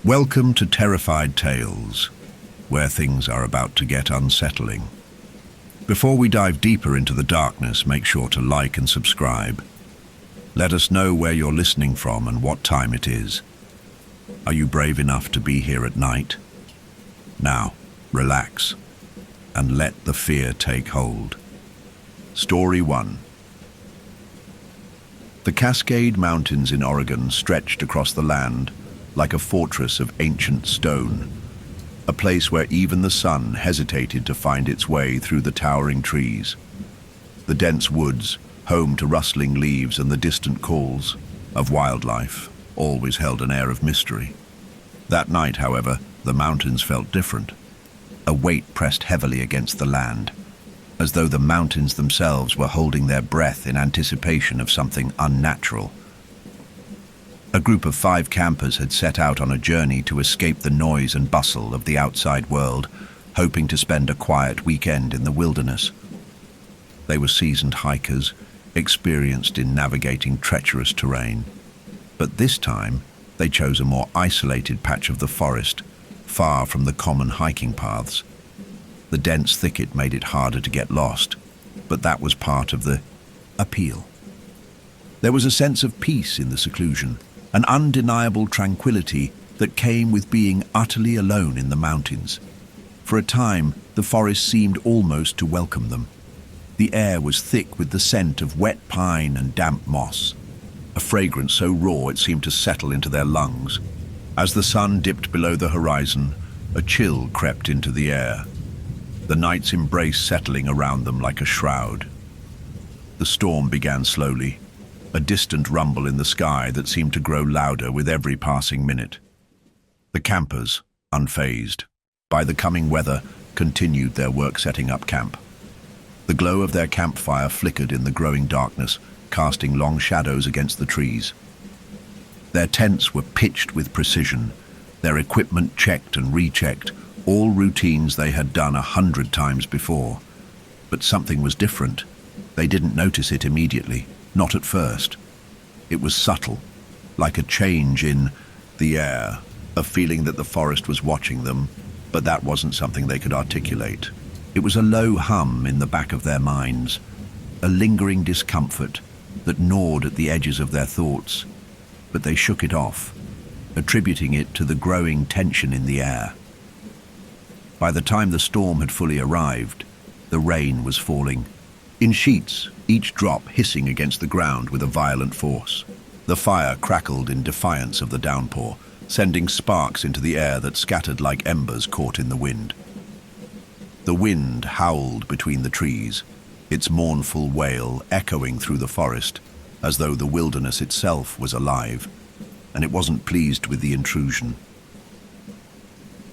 Welcome to Terrified Tales, where things are about to get unsettling. Before we dive deeper into the darkness, make sure to like and subscribe. Let us know where you're listening from and what time it is. Are you brave enough to be here at night? Now, relax and let the fear take hold. Story 1. The Cascade Mountains in Oregon stretched across the land like a fortress of ancient stone, a place where even the sun hesitated to find its way through the towering trees. The dense woods, home to rustling leaves and the distant calls of wildlife, always held an air of mystery. That night, however, the mountains felt different. A weight pressed heavily against the land, as though the mountains themselves were holding their breath in anticipation of something unnatural. A group of 5 campers had set out on a journey to escape the noise and bustle of the outside world, hoping to spend a quiet weekend in the wilderness. They were seasoned hikers, experienced in navigating treacherous terrain. But this time, they chose a more isolated patch of the forest, far from the common hiking paths. The dense thicket made it harder to get lost, but that was part of the appeal. There was a sense of peace in the seclusion, an undeniable tranquility that came with being utterly alone in the mountains. For a time, the forest seemed almost to welcome them. The air was thick with the scent of wet pine and damp moss, a fragrance so raw it seemed to settle into their lungs. As the sun dipped below the horizon, a chill crept into the air, the night's embrace settling around them like a shroud. The storm began slowly, a distant rumble in the sky that seemed to grow louder with every passing minute. The campers, unfazed by the coming weather, continued their work setting up camp. The glow of their campfire flickered in the growing darkness, casting long shadows against the trees. Their tents were pitched with precision, their equipment checked and rechecked, all routines they had done 100 times before. But something was different. They didn't notice it immediately. Not at first. It was subtle, like a change in the air, a feeling that the forest was watching them, but that wasn't something they could articulate. It was a low hum in the back of their minds, a lingering discomfort that gnawed at the edges of their thoughts, but they shook it off, attributing it to the growing tension in the air. By the time the storm had fully arrived, the rain was falling, in sheets, each drop hissing against the ground with a violent force. The fire crackled in defiance of the downpour, sending sparks into the air that scattered like embers caught in the wind. The wind howled between the trees, its mournful wail echoing through the forest, as though the wilderness itself was alive, and it wasn't pleased with the intrusion.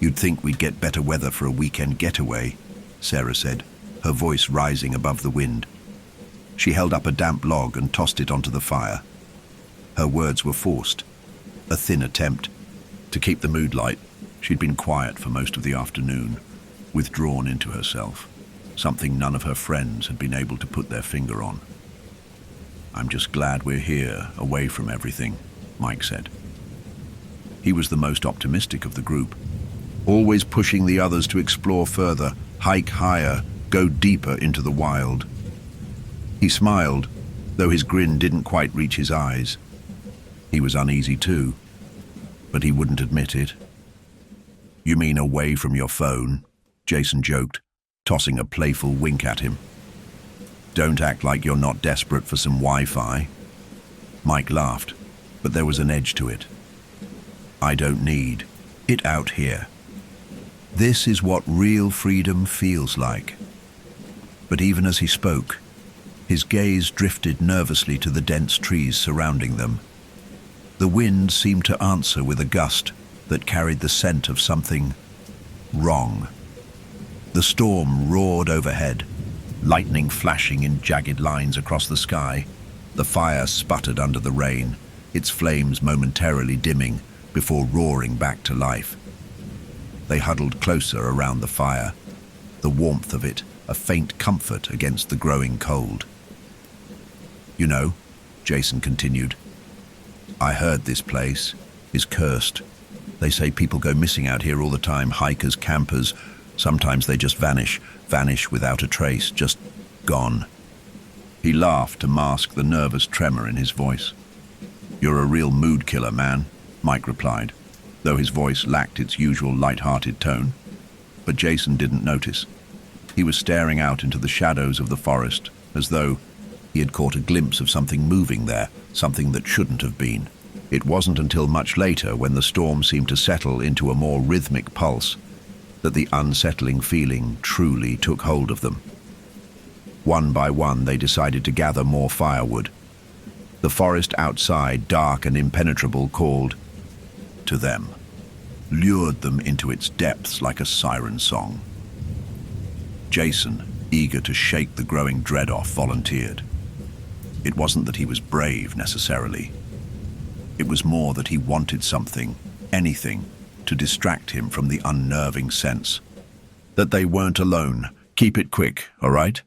"You'd think we'd get better weather for a weekend getaway," Sarah said, her voice rising above the wind. She held up a damp log and tossed it onto the fire. Her words were forced, a thin attempt to keep the mood light. She'd been quiet for most of the afternoon, withdrawn into herself, something none of her friends had been able to put their finger on. "I'm just glad we're here, away from everything," Mike said. He was the most optimistic of the group, always pushing the others to explore further, hike higher, go deeper into the wild. He smiled, though his grin didn't quite reach his eyes. He was uneasy too, but he wouldn't admit it. "You mean away from your phone?" Jason joked, tossing a playful wink at him. "Don't act like you're not desperate for some Wi-Fi." Mike laughed, but there was an edge to it. "I don't need it out here. This is what real freedom feels like." But even as he spoke, his gaze drifted nervously to the dense trees surrounding them. The wind seemed to answer with a gust that carried the scent of something wrong. The storm roared overhead, lightning flashing in jagged lines across the sky. The fire sputtered under the rain, its flames momentarily dimming before roaring back to life. They huddled closer around the fire, the warmth of it a faint comfort against the growing cold. "You know," Jason continued, "I heard this place is cursed. They say people go missing out here all the time, hikers, campers. Sometimes they just vanish without a trace, just gone. He laughed to mask the nervous tremor in his voice. "You're a real mood killer, man," Mike replied, though his voice lacked its usual light-hearted tone. But Jason didn't notice. He was staring out into the shadows of the forest, as though he had caught a glimpse of something moving there, something that shouldn't have been. It wasn't until much later, when the storm seemed to settle into a more rhythmic pulse, that the unsettling feeling truly took hold of them. One by one, they decided to gather more firewood. The forest outside, dark and impenetrable, called to them, lured them into its depths like a siren song. Jason, eager to shake the growing dread off, volunteered. It wasn't that he was brave, necessarily. It was more that he wanted something, anything, to distract him from the unnerving sense that they weren't alone. "Keep it quick, all right?"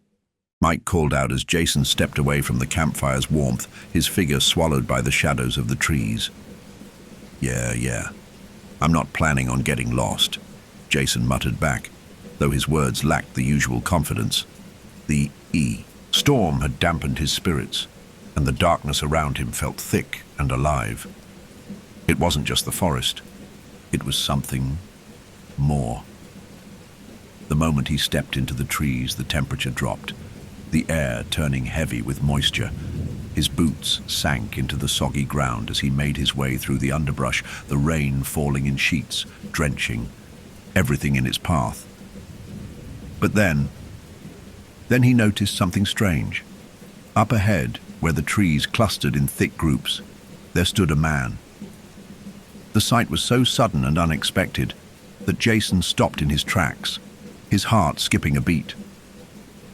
Mike called out as Jason stepped away from the campfire's warmth, his figure swallowed by the shadows of the trees. Yeah. I'm not planning on getting lost," Jason muttered back, though his words lacked the usual confidence. The storm had dampened his spirits, and the darkness around him felt thick and alive. It wasn't just the forest. It was something more. The moment he stepped into the trees, the temperature dropped, the air turning heavy with moisture. His boots sank into the soggy ground as he made his way through the underbrush, the rain falling in sheets, drenching everything in its path. But then he noticed something strange. Up ahead, where the trees clustered in thick groups, there stood a man. The sight was so sudden and unexpected that Jason stopped in his tracks, his heart skipping a beat.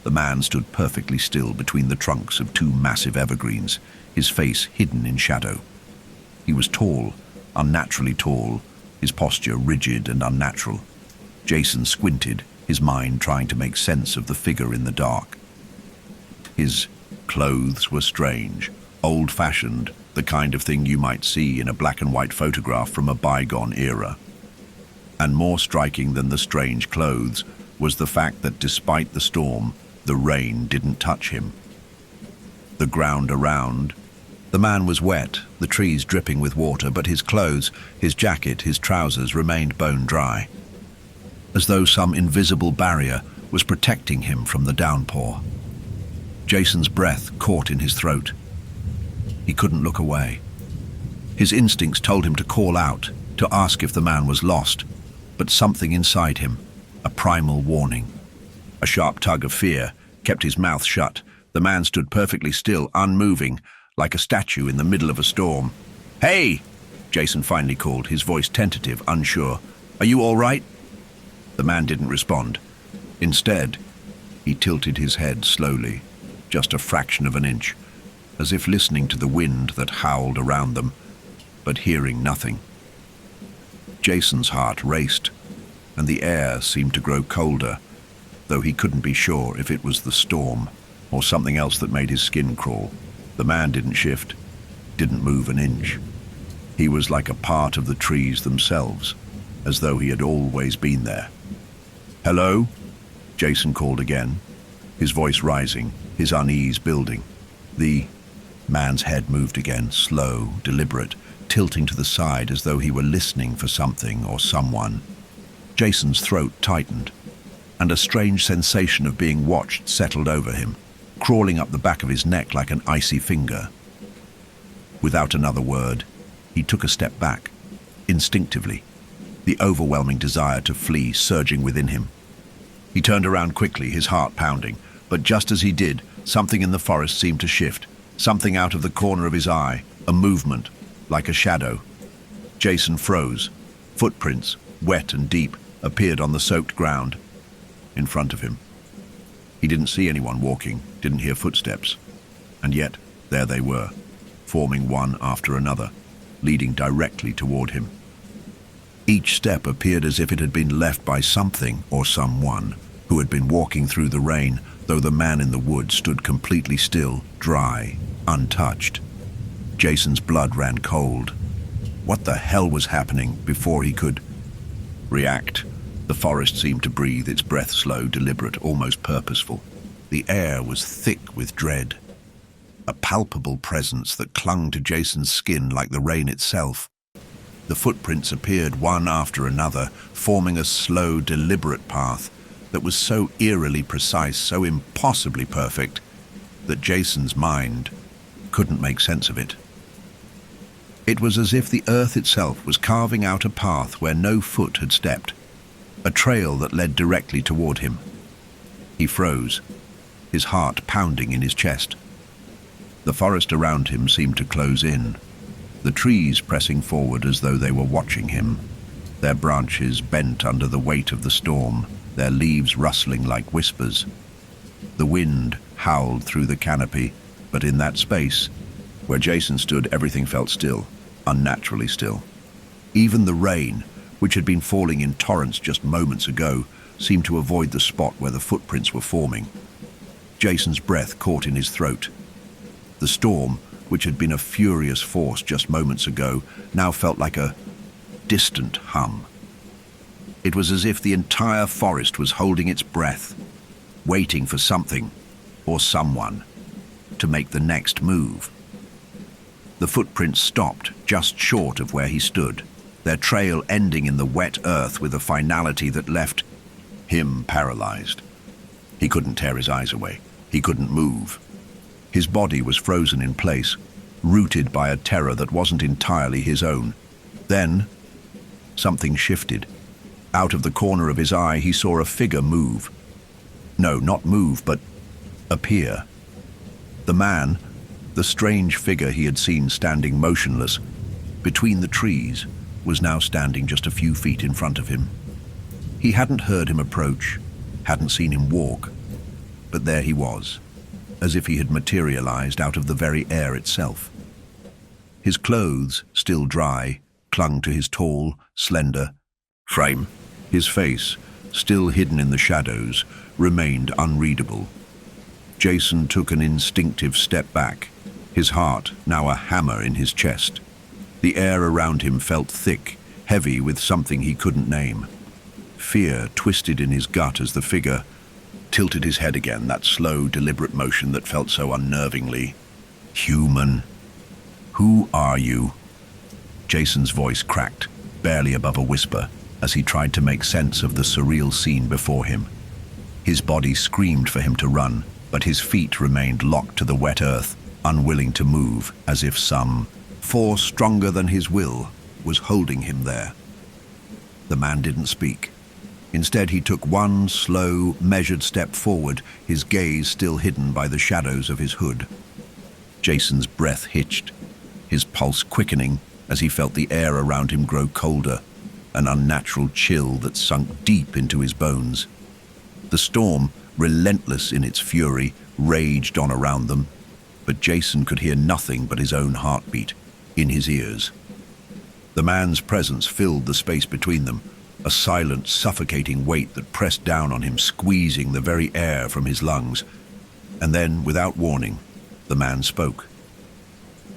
The man stood perfectly still between the trunks of two massive evergreens, his face hidden in shadow. He was tall, unnaturally tall, his posture rigid and unnatural. Jason squinted, his mind trying to make sense of the figure in the dark. His clothes were strange, old-fashioned, the kind of thing you might see in a black-and-white photograph from a bygone era. And more striking than the strange clothes was the fact that despite the storm, the rain didn't touch him. The ground around, the man was wet, the trees dripping with water, but his clothes, his jacket, his trousers remained bone dry, as though some invisible barrier was protecting him from the downpour. Jason's breath caught in his throat. He couldn't look away. His instincts told him to call out, to ask if the man was lost, but something inside him, a primal warning. A sharp tug of fear kept his mouth shut. The man stood perfectly still, unmoving, like a statue in the middle of a storm. "Hey!" Jason finally called, his voice tentative, unsure. "Are you all right?" The man didn't respond. Instead, he tilted his head slowly, just a fraction of an inch, as if listening to the wind that howled around them, but hearing nothing. Jason's heart raced, and the air seemed to grow colder, though he couldn't be sure if it was the storm or something else that made his skin crawl. The man didn't shift, didn't move an inch. He was like a part of the trees themselves, as though he had always been there. "Hello?" Jason called again, his voice rising, his unease building. The man's head moved again, slow, deliberate, tilting to the side as though he were listening for something or someone. Jason's throat tightened, and a strange sensation of being watched settled over him, crawling up the back of his neck like an icy finger. Without another word, he took a step back, instinctively, the overwhelming desire to flee surging within him. He turned around quickly, his heart pounding, but just as he did, something in the forest seemed to shift, something out of the corner of his eye, a movement, like a shadow. Jason froze. Footprints, wet and deep, appeared on the soaked ground in front of him. He didn't see anyone walking, didn't hear footsteps, and yet there they were, forming one after another, leading directly toward him. Each step appeared as if it had been left by something or someone who had been walking through the rain, though the man in the woods stood completely still, dry, untouched. Jason's blood ran cold. what the hell was happening before he could react. The forest seemed to breathe, its breath slow, deliberate, almost purposeful. The air was thick with dread, a palpable presence that clung to Jason's skin like the rain itself. The footprints appeared one after another, forming a slow, deliberate path that was so eerily precise, so impossibly perfect, that Jason's mind couldn't make sense of it. It was as if the earth itself was carving out a path where no foot had stepped, a trail that led directly toward him. He froze, his heart pounding in his chest. The forest around him seemed to close in, the trees pressing forward as though they were watching him, their branches bent under the weight of the storm, their leaves rustling like whispers. The wind howled through the canopy, but in that space, where Jason stood, everything felt still, unnaturally still. Even the rain, which had been falling in torrents just moments ago, seemed to avoid the spot where the footprints were forming. Jason's breath caught in his throat. The storm, which had been a furious force just moments ago, now felt like a distant hum. It was as if the entire forest was holding its breath, waiting for something or someone to make the next move. The footprints stopped just short of where he stood, their trail ending in the wet earth with a finality that left him paralyzed. He couldn't tear his eyes away. He couldn't move. His body was frozen in place, rooted by a terror that wasn't entirely his own. Then, something shifted. Out of the corner of his eye, he saw a figure move. No, not move, but appear. The man, the strange figure he had seen standing motionless between the trees, was now standing just a few feet in front of him. He hadn't heard him approach, hadn't seen him walk, but there he was, as if he had materialized out of the very air itself. His clothes, still dry, clung to his tall, slender frame. His face, still hidden in the shadows, remained unreadable. Jason took an instinctive step back, his heart now a hammer in his chest. The air around him felt thick, heavy with something he couldn't name. Fear twisted in his gut as the figure tilted his head again, that slow, deliberate motion that felt so unnervingly human. "Who are you?" Jason's voice cracked, barely above a whisper, as he tried to make sense of the surreal scene before him. His body screamed for him to run, but his feet remained locked to the wet earth, unwilling to move, as if some force stronger than his will was holding him there. The man didn't speak. Instead, he took one slow, measured step forward, his gaze still hidden by the shadows of his hood. Jason's breath hitched, his pulse quickening as he felt the air around him grow colder, an unnatural chill that sunk deep into his bones. The storm, relentless in its fury, raged on around them, but Jason could hear nothing but his own heartbeat in his ears. The man's presence filled the space between them, a silent, suffocating weight that pressed down on him, squeezing the very air from his lungs. And then, without warning, the man spoke.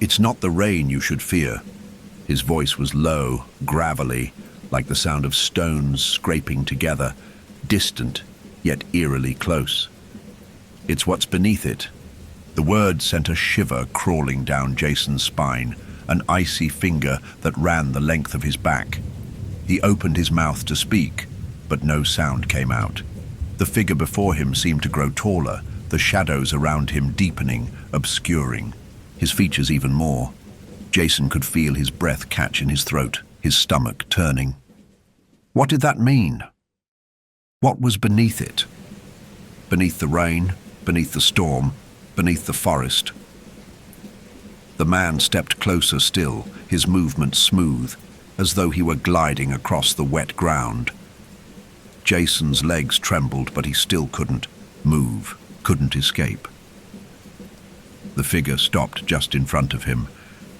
"It's not the rain you should fear." His voice was low, gravelly, like the sound of stones scraping together, distant, yet eerily close. "It's what's beneath it." The word sent a shiver crawling down Jason's spine, an icy finger that ran the length of his back. He opened his mouth to speak, but no sound came out. The figure before him seemed to grow taller, the shadows around him deepening, obscuring his features even more. Jason could feel his breath catch in his throat, his stomach turning. What did that mean? What was beneath it? Beneath the rain, beneath the storm, beneath the forest. The man stepped closer still, his movements smooth, as though he were gliding across the wet ground. Jason's legs trembled, but he still couldn't move, couldn't escape. The figure stopped just in front of him,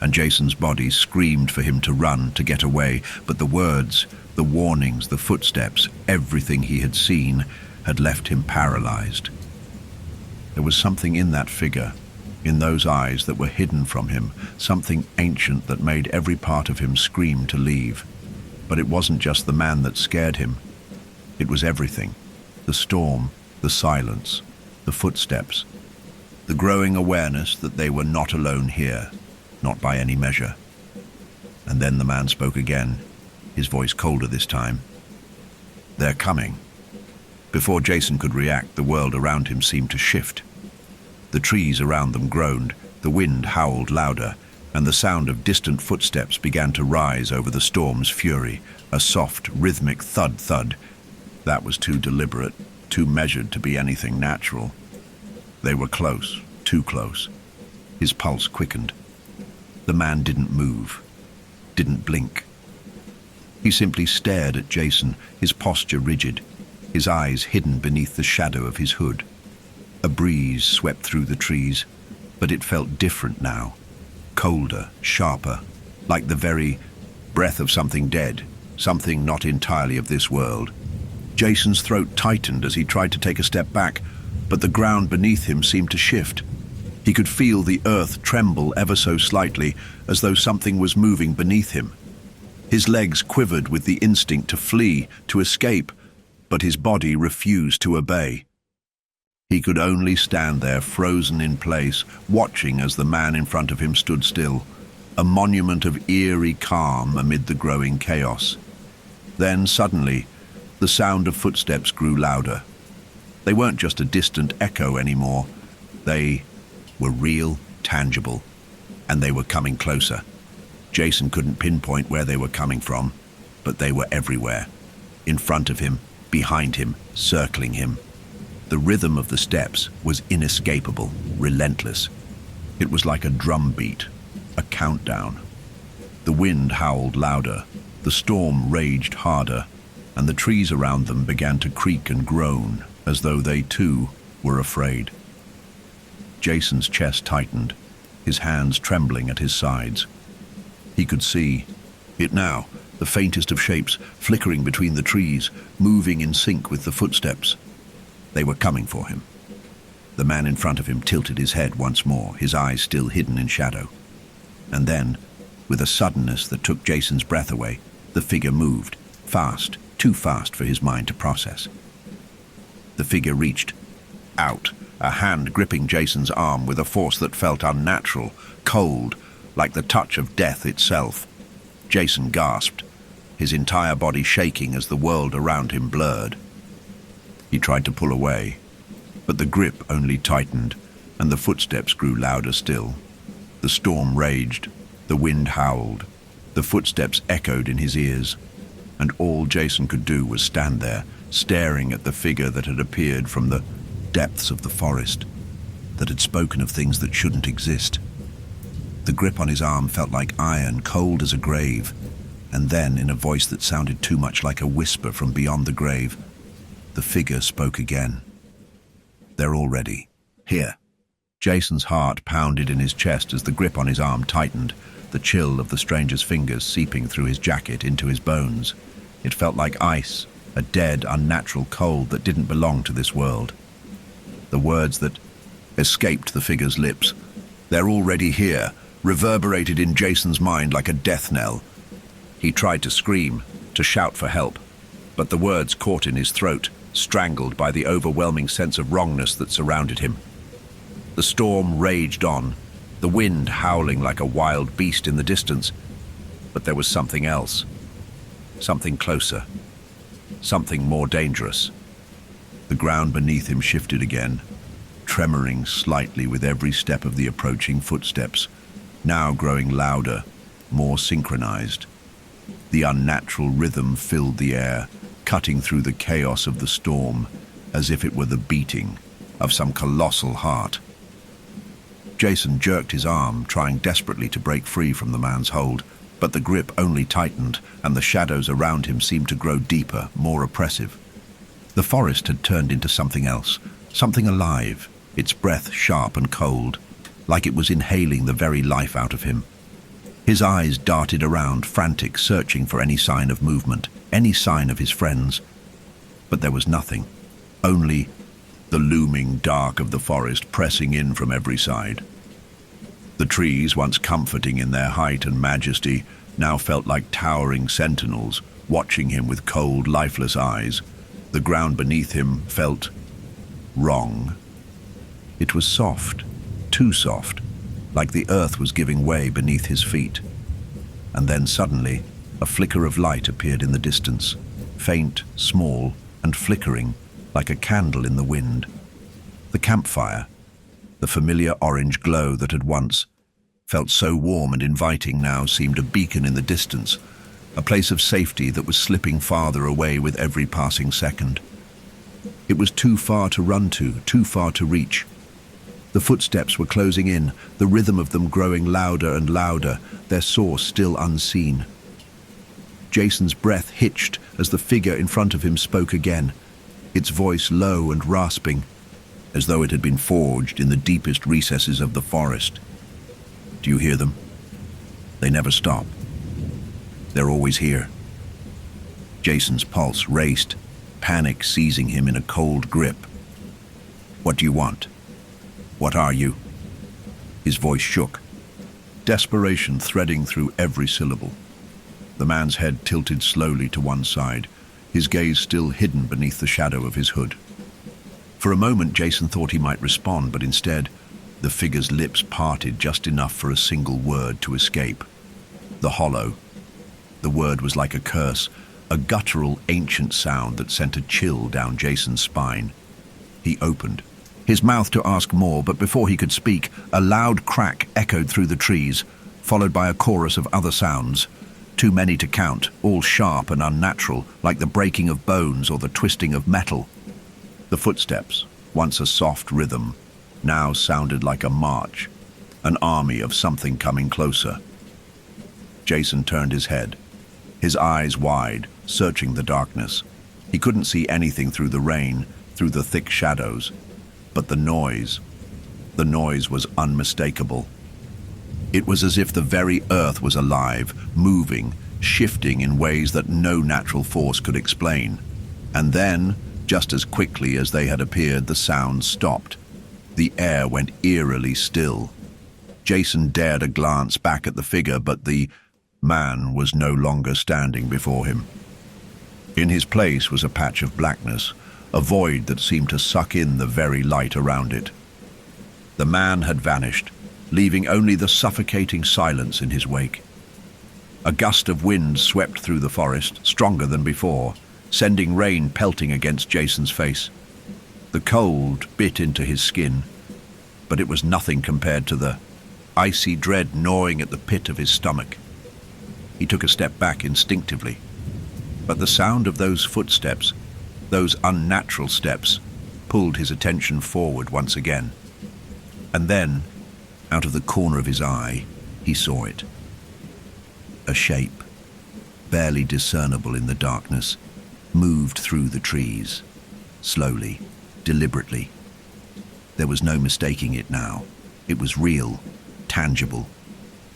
and Jason's body screamed for him to run, to get away, but the words, the warnings, the footsteps, everything he had seen had left him paralyzed. There was something in that figure, In those eyes that were hidden from him, something ancient that made every part of him scream to leave. But it wasn't just the man that scared him. It was everything. The storm, the silence, the footsteps, the growing awareness that they were not alone here, not by any measure. And then the man spoke again, his voice colder this time. "They're coming." Before Jason could react, the world around him seemed to shift. The trees around them groaned, the wind howled louder, and the sound of distant footsteps began to rise over the storm's fury, a soft, rhythmic thud-thud. That was too deliberate, too measured to be anything natural. They were close, too close. His pulse quickened. The man didn't move, didn't blink. He simply stared at Jason, his posture rigid, his eyes hidden beneath the shadow of his hood. A breeze swept through the trees, but it felt different now. Colder, sharper, like the very breath of something dead, something not entirely of this world. Jason's throat tightened as he tried to take a step back, but the ground beneath him seemed to shift. He could feel the earth tremble ever so slightly, as though something was moving beneath him. His legs quivered with the instinct to flee, to escape, but his body refused to obey. He could only stand there, frozen in place, watching as the man in front of him stood still, a monument of eerie calm amid the growing chaos. Then, suddenly, the sound of footsteps grew louder. They weren't just a distant echo anymore. They were real, tangible, and they were coming closer. Jason couldn't pinpoint where they were coming from, but they were everywhere. In front of him, behind him, circling him. The rhythm of the steps was inescapable, relentless. It was like a drum beat, a countdown. The wind howled louder, the storm raged harder, and the trees around them began to creak and groan, as though they too were afraid. Jason's chest tightened, his hands trembling at his sides. He could see it now, the faintest of shapes, flickering between the trees, moving in sync with the footsteps. They were coming for him. The man in front of him tilted his head once more, his eyes still hidden in shadow. And then, with a suddenness that took Jason's breath away, the figure moved, fast, too fast for his mind to process. The figure reached out, a hand gripping Jason's arm with a force that felt unnatural, cold, like the touch of death itself. Jason gasped, his entire body shaking as the world around him blurred. He tried to pull away, but the grip only tightened, and the footsteps grew louder still. The storm raged, the wind howled, the footsteps echoed in his ears, and all Jason could do was stand there, staring at the figure that had appeared from the depths of the forest, that had spoken of things that shouldn't exist. The grip on his arm felt like iron, cold as a grave, and then, in a voice that sounded too much like a whisper from beyond the grave, the figure spoke again. "They're already here." Jason's heart pounded in his chest as the grip on his arm tightened, the chill of the stranger's fingers seeping through his jacket into his bones. It felt like ice, a dead, unnatural cold that didn't belong to this world. The words that escaped the figure's lips, "They're already here," reverberated in Jason's mind like a death knell. He tried to scream, to shout for help, but the words caught in his throat, strangled by the overwhelming sense of wrongness that surrounded him. The storm raged on, the wind howling like a wild beast in the distance, but there was something else, something closer, something more dangerous. The ground beneath him shifted again, tremoring slightly with every step of the approaching footsteps, now growing louder, more synchronized. The unnatural rhythm filled the air, cutting through the chaos of the storm, as if it were the beating of some colossal heart. Jason jerked his arm, trying desperately to break free from the man's hold, but the grip only tightened, and the shadows around him seemed to grow deeper, more oppressive. The forest had turned into something else, something alive, its breath sharp and cold, like it was inhaling the very life out of him. His eyes darted around, frantic, searching for any sign of movement, any sign of his friends. But there was nothing, only the looming dark of the forest pressing in from every side. The trees, once comforting in their height and majesty, now felt like towering sentinels, watching him with cold, lifeless eyes. The ground beneath him felt wrong. It was soft, too soft, like the earth was giving way beneath his feet. And then suddenly, a flicker of light appeared in the distance, faint, small, and flickering, like a candle in the wind. The campfire, the familiar orange glow that had once felt so warm and inviting, now seemed a beacon in the distance, a place of safety that was slipping farther away with every passing second. It was too far to run to, too far to reach. The footsteps were closing in, the rhythm of them growing louder and louder, their source still unseen. Jason's breath hitched as the figure in front of him spoke again, its voice low and rasping, as though it had been forged in the deepest recesses of the forest. Do you hear them? They never stop. They're always here. Jason's pulse raced, panic seizing him in a cold grip. What do you want? What are you? His voice shook, desperation threading through every syllable. The man's head tilted slowly to one side, his gaze still hidden beneath the shadow of his hood. For a moment, Jason thought he might respond, but instead, the figure's lips parted just enough for a single word to escape. The hollow. The word was like a curse, a guttural, ancient sound that sent a chill down Jason's spine. He opened his mouth to ask more, but before he could speak, a loud crack echoed through the trees, followed by a chorus of other sounds. Too many to count, all sharp and unnatural, like the breaking of bones or the twisting of metal. The footsteps, once a soft rhythm, now sounded like a march, an army of something coming closer. Jason turned his head, his eyes wide, searching the darkness. He couldn't see anything through the rain, through the thick shadows. But the noise was unmistakable. It was as if the very earth was alive, moving, shifting in ways that no natural force could explain. And then, just as quickly as they had appeared, the sounds stopped. The air went eerily still. Jason dared a glance back at the figure, but the man was no longer standing before him. In his place was a patch of blackness, a void that seemed to suck in the very light around it. The man had vanished, leaving only the suffocating silence in his wake. A gust of wind swept through the forest, stronger than before, sending rain pelting against Jason's face. The cold bit into his skin, but it was nothing compared to the icy dread gnawing at the pit of his stomach. He took a step back instinctively, but the sound of those footsteps, those unnatural steps, pulled his attention forward once again. And then, out of the corner of his eye, he saw it. A shape, barely discernible in the darkness, moved through the trees, slowly, deliberately. There was no mistaking it now. It was real, tangible.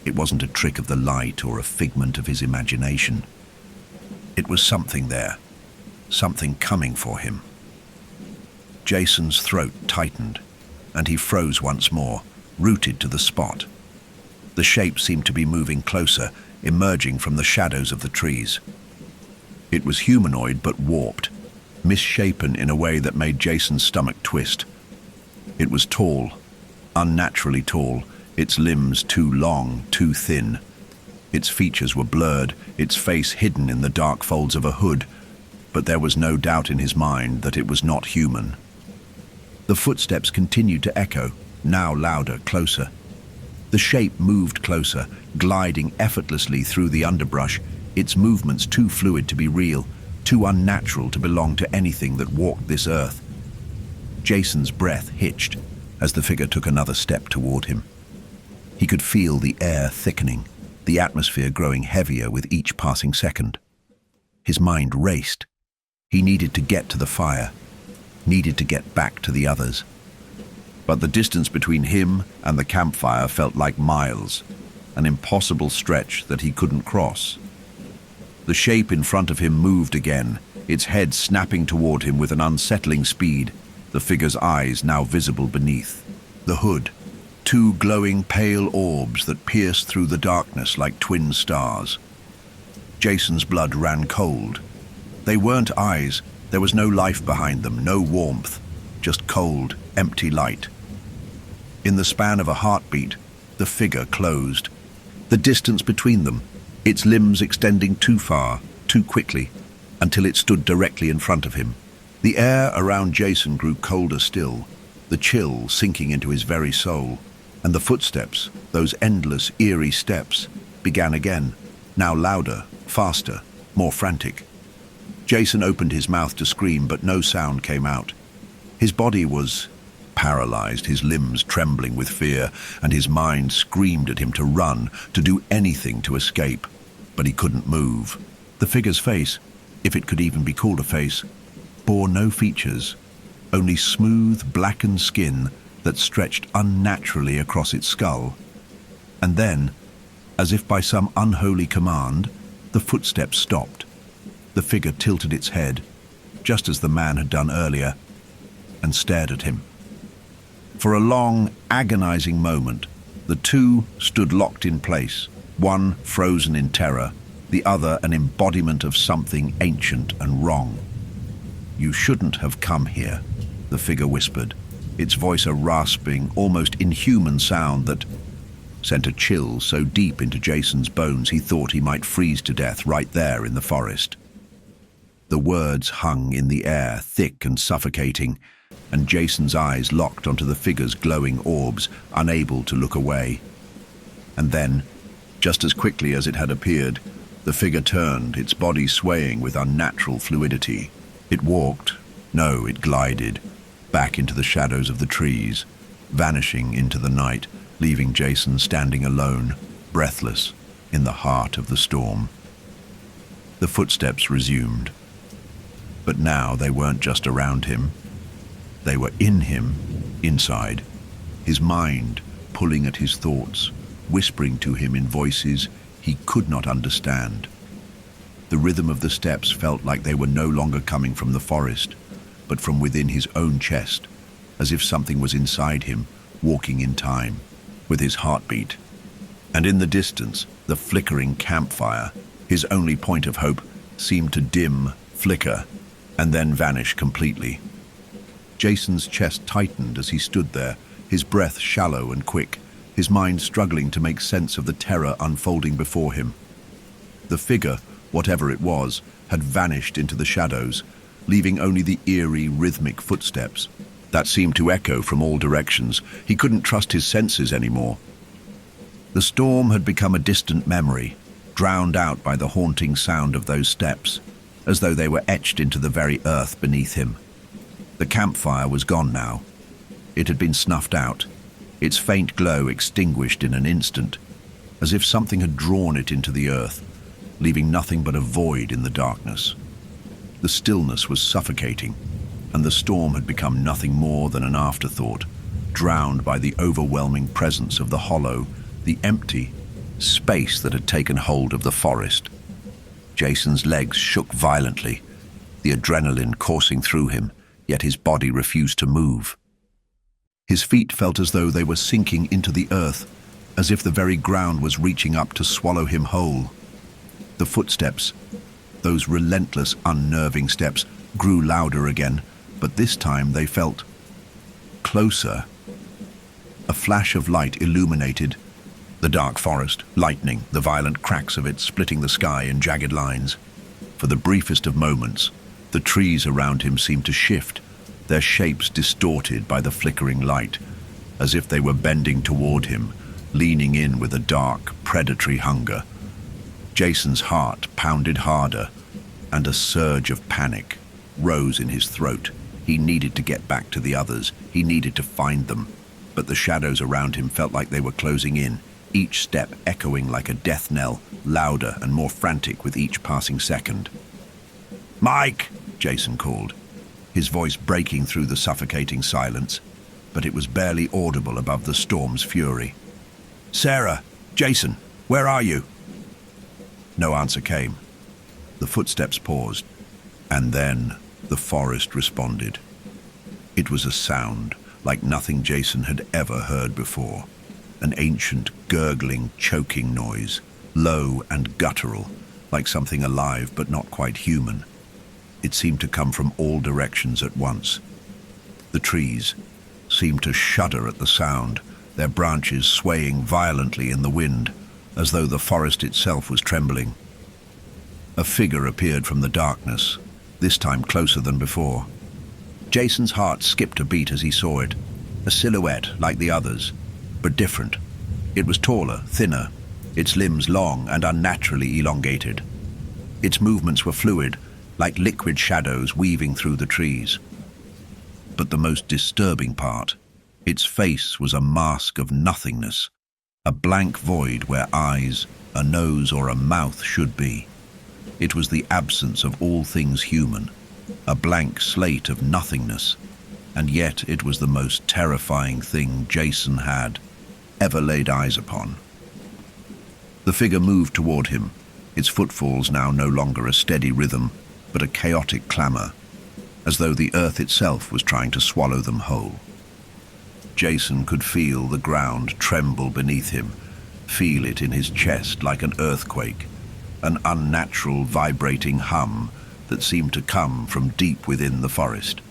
It wasn't a trick of the light or a figment of his imagination. It was something there, something coming for him. Jason's throat tightened, and he froze once more, rooted to the spot. The shape seemed to be moving closer, emerging from the shadows of the trees. It was humanoid but warped, misshapen in a way that made Jason's stomach twist. It was tall, unnaturally tall, its limbs too long, too thin. Its features were blurred, its face hidden in the dark folds of a hood, but there was no doubt in his mind that it was not human. The footsteps continued to echo, now louder, closer. The shape moved closer, gliding effortlessly through the underbrush, its movements too fluid to be real, too unnatural to belong to anything that walked this earth. Jason's breath hitched as the figure took another step toward him. He could feel the air thickening, the atmosphere growing heavier with each passing second. His mind raced. He needed to get to the fire, needed to get back to the others. But the distance between him and the campfire felt like miles, an impossible stretch that he couldn't cross. The shape in front of him moved again, its head snapping toward him with an unsettling speed, the figure's eyes now visible beneath. The hood, Two glowing pale orbs that pierced through the darkness like twin stars. Jason's blood ran cold. They weren't eyes. There was no life behind them, no warmth, just cold, empty light. In the span of a heartbeat, the figure closed. The distance between them, its limbs extending too far, too quickly, until it stood directly in front of him. The air around Jason grew colder still, the chill sinking into his very soul. And the footsteps, those endless, eerie steps, began again, now louder, faster, more frantic. Jason opened his mouth to scream, but no sound came out. His body was paralyzed, his limbs trembling with fear, and his mind screamed at him to run, to do anything to escape. But he couldn't move. The figure's face, if it could even be called a face, bore no features, only smooth, blackened skin that stretched unnaturally across its skull. And then, as if by some unholy command, the footsteps stopped. The figure tilted its head, just as the man had done earlier, and stared at him. For a long, agonizing moment, the two stood locked in place, one frozen in terror, the other an embodiment of something ancient and wrong. "You shouldn't have come here," the figure whispered, its voice a rasping, almost inhuman sound that sent a chill so deep into Jason's bones he thought he might freeze to death right there in the forest. The words hung in the air, thick and suffocating, and Jason's eyes locked onto the figure's glowing orbs, unable to look away. And then, just as quickly as it had appeared, the figure turned, its body swaying with unnatural fluidity. It walked, no, it glided, back into the shadows of the trees, vanishing into the night, leaving Jason standing alone, breathless, in the heart of the storm. The footsteps resumed. But now they weren't just around him. They were in him, inside, his mind pulling at his thoughts, whispering to him in voices he could not understand. The rhythm of the steps felt like they were no longer coming from the forest, but from within his own chest, as if something was inside him, walking in time, with his heartbeat. And in the distance, the flickering campfire, his only point of hope, seemed to dim, flicker, and then vanish completely. Jason's chest tightened as he stood there, his breath shallow and quick, his mind struggling to make sense of the terror unfolding before him. The figure, whatever it was, had vanished into the shadows, leaving only the eerie, rhythmic footsteps that seemed to echo from all directions. He couldn't trust his senses anymore. The storm had become a distant memory, drowned out by the haunting sound of those steps, as though they were etched into the very earth beneath him. The campfire was gone now. It had been snuffed out, its faint glow extinguished in an instant, as if something had drawn it into the earth, leaving nothing but a void in the darkness. The stillness was suffocating, and the storm had become nothing more than an afterthought, drowned by the overwhelming presence of the hollow, the empty space that had taken hold of the forest. Jason's legs shook violently, the adrenaline coursing through him, yet his body refused to move. His feet felt as though they were sinking into the earth, as if the very ground was reaching up to swallow him whole. The footsteps, those relentless, unnerving steps, grew louder again, but this time they felt closer. A flash of light illuminated the dark forest, lightning, the violent cracks of it splitting the sky in jagged lines. For the briefest of moments, the trees around him seemed to shift, their shapes distorted by the flickering light, as if they were bending toward him, leaning in with a dark, predatory hunger. Jason's heart pounded harder, and a surge of panic rose in his throat. He needed to get back to the others. He needed to find them. But the shadows around him felt like they were closing in, each step echoing like a death knell, louder and more frantic with each passing second. "Mike!" Jason called, his voice breaking through the suffocating silence, but it was barely audible above the storm's fury. "Sarah! Jason! Where are you?" No answer came. The footsteps paused, and then the forest responded. It was a sound, like nothing Jason had ever heard before. An ancient, gurgling, choking noise, low and guttural, like something alive but not quite human. It seemed to come from all directions at once. The trees seemed to shudder at the sound, their branches swaying violently in the wind, as though the forest itself was trembling. A figure appeared from the darkness, this time closer than before. Jason's heart skipped a beat as he saw it, a silhouette like the others, but different. It was taller, thinner, its limbs long and unnaturally elongated. Its movements were fluid, like liquid shadows weaving through the trees. But the most disturbing part, its face was a mask of nothingness, a blank void where eyes, a nose or a mouth should be. It was the absence of all things human, a blank slate of nothingness, and yet it was the most terrifying thing Jason had ever laid eyes upon. The figure moved toward him, its footfalls now no longer a steady rhythm, but a chaotic clamor, as though the earth itself was trying to swallow them whole. Jason could feel the ground tremble beneath him, feel it in his chest like an earthquake, an unnatural vibrating hum that seemed to come from deep within the forest.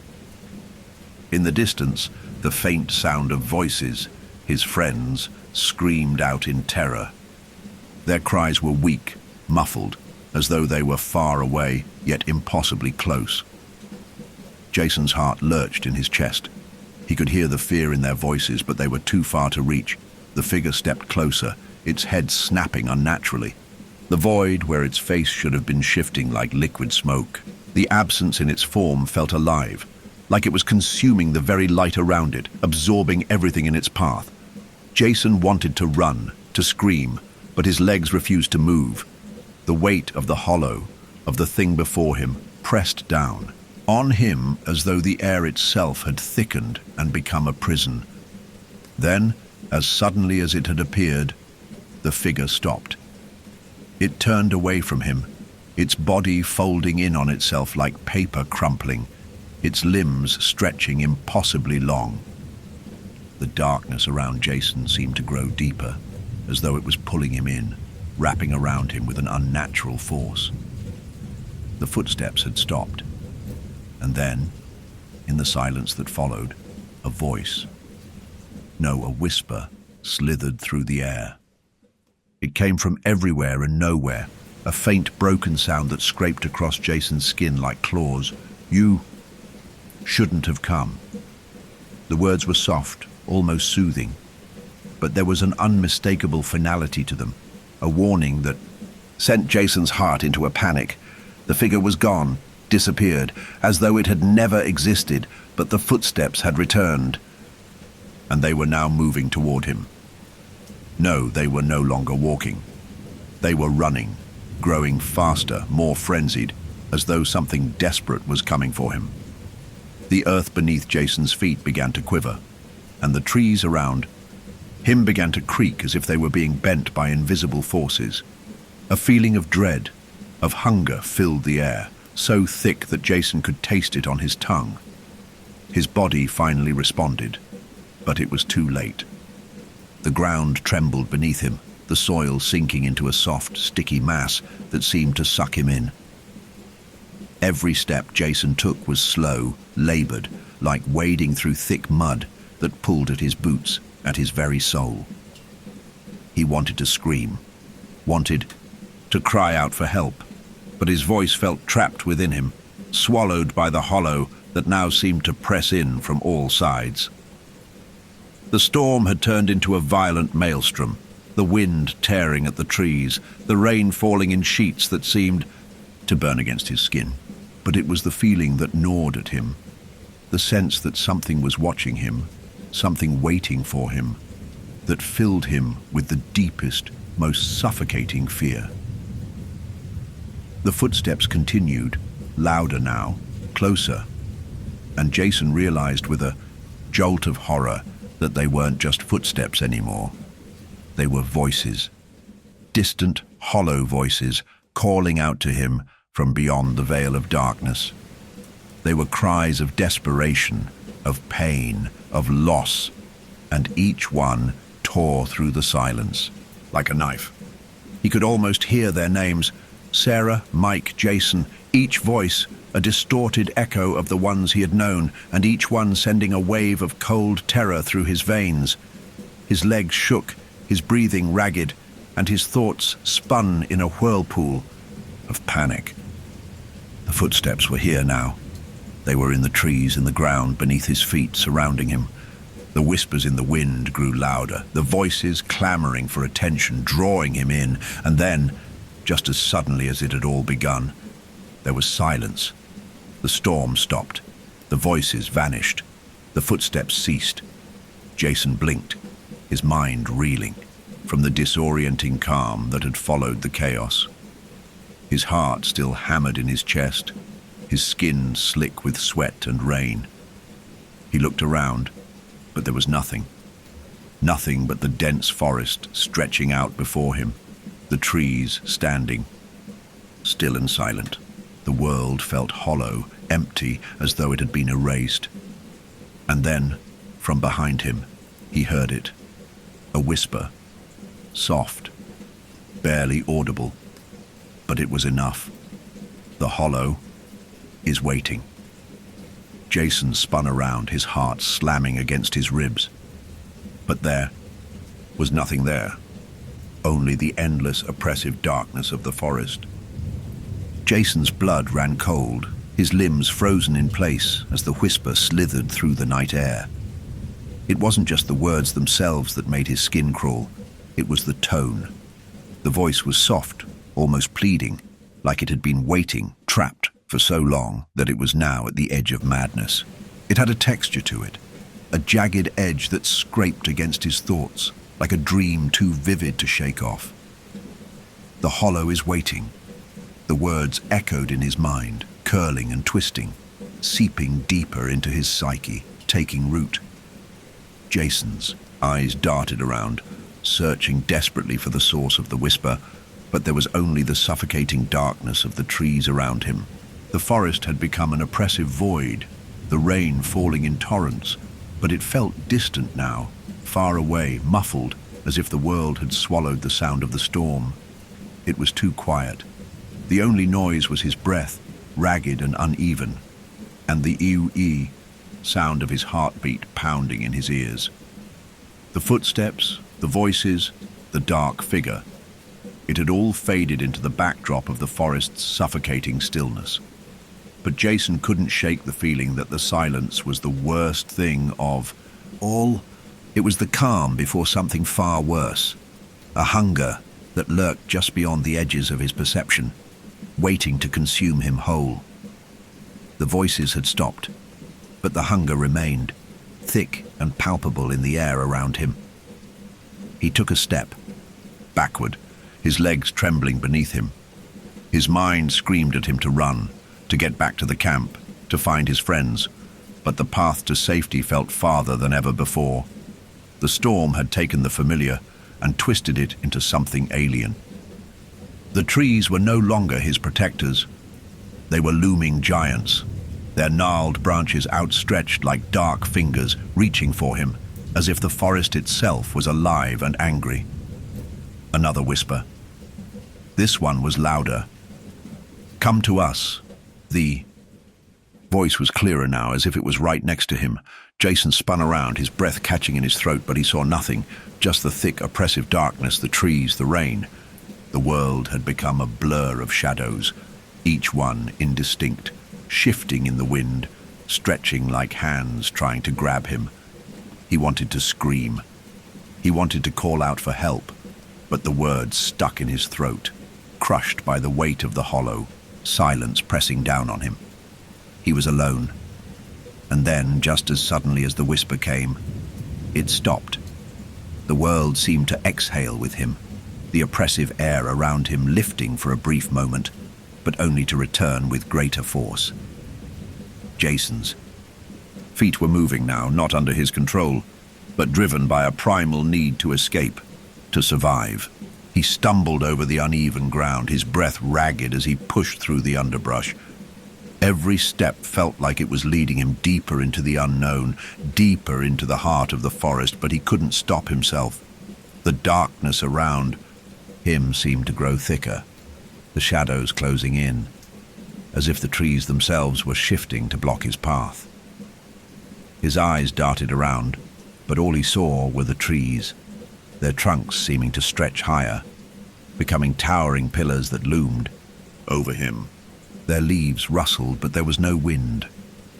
In the distance, the faint sound of voices, his friends, screamed out in terror. Their cries were weak, muffled, as though they were far away, yet impossibly close. Jason's heart lurched in his chest. He could hear the fear in their voices, but they were too far to reach. The figure stepped closer, its head snapping unnaturally. The void where its face should have been shifting like liquid smoke. The absence in its form felt alive, like it was consuming the very light around it, absorbing everything in its path. Jason wanted to run, to scream, but his legs refused to move. The weight of the hollow, of the thing before him, pressed down on him as though the air itself had thickened and become a prison. Then, as suddenly as it had appeared, the figure stopped. It turned away from him, its body folding in on itself like paper crumpling, its limbs stretching impossibly long. The darkness around Jason seemed to grow deeper, as though it was pulling him in, wrapping around him with an unnatural force. The footsteps had stopped, and then, in the silence that followed, a voice, no, a whisper, slithered through the air. It came from everywhere and nowhere, a faint broken sound that scraped across Jason's skin like claws. "You shouldn't have come." The words were soft, almost soothing, but there was an unmistakable finality to them, a warning that sent Jason's heart into a panic. The figure was gone, disappeared, as though it had never existed, but the footsteps had returned, and they were now moving toward him. No, they were no longer walking. They were running, growing faster, more frenzied, as though something desperate was coming for him. The earth beneath Jason's feet began to quiver, and the trees around him began to creak as if they were being bent by invisible forces. A feeling of dread, of hunger filled the air, so thick that Jason could taste it on his tongue. His body finally responded, but it was too late. The ground trembled beneath him, the soil sinking into a soft, sticky mass that seemed to suck him in. Every step Jason took was slow, labored, like wading through thick mud that pulled at his boots, at his very soul. He wanted to scream, wanted to cry out for help, but his voice felt trapped within him, swallowed by the hollow that now seemed to press in from all sides. The storm had turned into a violent maelstrom, the wind tearing at the trees, the rain falling in sheets that seemed to burn against his skin. But it was the feeling that gnawed at him, the sense that something was watching him, something waiting for him, that filled him with the deepest, most suffocating fear. The footsteps continued, louder now, closer, and Jason realized with a jolt of horror that they weren't just footsteps anymore. They were voices, distant, hollow voices calling out to him from beyond the veil of darkness. They were cries of desperation, of pain, of loss, and each one tore through the silence like a knife. He could almost hear their names: Sarah, Mike, Jason, each voice a distorted echo of the ones he had known, and each one sending a wave of cold terror through his veins. His legs shook, his breathing ragged, and his thoughts spun in a whirlpool of panic. The footsteps were here now. They were in the trees, in the ground beneath his feet, surrounding him. The whispers in the wind grew louder, the voices clamoring for attention, drawing him in, and then, just as suddenly as it had all begun, there was silence. The storm stopped. The voices vanished. The footsteps ceased. Jason blinked, his mind reeling from the disorienting calm that had followed the chaos. His heart still hammered in his chest, his skin slick with sweat and rain. He looked around, but there was nothing. Nothing but the dense forest stretching out before him, the trees standing, still and silent. The world felt hollow, empty, as though it had been erased. And then, from behind him, he heard it. A whisper, soft, barely audible, but it was enough. The hollow is waiting. Jason spun around, his heart slamming against his ribs. But there was nothing there, only the endless, oppressive darkness of the forest. Jason's blood ran cold, his limbs frozen in place as the whisper slithered through the night air. It wasn't just the words themselves that made his skin crawl, it was the tone. The voice was soft, almost pleading, like it had been waiting, trapped for so long that it was now at the edge of madness. It had a texture to it, a jagged edge that scraped against his thoughts, like a dream too vivid to shake off. The hollow is waiting. The words echoed in his mind, curling and twisting, seeping deeper into his psyche, taking root. Jason's eyes darted around, searching desperately for the source of the whisper, but there was only the suffocating darkness of the trees around him. The forest had become an oppressive void, the rain falling in torrents, but it felt distant now, far away, muffled, as if the world had swallowed the sound of the storm. It was too quiet. The only noise was his breath, ragged and uneven, and the ee sound of his heartbeat pounding in his ears. The footsteps, the voices, the dark figure. It had all faded into the backdrop of the forest's suffocating stillness. But Jason couldn't shake the feeling that the silence was the worst thing of all. It was the calm before something far worse, a hunger that lurked just beyond the edges of his perception, waiting to consume him whole. The voices had stopped, but the hunger remained, thick and palpable in the air around him. He took a step, backward, his legs trembling beneath him. His mind screamed at him to run, to get back to the camp, to find his friends, but the path to safety felt farther than ever before. The storm had taken the familiar and twisted it into something alien. The trees were no longer his protectors. They were looming giants, their gnarled branches outstretched like dark fingers, reaching for him, as if the forest itself was alive and angry. Another whisper. This one was louder. "Come to us." The voice was clearer now, as if it was right next to him. Jason spun around, his breath catching in his throat, but he saw nothing, just the thick, oppressive darkness, the trees, the rain. The world had become a blur of shadows, each one indistinct, shifting in the wind, stretching like hands trying to grab him. He wanted to scream. He wanted to call out for help, but the words stuck in his throat, crushed by the weight of the hollow, silence pressing down on him. He was alone. And then, just as suddenly as the whisper came, it stopped. The world seemed to exhale with him, the oppressive air around him lifting for a brief moment, but only to return with greater force. Jason's feet were moving now, not under his control, but driven by a primal need to escape, to survive. He stumbled over the uneven ground, his breath ragged as he pushed through the underbrush. Every step felt like it was leading him deeper into the unknown, deeper into the heart of the forest, but he couldn't stop himself. The darkness around him seemed to grow thicker, the shadows closing in, as if the trees themselves were shifting to block his path. His eyes darted around, but all he saw were the trees, their trunks seeming to stretch higher, becoming towering pillars that loomed over him. Their leaves rustled, but there was no wind.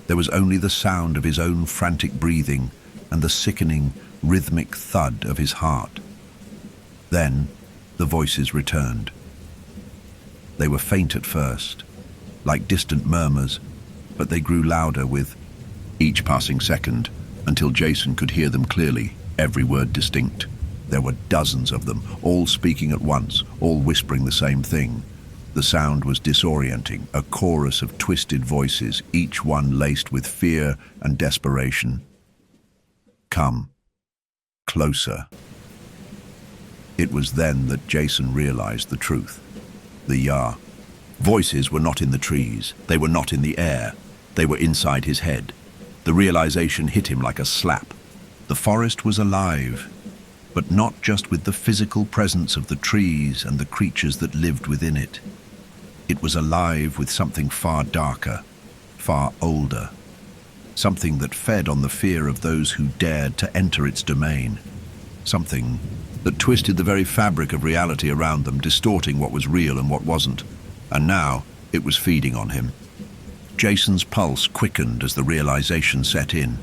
There was only the sound of his own frantic breathing and the sickening, rhythmic thud of his heart. Then the voices returned. They were faint at first, like distant murmurs, but they grew louder with each passing second, until Jason could hear them clearly, every word distinct. There were dozens of them, all speaking at once, all whispering the same thing. The sound was disorienting, a chorus of twisted voices, each one laced with fear and desperation. Come. Closer. It was then that Jason realized the truth. The voices were not in the trees, they were not in the air, they were inside his head. The realization hit him like a slap. The forest was alive, but not just with the physical presence of the trees and the creatures that lived within it. It was alive with something far darker, far older, something that fed on the fear of those who dared to enter its domain, something that twisted the very fabric of reality around them, distorting what was real and what wasn't. And now it was feeding on him. Jason's pulse quickened as the realization set in.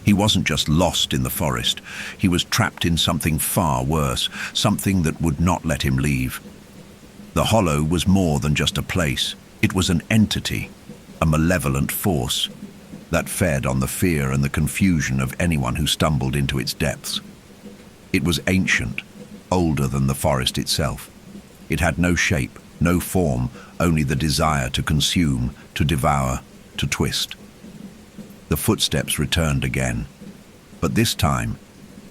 He wasn't just lost in the forest, he was trapped in something far worse, something that would not let him leave. The Hollow was more than just a place. It was an entity, a malevolent force that fed on the fear and the confusion of anyone who stumbled into its depths. It was ancient, older than the forest itself. It had no shape, no form, only the desire to consume, to devour, to twist. The footsteps returned again, but this time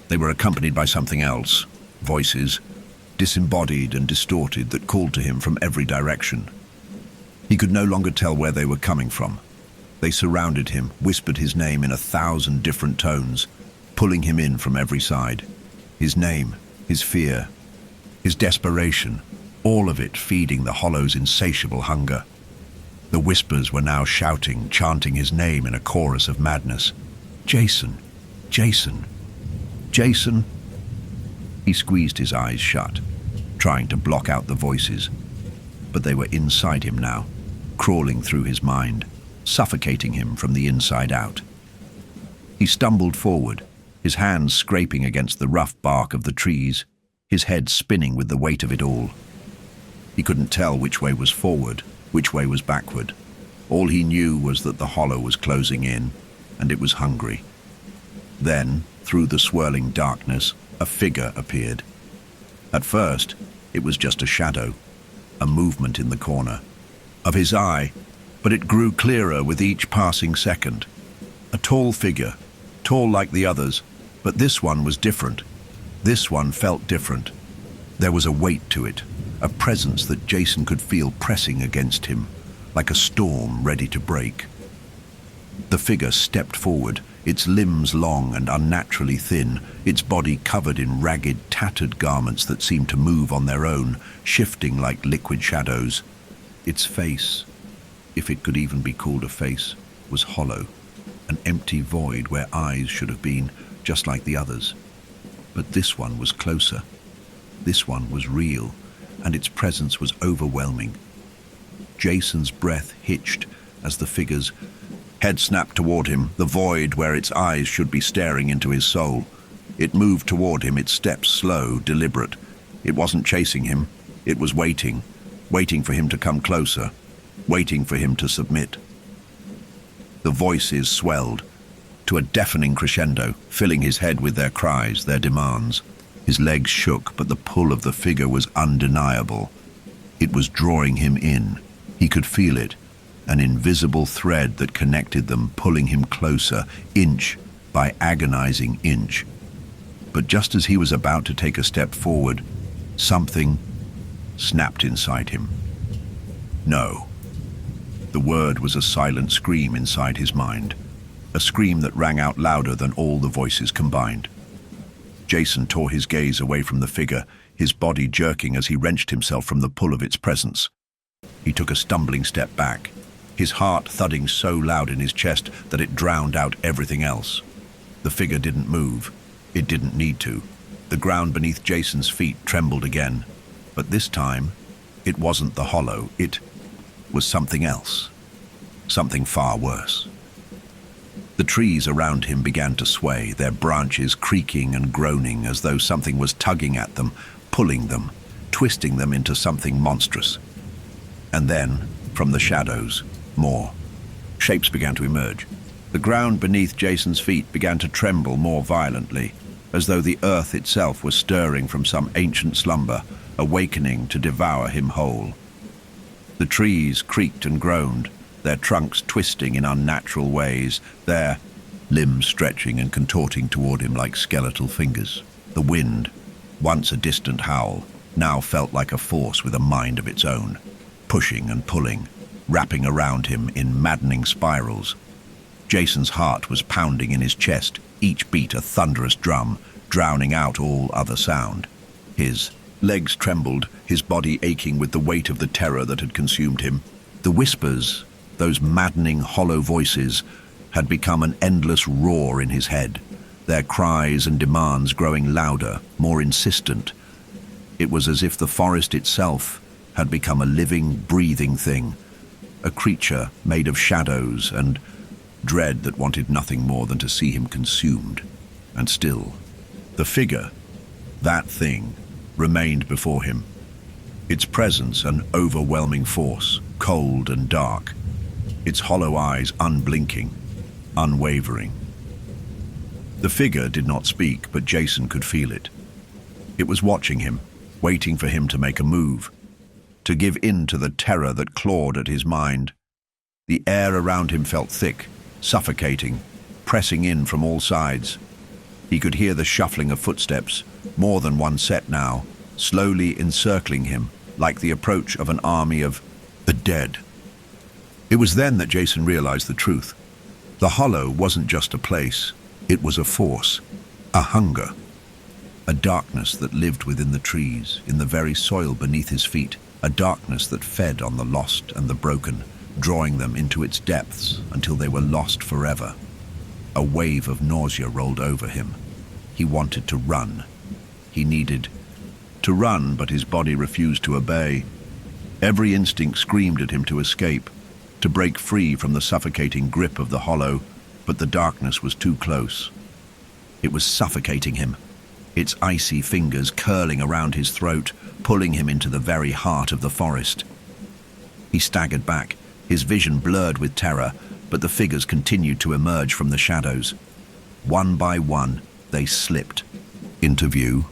they were accompanied by something else, voices, disembodied and distorted, that called to him from every direction. He could no longer tell where they were coming from. They surrounded him, whispered his name in 1,000 different tones, pulling him in from every side. His name, his fear, his desperation, all of it feeding the Hollow's insatiable hunger. The whispers were now shouting, chanting his name in a chorus of madness. Jason, Jason, Jason. He squeezed his eyes shut, trying to block out the voices, but they were inside him now, crawling through his mind, suffocating him from the inside out. He stumbled forward, his hands scraping against the rough bark of the trees, his head spinning with the weight of it all. He couldn't tell which way was forward, which way was backward. All he knew was that the Hollow was closing in, and it was hungry. Then, through the swirling darkness, a figure appeared. At first, it was just a shadow, a movement in the corner of his eye, but it grew clearer with each passing second. A tall figure, tall like the others, but this one was different. This one felt different. There was a weight to it, a presence that Jason could feel pressing against him, like a storm ready to break. The figure stepped forward, its limbs long and unnaturally thin, its body covered in ragged, tattered garments that seemed to move on their own, shifting like liquid shadows. Its face, if it could even be called a face, was hollow, an empty void where eyes should have been, just like the others. But this one was closer. This one was real, and its presence was overwhelming. Jason's breath hitched as the figure's head snapped toward him, the void where its eyes should be staring into his soul. It moved toward him, its steps slow, deliberate. It wasn't chasing him. It was waiting, waiting for him to come closer, waiting for him to submit. The voices swelled to a deafening crescendo, filling his head with their cries, their demands. His legs shook, but the pull of the figure was undeniable. It was drawing him in. He could feel it, an invisible thread that connected them, pulling him closer, inch by agonizing inch. But just as he was about to take a step forward, something snapped inside him. No. The word was a silent scream inside his mind, a scream that rang out louder than all the voices combined. Jason tore his gaze away from the figure, his body jerking as he wrenched himself from the pull of its presence. He took a stumbling step back, his heart thudding so loud in his chest that it drowned out everything else. The figure didn't move. It didn't need to. The ground beneath Jason's feet trembled again. But this time, it wasn't the hollow. It was something else. Something far worse. The trees around him began to sway, their branches creaking and groaning as though something was tugging at them, pulling them, twisting them into something monstrous. And then, from the shadows, more shapes began to emerge. The ground beneath Jason's feet began to tremble more violently, as though the earth itself was stirring from some ancient slumber, awakening to devour him whole. The trees creaked and groaned, their trunks twisting in unnatural ways, their limbs stretching and contorting toward him like skeletal fingers. The wind, once a distant howl, now felt like a force with a mind of its own, pushing and pulling, wrapping around him in maddening spirals. Jason's heart was pounding in his chest, each beat a thunderous drum, drowning out all other sound. His legs trembled, his body aching with the weight of the terror that had consumed him. The whispers, those maddening, hollow voices, had become an endless roar in his head, their cries and demands growing louder, more insistent. It was as if the forest itself had become a living, breathing thing, a creature made of shadows and dread that wanted nothing more than to see him consumed. And still, the figure, that thing, remained before him. Its presence an overwhelming force, cold and dark, its hollow eyes unblinking, unwavering. The figure did not speak, but Jason could feel it. It was watching him, waiting for him to make a move, to give in to the terror that clawed at his mind. The air around him felt thick, suffocating, pressing in from all sides. He could hear the shuffling of footsteps, more than one set now, slowly encircling him, like the approach of an army of the dead. It was then that Jason realized the truth. The hollow wasn't just a place, it was a force, a hunger, a darkness that lived within the trees, in the very soil beneath his feet, a darkness that fed on the lost and the broken, drawing them into its depths until they were lost forever. A wave of nausea rolled over him. He wanted to run. He needed to run, but his body refused to obey. Every instinct screamed at him to escape, to break free from the suffocating grip of the hollow, but the darkness was too close. It was suffocating him, its icy fingers curling around his throat, pulling him into the very heart of the forest. He staggered back, his vision blurred with terror, but the figures continued to emerge from the shadows. One by one, they slipped into view.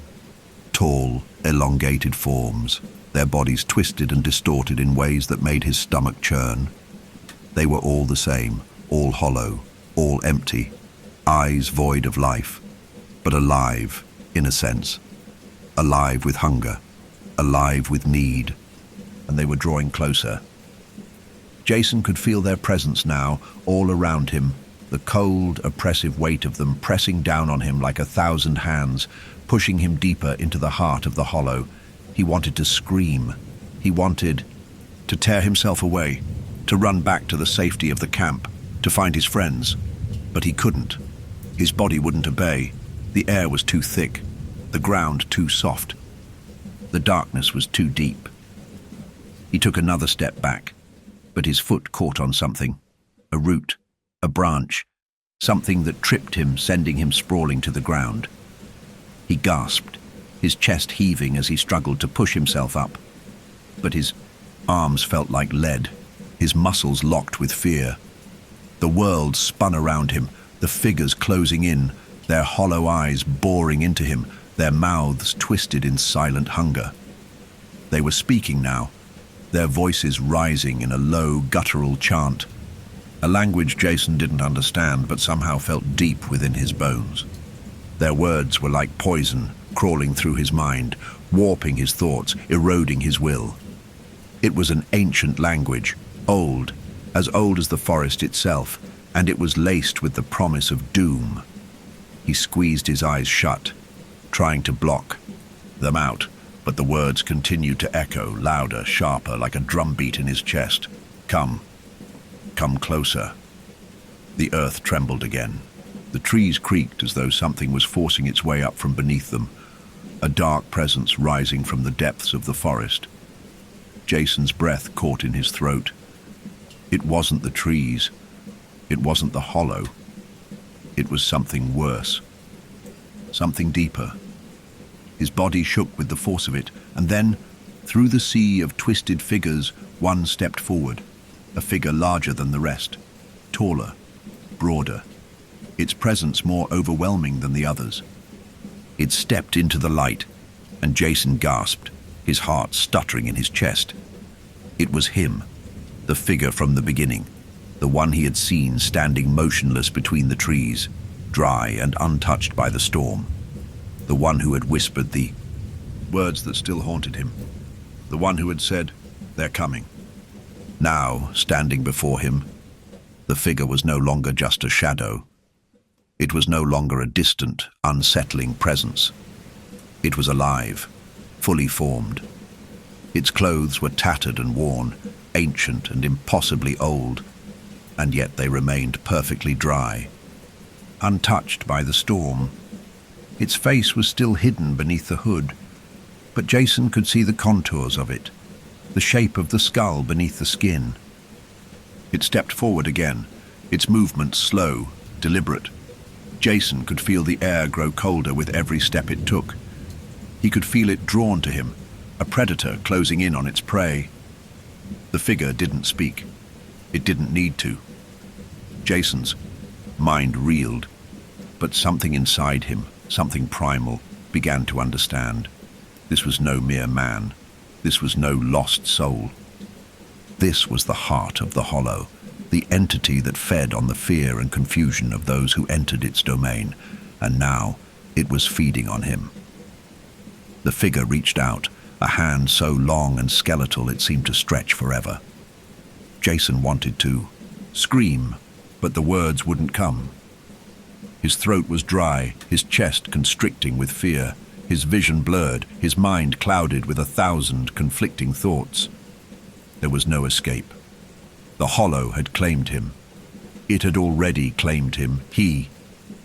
Tall, elongated forms, their bodies twisted and distorted in ways that made his stomach churn. They were all the same, all hollow, all empty, eyes void of life, but alive, in a sense. Alive with hunger, alive with need, and they were drawing closer. Jason could feel their presence now, all around him, the cold, oppressive weight of them pressing down on him like 1,000 hands, pushing him deeper into the heart of the hollow. He wanted to scream. He wanted to tear himself away, to run back to the safety of the camp, to find his friends. But he couldn't. His body wouldn't obey. The air was too thick, the ground too soft. The darkness was too deep. He took another step back, but his foot caught on something, a root, a branch, something that tripped him, sending him sprawling to the ground. He gasped, his chest heaving as he struggled to push himself up. But his arms felt like lead, his muscles locked with fear. The world spun around him, the figures closing in, their hollow eyes boring into him, their mouths twisted in silent hunger. They were speaking now, their voices rising in a low, guttural chant, a language Jason didn't understand but somehow felt deep within his bones. Their words were like poison, crawling through his mind, warping his thoughts, eroding his will. It was an ancient language, old, as old as the forest itself, and it was laced with the promise of doom. He squeezed his eyes shut, trying to block them out, but the words continued to echo, louder, sharper, like a drumbeat in his chest. Come closer. The earth trembled again. The trees creaked as though something was forcing its way up from beneath them, a dark presence rising from the depths of the forest. Jason's breath caught in his throat. It wasn't the trees. It wasn't the hollow. It was something worse. Something deeper. His body shook with the force of it, and then, through the sea of twisted figures, one stepped forward, a figure larger than the rest, taller, broader, its presence more overwhelming than the others. It stepped into the light, and Jason gasped, his heart stuttering in his chest. It was him, the figure from the beginning, the one he had seen standing motionless between the trees, dry and untouched by the storm. The one who had whispered the words that still haunted him. The one who had said, "They're coming." Now, standing before him, the figure was no longer just a shadow. It was no longer a distant, unsettling presence. It was alive, fully formed. Its clothes were tattered and worn, ancient and impossibly old, and yet they remained perfectly dry, untouched by the storm. Its face was still hidden beneath the hood, but Jason could see the contours of it, the shape of the skull beneath the skin. It stepped forward again, its movements slow, deliberate. Jason could feel the air grow colder with every step it took. He could feel it drawn to him, a predator closing in on its prey. The figure didn't speak. It didn't need to. Jason's mind reeled, but something inside him, something primal, began to understand. This was no mere man. This was no lost soul. This was the heart of the hollow, the entity that fed on the fear and confusion of those who entered its domain, and now it was feeding on him. The figure reached out, a hand so long and skeletal it seemed to stretch forever. Jason wanted to scream, but the words wouldn't come. His throat was dry, his chest constricting with fear, his vision blurred, his mind clouded with 1,000 conflicting thoughts. There was no escape. The hollow had claimed him. It had already claimed him. He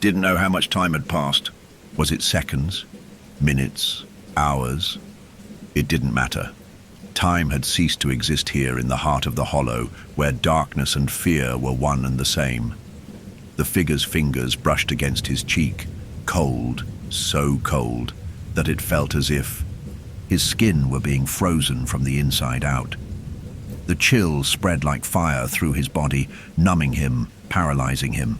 didn't know how much time had passed. Was it seconds? Minutes? Hours? It didn't matter. Time had ceased to exist here in the heart of the hollow, where darkness and fear were one and the same. The figure's fingers brushed against his cheek, cold, so cold, that it felt as if his skin were being frozen from the inside out. The chill spread like fire through his body, numbing him, paralyzing him.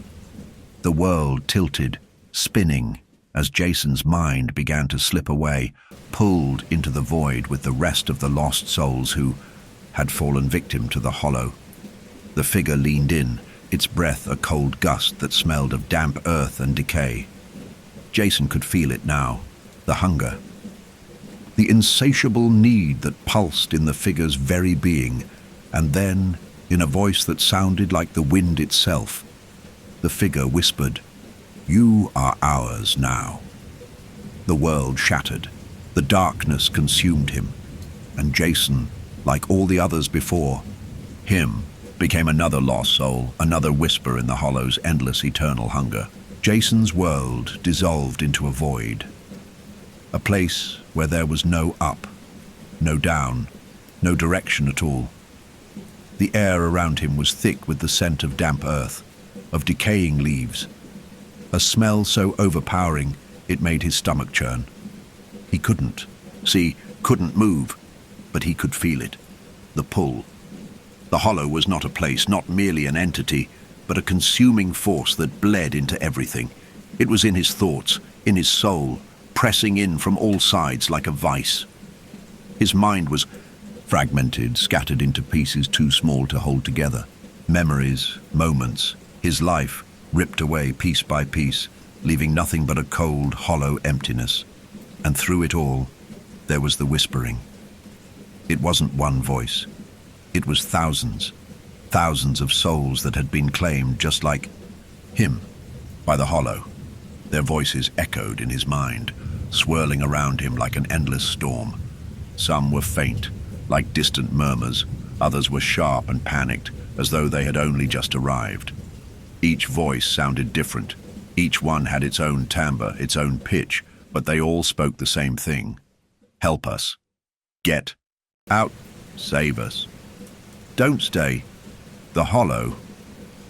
The world tilted, spinning, as Jason's mind began to slip away, pulled into the void with the rest of the lost souls who had fallen victim to the hollow. The figure leaned in, its breath a cold gust that smelled of damp earth and decay. Jason could feel it now, the hunger, the insatiable need that pulsed in the figure's very being, and then, in a voice that sounded like the wind itself, the figure whispered, "You are ours now." The world shattered. The darkness consumed him, and Jason, like all the others before him, became another lost soul, another whisper in the hollow's endless eternal hunger. Jason's world dissolved into a void, a place where there was no up, no down, no direction at all. The air around him was thick with the scent of damp earth, of decaying leaves, a smell so overpowering it made his stomach churn. He couldn't move, but he could feel it, the pull. The hollow was not a place, not merely an entity, but a consuming force that bled into everything. It was in his thoughts, in his soul, pressing in from all sides like a vice. His mind was fragmented, scattered into pieces too small to hold together. Memories, moments, his life ripped away piece by piece, leaving nothing but a cold, hollow emptiness. And through it all, there was the whispering. It wasn't one voice. It was thousands, Thousands of souls that had been claimed just like him by the hollow. Their voices echoed in his mind, swirling around him like an endless storm. Some were faint, like distant murmurs. Others were sharp and panicked, as though they had only just arrived. Each voice sounded different. Each one had its own timbre, its own pitch, but they all spoke the same thing. Help us. Get out. Save us. Don't stay. The hollow,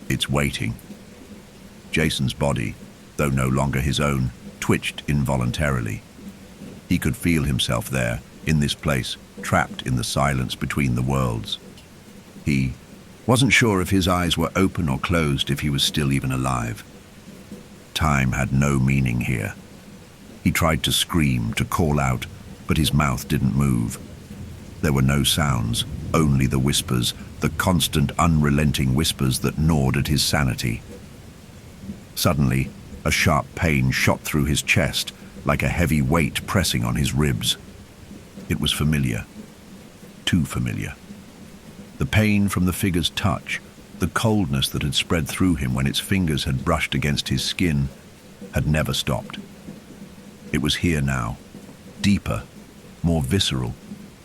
it's waiting. Jason's body, though no longer his own, twitched involuntarily. He could feel himself there, in this place, trapped in the silence between the worlds. He wasn't sure if his eyes were open or closed, if he was still even alive. Time had no meaning here. He tried to scream, to call out, but his mouth didn't move. There were no sounds, only the whispers, the constant, unrelenting whispers that gnawed at his sanity. Suddenly, a sharp pain shot through his chest, like a heavy weight pressing on his ribs. It was familiar. Too familiar. The pain from the figure's touch, the coldness that had spread through him when its fingers had brushed against his skin, had never stopped. It was here now, deeper, more visceral,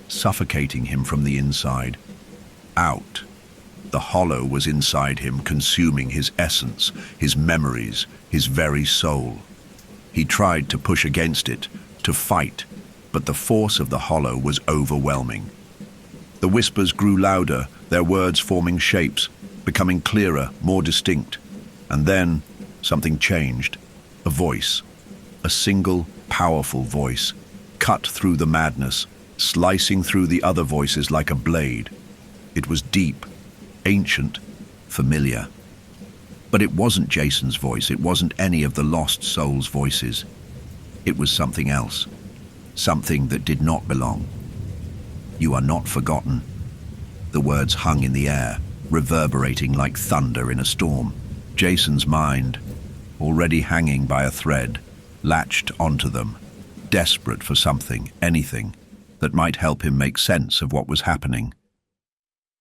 suffocating him from the inside. Out. The hollow was inside him, consuming his essence, his memories, his very soul. He tried to push against it, to fight, but the force of the hollow was overwhelming. The whispers grew louder, their words forming shapes, becoming clearer, more distinct. And then something changed. A voice. A single, powerful voice, cut through the madness, slicing through the other voices like a blade. It was deep, ancient, familiar. But it wasn't Jason's voice, it wasn't any of the lost souls' voices. It was something else, something that did not belong. You are not forgotten. The words hung in the air, reverberating like thunder in a storm. Jason's mind, already hanging by a thread, latched onto them, desperate for something, anything, that might help him make sense of what was happening.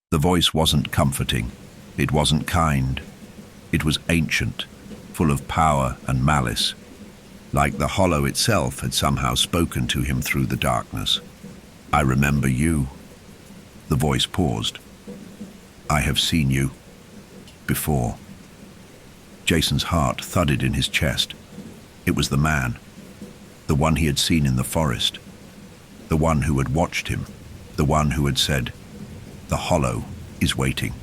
The voice wasn't comforting. It wasn't kind. It was ancient, full of power and malice, like the hollow itself had somehow spoken to him through the darkness. I remember you. The voice paused. I have seen you before. Jason's heart thudded in his chest. It was the man, the one he had seen in the forest, the one who had watched him, the one who had said, "The hollow is waiting."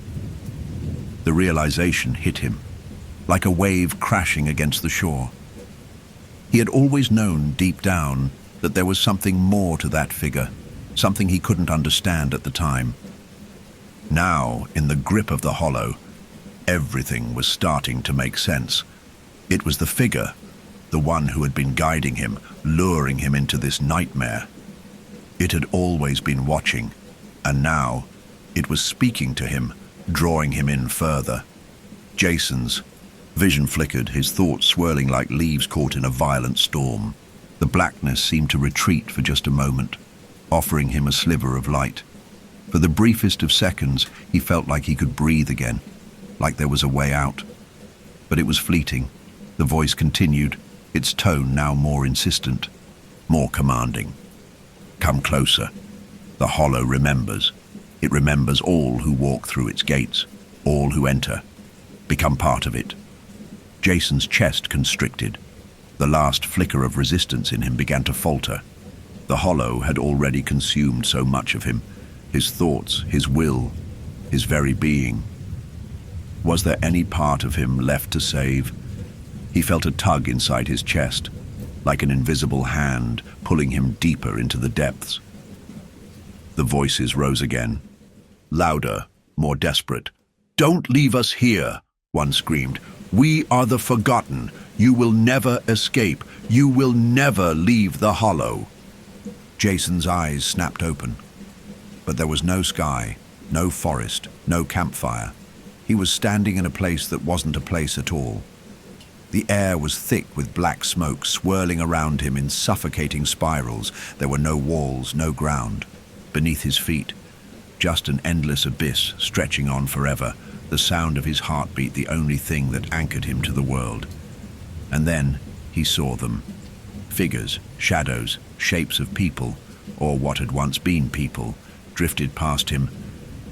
The realization hit him, like a wave crashing against the shore. He had always known deep down that there was something more to that figure, something he couldn't understand at the time. Now, in the grip of the hollow, everything was starting to make sense. It was the figure, the one who had been guiding him, luring him into this nightmare. It had always been watching, and now it was speaking to him, drawing him in further. Jason's vision flickered, his thoughts swirling like leaves caught in a violent storm. The blackness seemed to retreat for just a moment, offering him a sliver of light. For the briefest of seconds, he felt like he could breathe again, like there was a way out. But it was fleeting. The voice continued, its tone now more insistent, more commanding. Come closer. The hollow remembers. It remembers all who walk through its gates, all who enter. Become part of it. Jason's chest constricted. The last flicker of resistance in him began to falter. The hollow had already consumed so much of him, his thoughts, his will, his very being. Was there any part of him left to save? He felt a tug inside his chest, like an invisible hand pulling him deeper into the depths. The voices rose again, louder, more desperate. "Don't leave us here," one screamed. "We are the forgotten. You will never escape. You will never leave the hollow." Jason's eyes snapped open. But there was no sky, no forest, no campfire. He was standing in a place that wasn't a place at all. The air was thick with black smoke swirling around him in suffocating spirals. There were no walls, no ground. Beneath his feet, Just an endless abyss stretching on forever, the sound of his heartbeat the only thing that anchored him to the world. And then he saw them. Figures, shadows, shapes of people, or what had once been people, drifted past him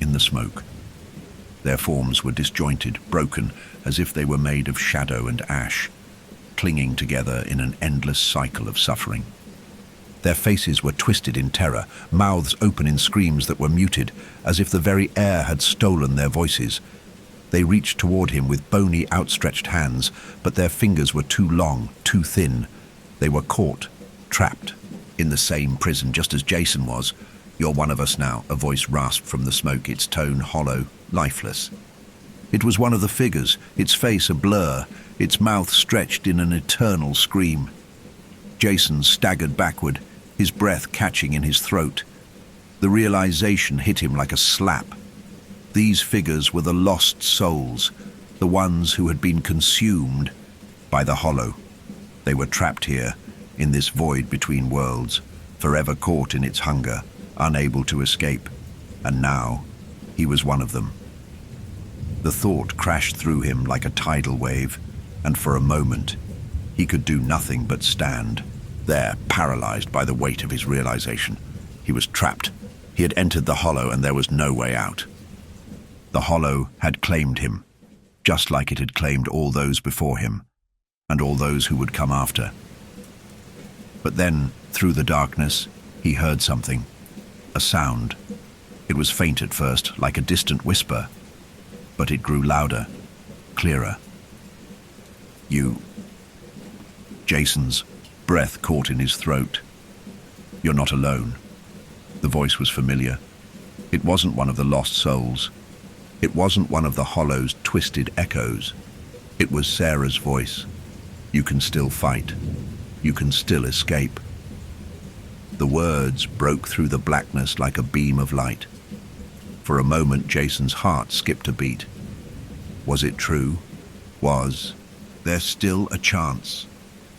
in the smoke. Their forms were disjointed, broken, as if they were made of shadow and ash, clinging together in an endless cycle of suffering. Their faces were twisted in terror, mouths open in screams that were muted, as if the very air had stolen their voices. They reached toward him with bony, outstretched hands, but their fingers were too long, too thin. They were caught, trapped, in the same prison, just as Jason was. "You're one of us now," a voice rasped from the smoke, its tone hollow, lifeless. It was one of the figures, its face a blur, its mouth stretched in an eternal scream. Jason staggered backward, his breath catching in his throat. The realization hit him like a slap. These figures were the lost souls, the ones who had been consumed by the hollow. They were trapped here, in this void between worlds, forever caught in its hunger, unable to escape. And now, he was one of them. The thought crashed through him like a tidal wave, and for a moment, he could do nothing but stand there, paralyzed by the weight of his realization. He was trapped. He had entered the hollow, and there was no way out. The hollow had claimed him, just like it had claimed all those before him, and all those who would come after. But then, through the darkness, he heard something. A sound. It was faint at first, like a distant whisper, but it grew louder, clearer. "You..." Jason's breath caught in his throat. "You're not alone." The voice was familiar. It wasn't one of the lost souls. It wasn't one of the hollow's twisted echoes. It was Sarah's voice. "You can still fight. You can still escape." The words broke through the blackness like a beam of light. For a moment, Jason's heart skipped a beat. Was it true? Was there still a chance?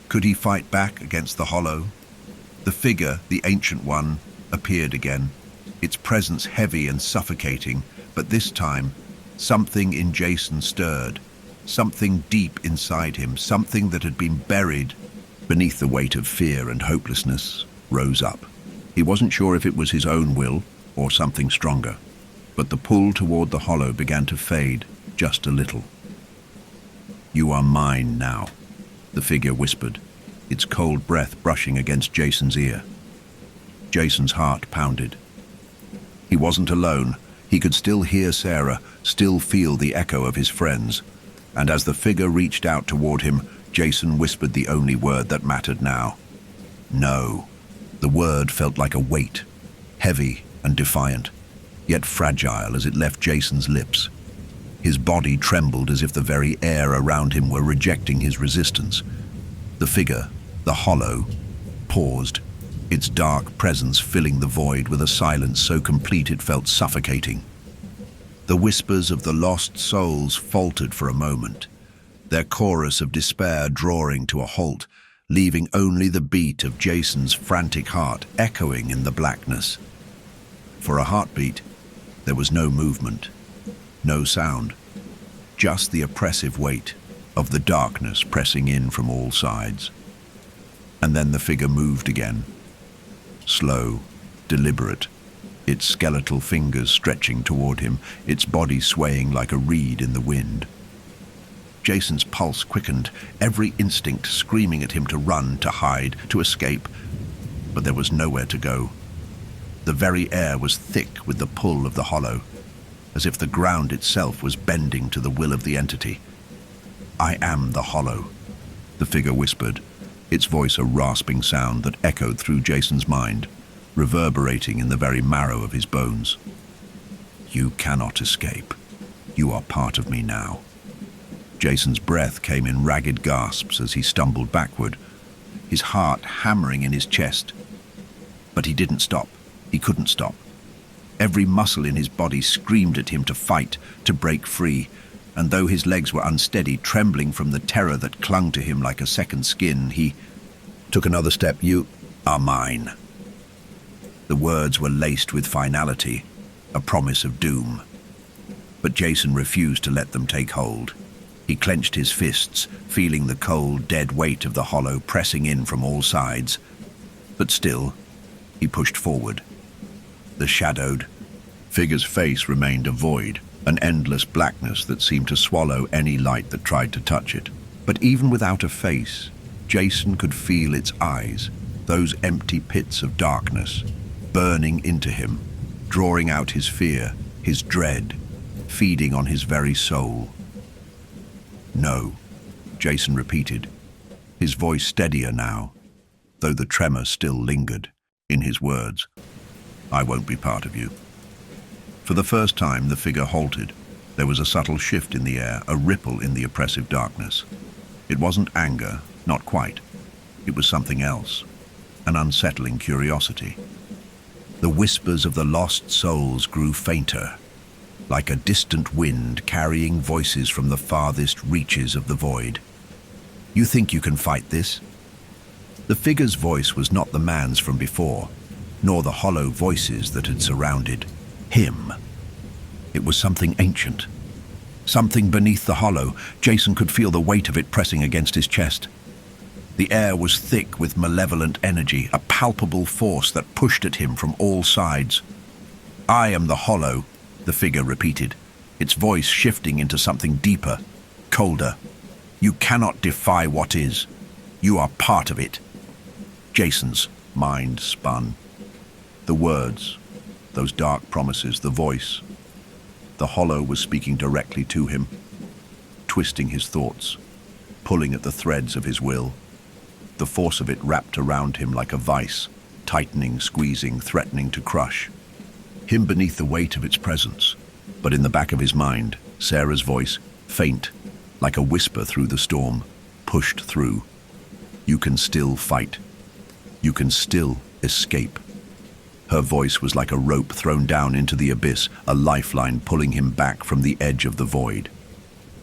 Could he fight back against the hollow? The figure, the ancient one, appeared again, its presence heavy and suffocating, but this time, something in Jason stirred, something deep inside him, something that had been buried beneath the weight of fear and hopelessness, rose up. He wasn't sure if it was his own will or something stronger, but the pull toward the hollow began to fade just a little. "You are mine now," the figure whispered, its cold breath brushing against Jason's ear. Jason's heart pounded. He wasn't alone. He could still hear Sarah, still feel the echo of his friends. And as the figure reached out toward him, Jason whispered the only word that mattered now. "No." The word felt like a weight, heavy and defiant, yet fragile as it left Jason's lips. His body trembled as if the very air around him were rejecting his resistance. The figure, the hollow, paused, its dark presence filling the void with a silence so complete it felt suffocating. The whispers of the lost souls faltered for a moment, their chorus of despair drawing to a halt, leaving only the beat of Jason's frantic heart echoing in the blackness. For a heartbeat, there was no movement, no sound, just the oppressive weight of the darkness pressing in from all sides. And then the figure moved again, slow, deliberate, its skeletal fingers stretching toward him, its body swaying like a reed in the wind. Jason's pulse quickened, every instinct screaming at him to run, to hide, to escape. But there was nowhere to go. The very air was thick with the pull of the hollow, as if the ground itself was bending to the will of the entity. "I am the hollow," the figure whispered, its voice a rasping sound that echoed through Jason's mind, reverberating in the very marrow of his bones. "You cannot escape. You are part of me now." Jason's breath came in ragged gasps as he stumbled backward, his heart hammering in his chest. But he didn't stop. He couldn't stop. Every muscle in his body screamed at him to fight, to break free, and though his legs were unsteady, trembling from the terror that clung to him like a second skin, he took another step. "You are mine." The words were laced with finality, a promise of doom. But Jason refused to let them take hold. He clenched his fists, feeling the cold, dead weight of the hollow pressing in from all sides. But still, he pushed forward. The shadowed figure's face remained a void, an endless blackness that seemed to swallow any light that tried to touch it. But even without a face, Jason could feel its eyes, those empty pits of darkness, burning into him, drawing out his fear, his dread, feeding on his very soul. "No," Jason repeated, his voice steadier now, though the tremor still lingered in his words. "I won't be part of you." For the first time, the figure halted. There was a subtle shift in the air, a ripple in the oppressive darkness. It wasn't anger, not quite. It was something else, an unsettling curiosity. The whispers of the lost souls grew fainter, like a distant wind carrying voices from the farthest reaches of the void. "You think you can fight this?" The figure's voice was not the man's from before, nor the hollow voices that had surrounded him. It was something ancient. Something beneath the hollow. Jason could feel the weight of it pressing against his chest. The air was thick with malevolent energy, a palpable force that pushed at him from all sides. "I am the hollow," the figure repeated, its voice shifting into something deeper, colder. "You cannot defy what is. You are part of it." Jason's mind spun. The words, those dark promises, the voice. The hollow was speaking directly to him, twisting his thoughts, pulling at the threads of his will. The force of it wrapped around him like a vice, tightening, squeezing, threatening to crush him beneath the weight of its presence. But in the back of his mind, Sarah's voice, faint, like a whisper through the storm, pushed through. "You can still fight. You can still escape." Her voice was like a rope thrown down into the abyss, a lifeline pulling him back from the edge of the void.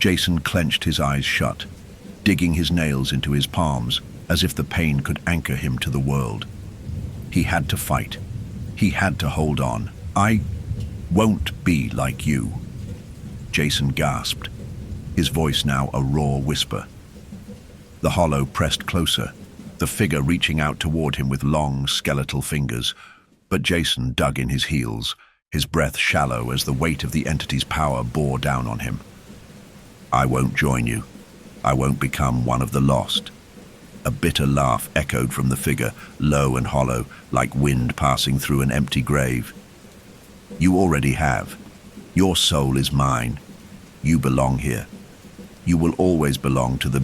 Jason clenched his eyes shut, digging his nails into his palms, as if the pain could anchor him to the world. He had to fight. He had to hold on. "I won't be like you," Jason gasped, his voice now a raw whisper. The hollow pressed closer, the figure reaching out toward him with long, skeletal fingers. But Jason dug in his heels, his breath shallow as the weight of the entity's power bore down on him. "I won't join you. I won't become one of the lost." A bitter laugh echoed from the figure, low and hollow, like wind passing through an empty grave. "You already have. Your soul is mine. You belong here. You will always belong to the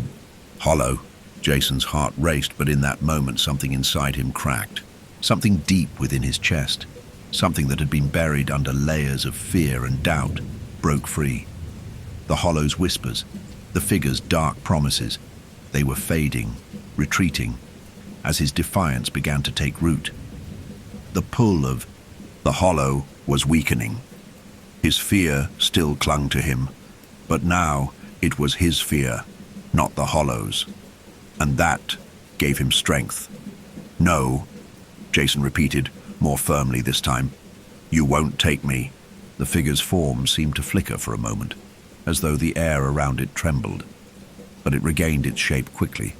hollow." Jason's heart raced, but in that moment something inside him cracked. Something deep within his chest, something that had been buried under layers of fear and doubt, broke free. The hollow's whispers, the figure's dark promises, they were fading, retreating, as his defiance began to take root. The pull of the hollow was weakening. His fear still clung to him, but now it was his fear, not the hollow's. And that gave him strength. "No," Jason repeated, more firmly this time. "You won't take me." The figure's form seemed to flicker for a moment, as though the air around it trembled. But it regained its shape quickly,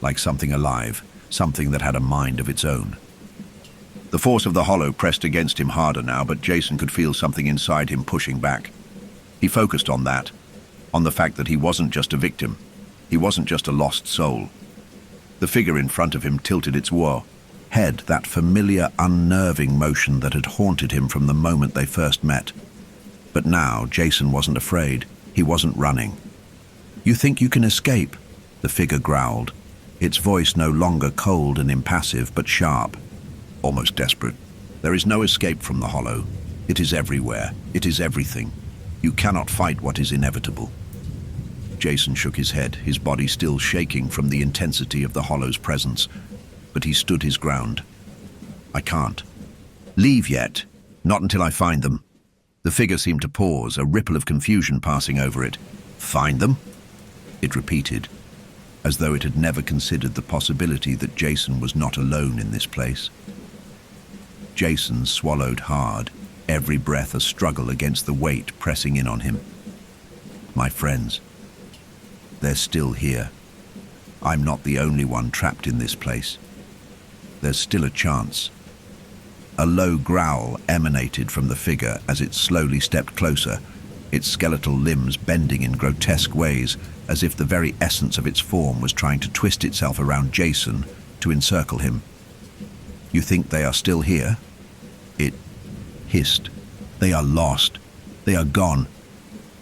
like something alive, something that had a mind of its own. The force of the hollow pressed against him harder now, but Jason could feel something inside him pushing back. He focused on that, on the fact that he wasn't just a victim. He wasn't just a lost soul. The figure in front of him tilted its head, that familiar, unnerving motion that had haunted him from the moment they first met. But now Jason wasn't afraid. He wasn't running. "You think you can escape?" the figure growled, its voice no longer cold and impassive, but sharp, almost desperate. "There is no escape from the hollow. It is everywhere. It is everything. You cannot fight what is inevitable." Jason shook his head, his body still shaking from the intensity of the hollow's presence. But he stood his ground. "I can't leave yet. Not until I find them." The figure seemed to pause, a ripple of confusion passing over it. "Find them?" it repeated, as though it had never considered the possibility that Jason was not alone in this place. Jason swallowed hard, every breath a struggle against the weight pressing in on him. My friends, they're still here. I'm not the only one trapped in this place. There's still a chance. A low growl emanated from the figure as it slowly stepped closer, its skeletal limbs bending in grotesque ways, as if the very essence of its form was trying to twist itself around Jason to encircle him. You think they are still here? It hissed. They are lost. They are gone.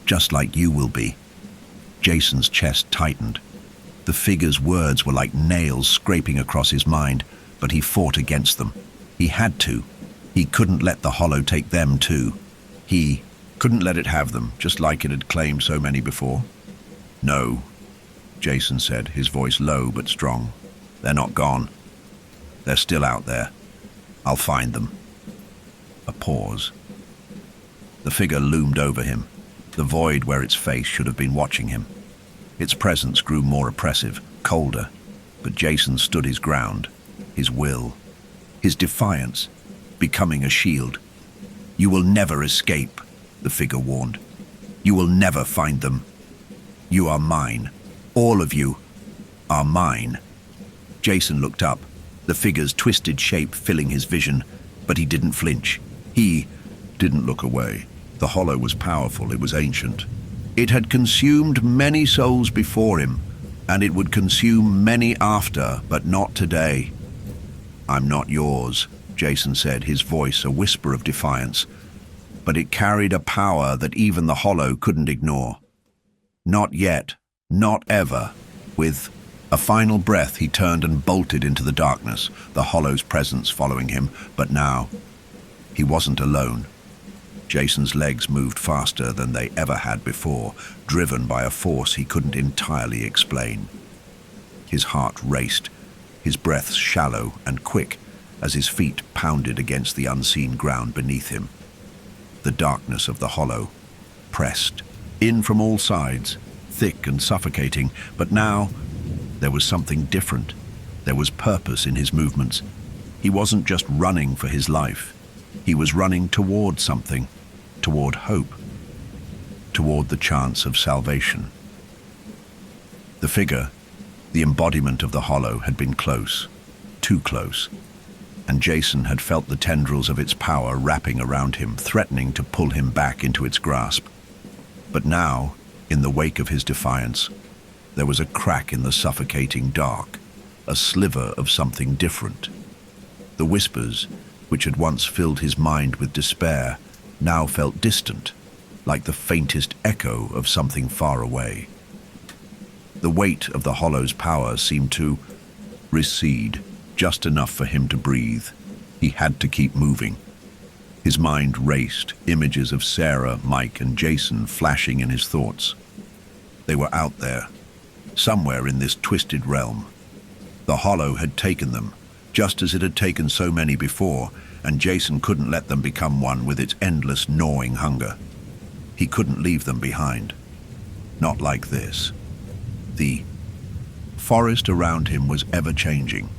Just like you will be. Jason's chest tightened. The figure's words were like nails scraping across his mind, but he fought against them. He had to. He couldn't let the hollow take them too. He couldn't let it have them, just like it had claimed so many before. No, Jason said, his voice low but strong. They're not gone. They're still out there. I'll find them. A pause. The figure loomed over him, the void where its face should have been watching him. Its presence grew more oppressive, colder, but Jason stood his ground, his will, his defiance, becoming a shield. You will never escape, the figure warned. You will never find them. You are mine. All of you are mine. Jason looked up, the figure's twisted shape filling his vision, but he didn't flinch. He didn't look away. The hollow was powerful, it was ancient. It had consumed many souls before him, and it would consume many after, but not today. I'm not yours, Jason said, his voice a whisper of defiance, but it carried a power that even the hollow couldn't ignore. Not yet, not ever. With a final breath, he turned and bolted into the darkness, the hollow's presence following him, but now he wasn't alone. Jason's legs moved faster than they ever had before, driven by a force he couldn't entirely explain. His heart raced, his breath shallow and quick as his feet pounded against the unseen ground beneath him. The darkness of the hollow pressed in from all sides, thick and suffocating, but now there was something different. There was purpose in his movements. He wasn't just running for his life. He was running toward something, toward hope, toward the chance of salvation. The figure, the embodiment of the hollow, had been close, too close, and Jason had felt the tendrils of its power wrapping around him, threatening to pull him back into its grasp. But now, in the wake of his defiance, there was a crack in the suffocating dark, a sliver of something different. The whispers, which had once filled his mind with despair, now felt distant, like the faintest echo of something far away. The weight of the hollow's power seemed to recede, just enough for him to breathe. He had to keep moving. His mind raced, images of Sarah, Mike, and Jason flashing in his thoughts. They were out there, somewhere in this twisted realm. The hollow had taken them, just as it had taken so many before, and Jason couldn't let them become one with its endless gnawing hunger. He couldn't leave them behind. Not like this. The forest around him was ever-changing,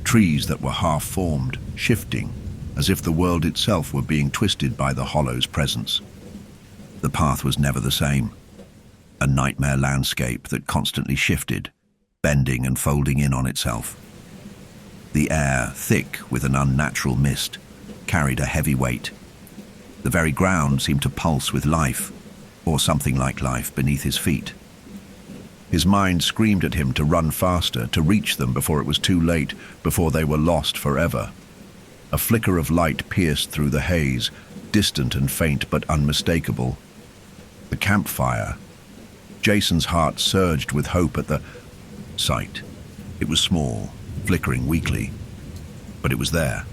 trees that were half-formed, shifting, as if the world itself were being twisted by the hollow's presence. The path was never the same, a nightmare landscape that constantly shifted, bending and folding in on itself. The air, thick with an unnatural mist, carried a heavy weight. The very ground seemed to pulse with life, or something like life, beneath his feet. His mind screamed at him to run faster, to reach them before it was too late, before they were lost forever. A flicker of light pierced through the haze, distant and faint but unmistakable. The campfire. Jason's heart surged with hope at the sight. It was small, flickering weakly, but it was there.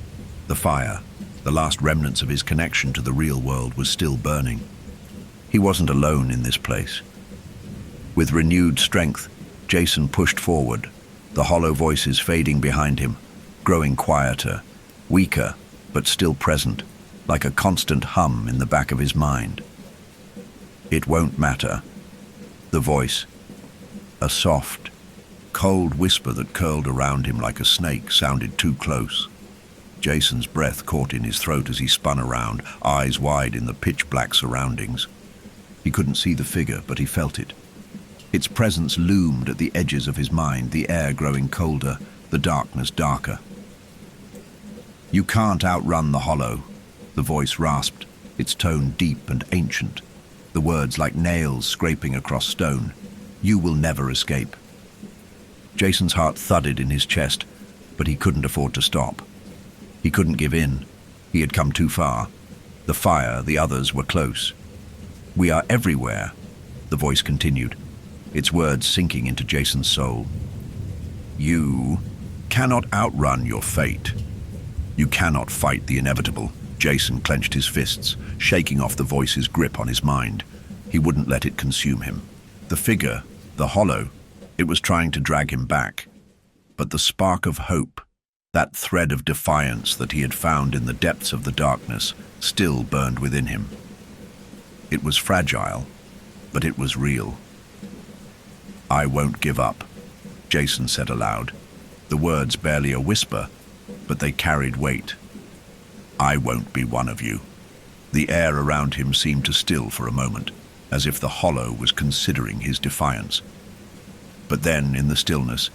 The fire, the last remnants of his connection to the real world, was still burning. He wasn't alone in this place. With renewed strength, Jason pushed forward, the hollow voices fading behind him, growing quieter, weaker, but still present, like a constant hum in the back of his mind. It won't matter. The voice, a soft, cold whisper that curled around him like a snake, sounded too close. Jason's breath caught in his throat as he spun around, eyes wide in the pitch-black surroundings. He couldn't see the figure, but he felt it. Its presence loomed at the edges of his mind, the air growing colder, the darkness darker. "You can't outrun the hollow," the voice rasped, its tone deep and ancient, the words like nails scraping across stone. "You will never escape." Jason's heart thudded in his chest, but he couldn't afford to stop. He couldn't give in. He had come too far. The fire, the others were close. "We are everywhere," the voice continued, its words sinking into Jason's soul. "You cannot outrun your fate. You cannot fight the inevitable." Jason clenched his fists, shaking off the voice's grip on his mind. He wouldn't let it consume him. The figure, the hollow, it was trying to drag him back. But the spark of hope, that thread of defiance that he had found in the depths of the darkness, still burned within him. It was fragile, but it was real. "I won't give up," Jason said aloud, the words barely a whisper, but they carried weight. "I won't be one of you." The air around him seemed to still for a moment, as if the hollow was considering his defiance. But then, in the stillness,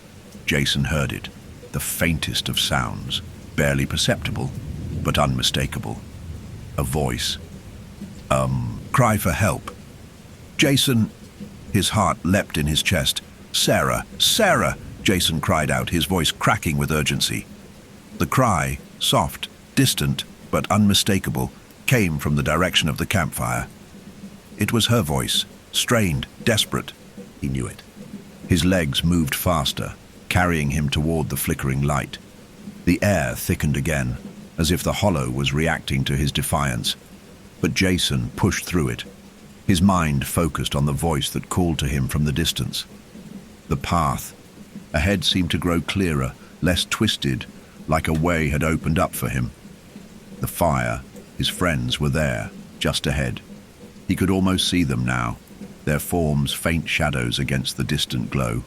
Jason heard it, the faintest of sounds, barely perceptible, but unmistakable. A voice. Cry for help. "Jason!" His heart leapt in his chest. "Sarah! Sarah!" Jason cried out, his voice cracking with urgency. The cry, soft, distant, but unmistakable, came from the direction of the campfire. It was her voice, strained, desperate. He knew it. His legs moved faster, carrying him toward the flickering light. The air thickened again, as if the hollow was reacting to his defiance. But Jason pushed through it, his mind focused on the voice that called to him from the distance. The path ahead seemed to grow clearer, less twisted, like a way had opened up for him. The fire, his friends were there, just ahead. He could almost see them now, their forms faint shadows against the distant glow.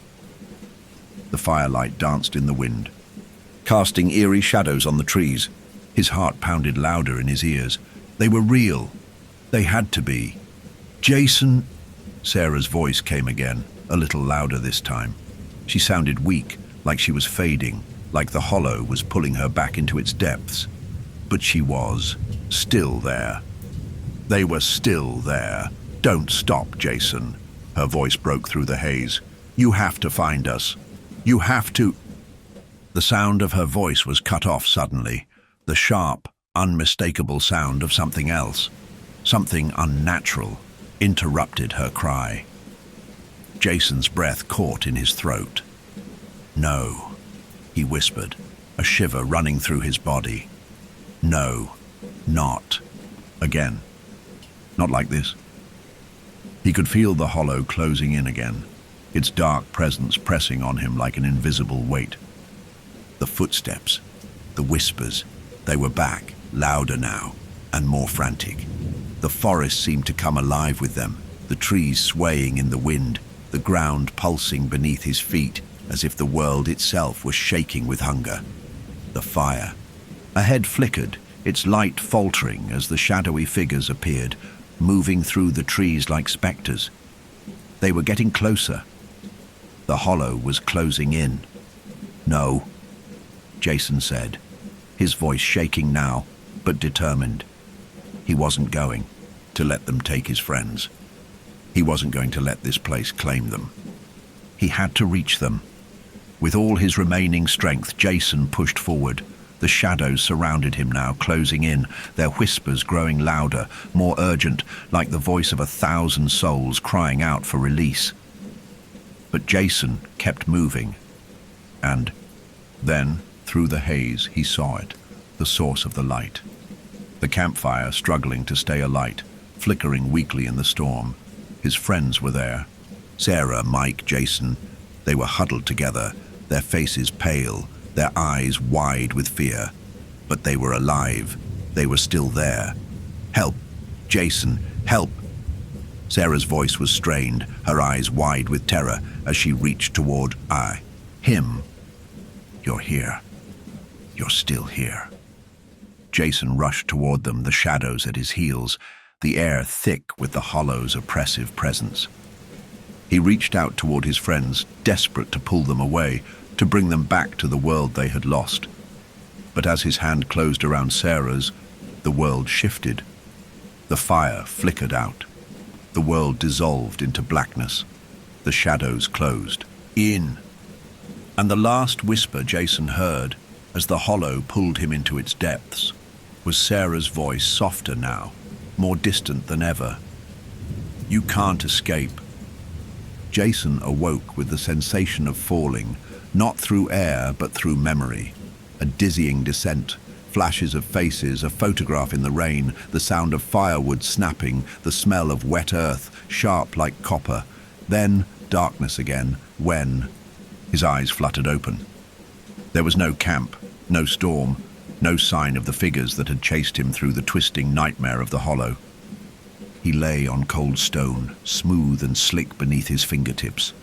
The firelight danced in the wind, casting eerie shadows on the trees. His heart pounded louder in his ears. They were real. They had to be. "Jason!" Sarah's voice came again, a little louder this time. She sounded weak, like she was fading, like the hollow was pulling her back into its depths. But she was still there. They were still there. "Don't stop, Jason." Her voice broke through the haze. "You have to find us. You have to..." The sound of her voice was cut off suddenly, the sharp, unmistakable sound of something else. Something unnatural interrupted her cry. Jason's breath caught in his throat. "No," he whispered, a shiver running through his body. "No, not again. Not like this." He could feel the hollow closing in again, its dark presence pressing on him like an invisible weight. The footsteps, the whispers, they were back, louder now, and more frantic. The forest seemed to come alive with them, the trees swaying in the wind, the ground pulsing beneath his feet, as if the world itself was shaking with hunger. The fire. Ahead flickered, its light faltering as the shadowy figures appeared, moving through the trees like specters. They were getting closer. The hollow was closing in. "No," Jason said, his voice shaking now, but determined. He wasn't going to let them take his friends. He wasn't going to let this place claim them. He had to reach them. With all his remaining strength, Jason pushed forward. The shadows surrounded him now, closing in, their whispers growing louder, more urgent, like the voice of 1,000 souls crying out for release. But Jason kept moving. And then, through the haze, he saw it, the source of the light. The campfire struggling to stay alight, flickering weakly in the storm. His friends were there. Sarah, Mike, Jason. They were huddled together, their faces pale, their eyes wide with fear. But they were alive. They were still there. "Help! Jason, help!" Sarah's voice was strained, her eyes wide with terror as she reached toward him. "You're here. You're still here." Jason rushed toward them, the shadows at his heels, the air thick with the hollow's oppressive presence. He reached out toward his friends, desperate to pull them away, to bring them back to the world they had lost. But as his hand closed around Sarah's, the world shifted. The fire flickered out. The world dissolved into blackness. The shadows closed. In. And the last whisper Jason heard, as the hollow pulled him into its depths, was Sarah's voice, softer now, more distant than ever. "You can't escape." Jason awoke with the sensation of falling, not through air but through memory. A dizzying descent, flashes of faces, a photograph in the rain, the sound of firewood snapping, the smell of wet earth, sharp like copper. Then darkness again, when... His eyes fluttered open. There was no camp, no storm, no sign of the figures that had chased him through the twisting nightmare of the hollow. He lay on cold stone, smooth and slick beneath his fingertips.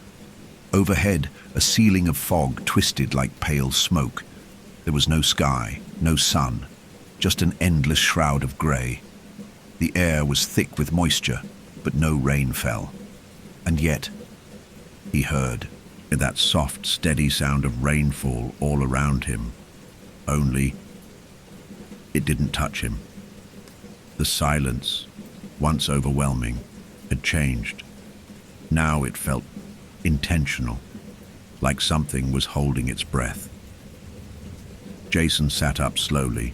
Overhead, a ceiling of fog twisted like pale smoke. There was no sky, no sun, just an endless shroud of grey. The air was thick with moisture, but no rain fell. And yet, he heard that soft, steady sound of rainfall all around him. Only, it didn't touch him. The silence, once overwhelming, had changed. Now it felt intentional, like something was holding its breath. Jason sat up slowly,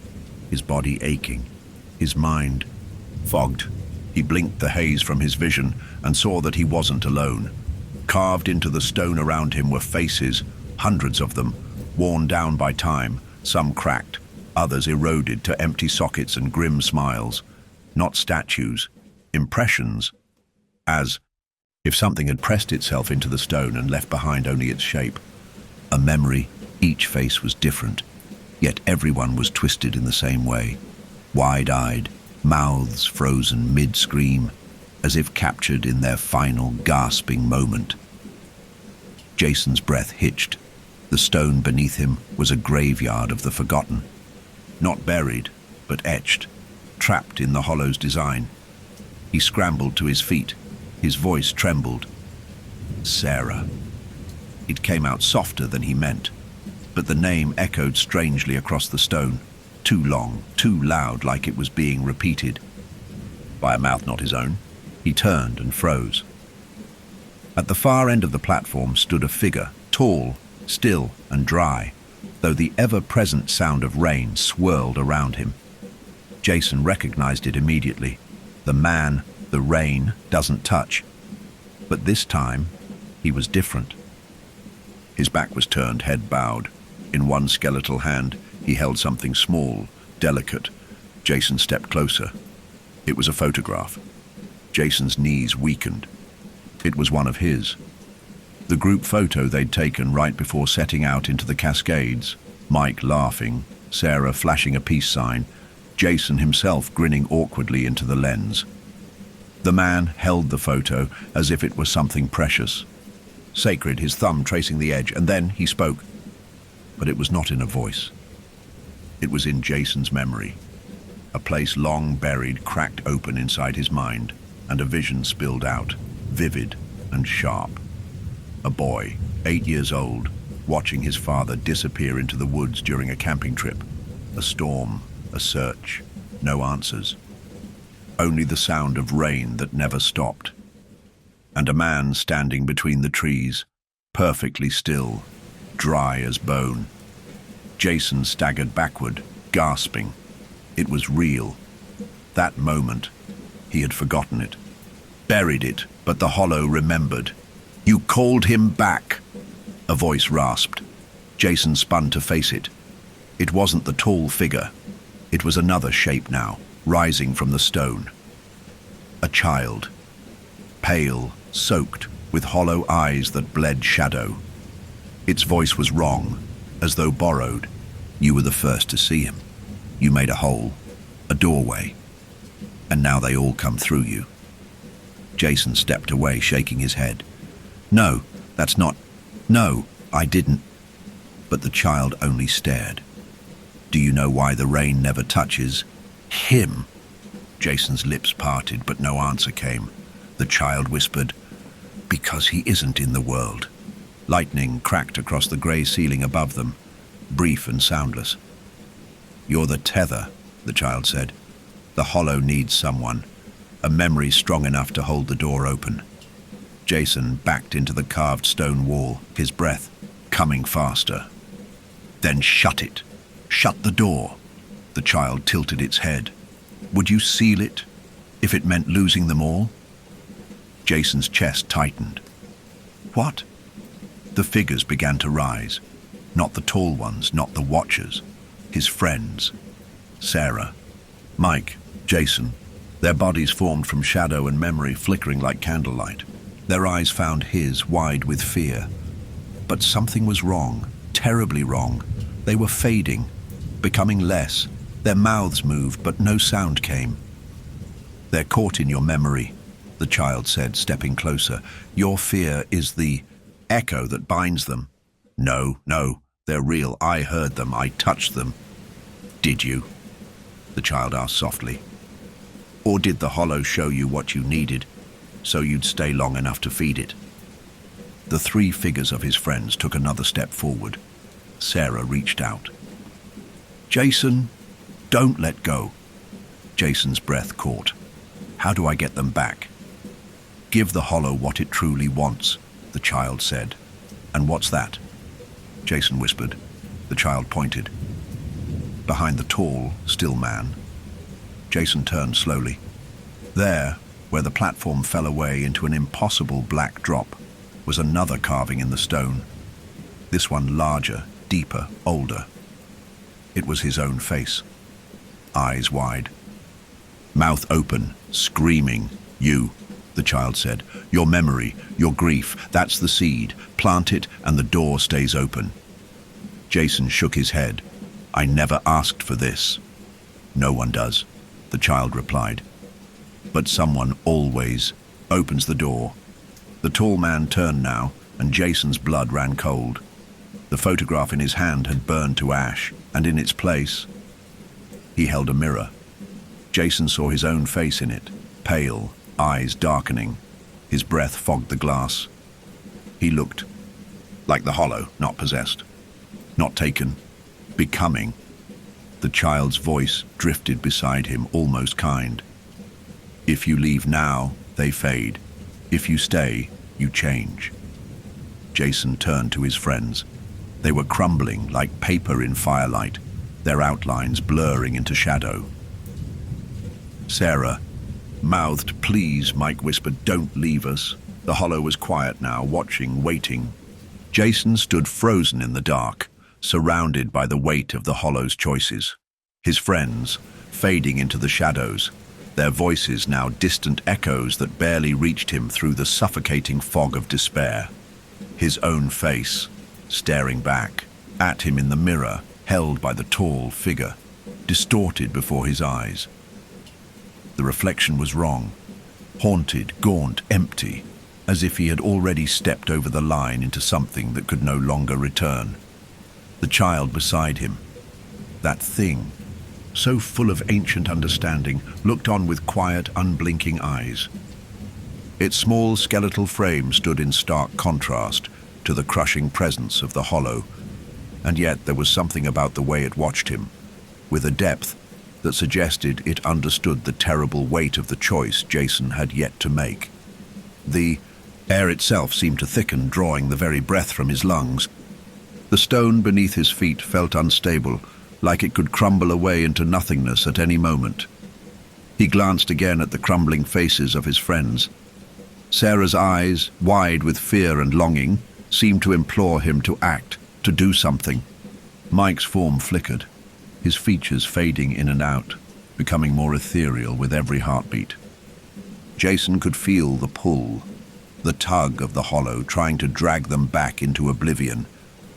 his body aching, his mind fogged. He blinked the haze from his vision and saw that he wasn't alone. Carved into the stone around him were faces, hundreds of them, worn down by time, some cracked, others eroded to empty sockets and grim smiles. Not statues, impressions, as if something had pressed itself into the stone and left behind only its shape. A memory, each face was different, yet everyone was twisted in the same way. Wide-eyed, mouths frozen mid-scream, as if captured in their final gasping moment. Jason's breath hitched. The stone beneath him was a graveyard of the forgotten. Not buried, but etched, trapped in the hollow's design. He scrambled to his feet. His voice trembled. Sarah. It came out softer than he meant, but the name echoed strangely across the stone, too long, too loud, like it was being repeated. By a mouth not his own, he turned and froze. At the far end of the platform stood a figure, tall, still and dry, though the ever-present sound of rain swirled around him. Jason recognized it immediately. The man the rain doesn't touch. But this time, he was different. His back was turned, head bowed. In one skeletal hand, he held something small, delicate. Jason stepped closer. It was a photograph. Jason's knees weakened. It was one of his. The group photo they'd taken right before setting out into the Cascades. Mike laughing, Sarah flashing a peace sign, Jason himself grinning awkwardly into the lens. The man held the photo as if it was something precious. Sacred, his thumb tracing the edge, and then he spoke. But it was not in a voice. It was in Jason's memory. A place long buried cracked open inside his mind, and a vision spilled out, vivid and sharp. A boy, 8 years old, watching his father disappear into the woods during a camping trip. A storm, a search, no answers. Only the sound of rain that never stopped. And a man standing between the trees, perfectly still, dry as bone. Jason staggered backward, gasping. It was real. That moment, he had forgotten it. Buried it, but the hollow remembered. "You called him back," a voice rasped. Jason spun to face it. It wasn't the tall figure. It was another shape now, rising from the stone. A child. Pale, soaked, with hollow eyes that bled shadow. Its voice was wrong, as though borrowed. "You were the first to see him. You made a hole, a doorway. And now they all come through you." Jason stepped away, shaking his head. "No, that's not... No, I didn't." But the child only stared. Do you know why the rain never touches him? Jason's lips parted, but no answer came. The child whispered, "Because he isn't in the world." Lightning cracked across the grey ceiling above them, brief and soundless. "You're the tether," the child said. "The hollow needs someone, a memory strong enough to hold the door open." Jason backed into the carved stone wall, his breath coming faster. "Then shut it. Shut the door." The child tilted its head. "Would you seal it, if it meant losing them all?" Jason's chest tightened. "What?" The figures began to rise. Not the tall ones, not the watchers. His friends. Sarah, Mike, Jason. Their bodies formed from shadow and memory, flickering like candlelight. Their eyes found his, wide with fear. But something was wrong, terribly wrong. They were fading, becoming less. Their mouths moved, but no sound came. "They're caught in your memory," the child said, stepping closer. "Your fear is the echo that binds them." No, they're real. I heard them. I touched them." "Did you?" the child asked softly. "Or did the hollow show you what you needed, so you'd stay long enough to feed it?" The three figures of his friends took another step forward. Sarah reached out. "Jason, don't let go." Jason's breath caught. "How do I get them back?" "Give the hollow what it truly wants," the child said. "And what's that?" Jason whispered. The child pointed. Behind the tall, still man. Jason turned slowly. There, where the platform fell away into an impossible black drop, was another carving in the stone. This one larger, deeper, older. It was his own face. Eyes wide. Mouth open, screaming. "You," the child said. "Your memory, your grief, that's the seed. Plant it and the door stays open." Jason shook his head. "I never asked for this." "No one does," the child replied. "But someone always opens the door." The tall man turned now, and Jason's blood ran cold. The photograph in his hand had burned to ash, and in its place, he held a mirror. Jason saw his own face in it, pale, eyes darkening. His breath fogged the glass. He looked like the hollow, not possessed, not taken, becoming. The child's voice drifted beside him, almost kind. "If you leave now, they fade. If you stay, you change." Jason turned to his friends. They were crumbling like paper in firelight, their outlines blurring into shadow. Sarah mouthed, "Please," Mike whispered, "don't leave us." The hollow was quiet now, watching, waiting. Jason stood frozen in the dark, surrounded by the weight of the hollow's choices. His friends, fading into the shadows, their voices now distant echoes that barely reached him through the suffocating fog of despair. His own face, staring back at him in the mirror, held by the tall figure, distorted before his eyes. The reflection was wrong, haunted, gaunt, empty, as if he had already stepped over the line into something that could no longer return. The child beside him, that thing, so full of ancient understanding, looked on with quiet, unblinking eyes. Its small skeletal frame stood in stark contrast to the crushing presence of the hollow, and yet there was something about the way it watched him, with a depth that suggested it understood the terrible weight of the choice Jason had yet to make. The air itself seemed to thicken, drawing the very breath from his lungs. The stone beneath his feet felt unstable, like it could crumble away into nothingness at any moment. He glanced again at the crumbling faces of his friends. Sarah's eyes, wide with fear and longing, seemed to implore him to act, to do something. Mike's form flickered, his features fading in and out, becoming more ethereal with every heartbeat. Jason could feel the pull, the tug of the hollow trying to drag them back into oblivion,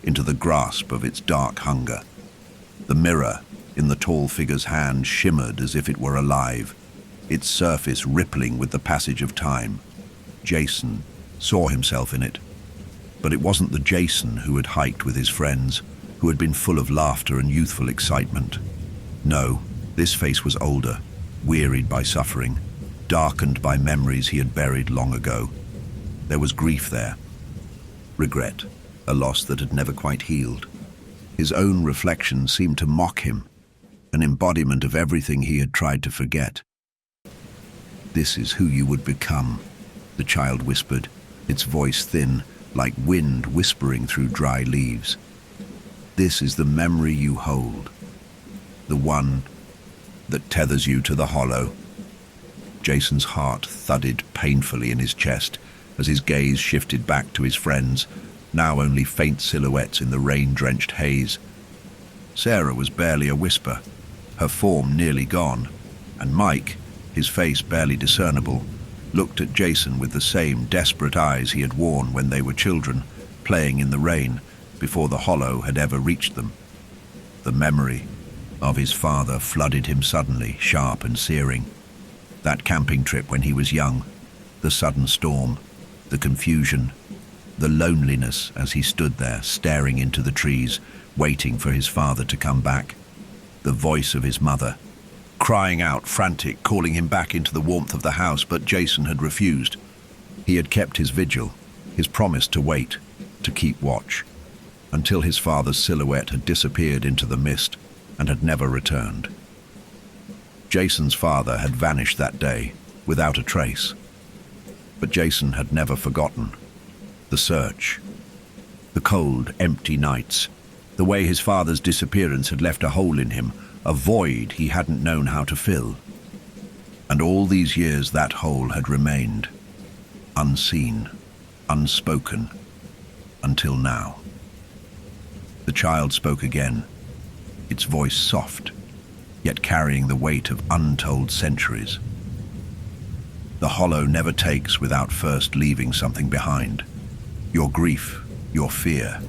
into the grasp of its dark hunger. The mirror in the tall figure's hand shimmered as if it were alive, its surface rippling with the passage of time. Jason saw himself in it, but it wasn't the Jason who had hiked with his friends. who had been full of laughter and youthful excitement. No, this face was older, wearied by suffering, darkened by memories he had buried long ago. There was grief there, regret, a loss that had never quite healed. His own reflection seemed to mock him, an embodiment of everything he had tried to forget. "This is who you would become," the child whispered, its voice thin, like wind whispering through dry leaves. "This is the memory you hold, the one that tethers you to the hollow." Jason's heart thudded painfully in his chest as his gaze shifted back to his friends, now only faint silhouettes in the rain-drenched haze. Sarah was barely a whisper, her form nearly gone, and Mike, his face barely discernible, looked at Jason with the same desperate eyes he had worn when they were children, playing in the rain, before the hollow had ever reached them. The memory of his father flooded him suddenly, sharp and searing. That camping trip when he was young, the sudden storm, the confusion, the loneliness as he stood there, staring into the trees, waiting for his father to come back. The voice of his mother, crying out, frantic, calling him back into the warmth of the house, but Jason had refused. He had kept his vigil, his promise to wait, to keep watch, until his father's silhouette had disappeared into the mist and had never returned. Jason's father had vanished that day, without a trace. But Jason had never forgotten. The search, the cold, empty nights, the way his father's disappearance had left a hole in him, a void he hadn't known how to fill. And all these years that hole had remained, unseen, unspoken, until now. The child spoke again, its voice soft, yet carrying the weight of untold centuries. The hollow never takes without first leaving something behind. Your grief, your fear,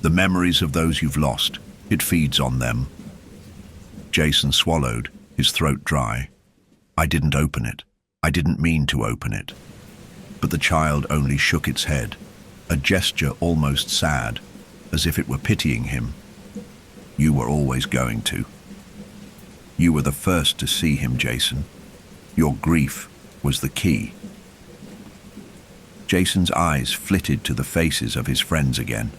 the memories of those you've lost, it feeds on them. Jason swallowed, his throat dry. "I didn't open it. I didn't mean to open it." But the child only shook its head, a gesture almost sad, as if it were pitying him. "You were always going to. You were the first to see him, Jason. Your grief was the key." Jason's eyes flitted to the faces of his friends again,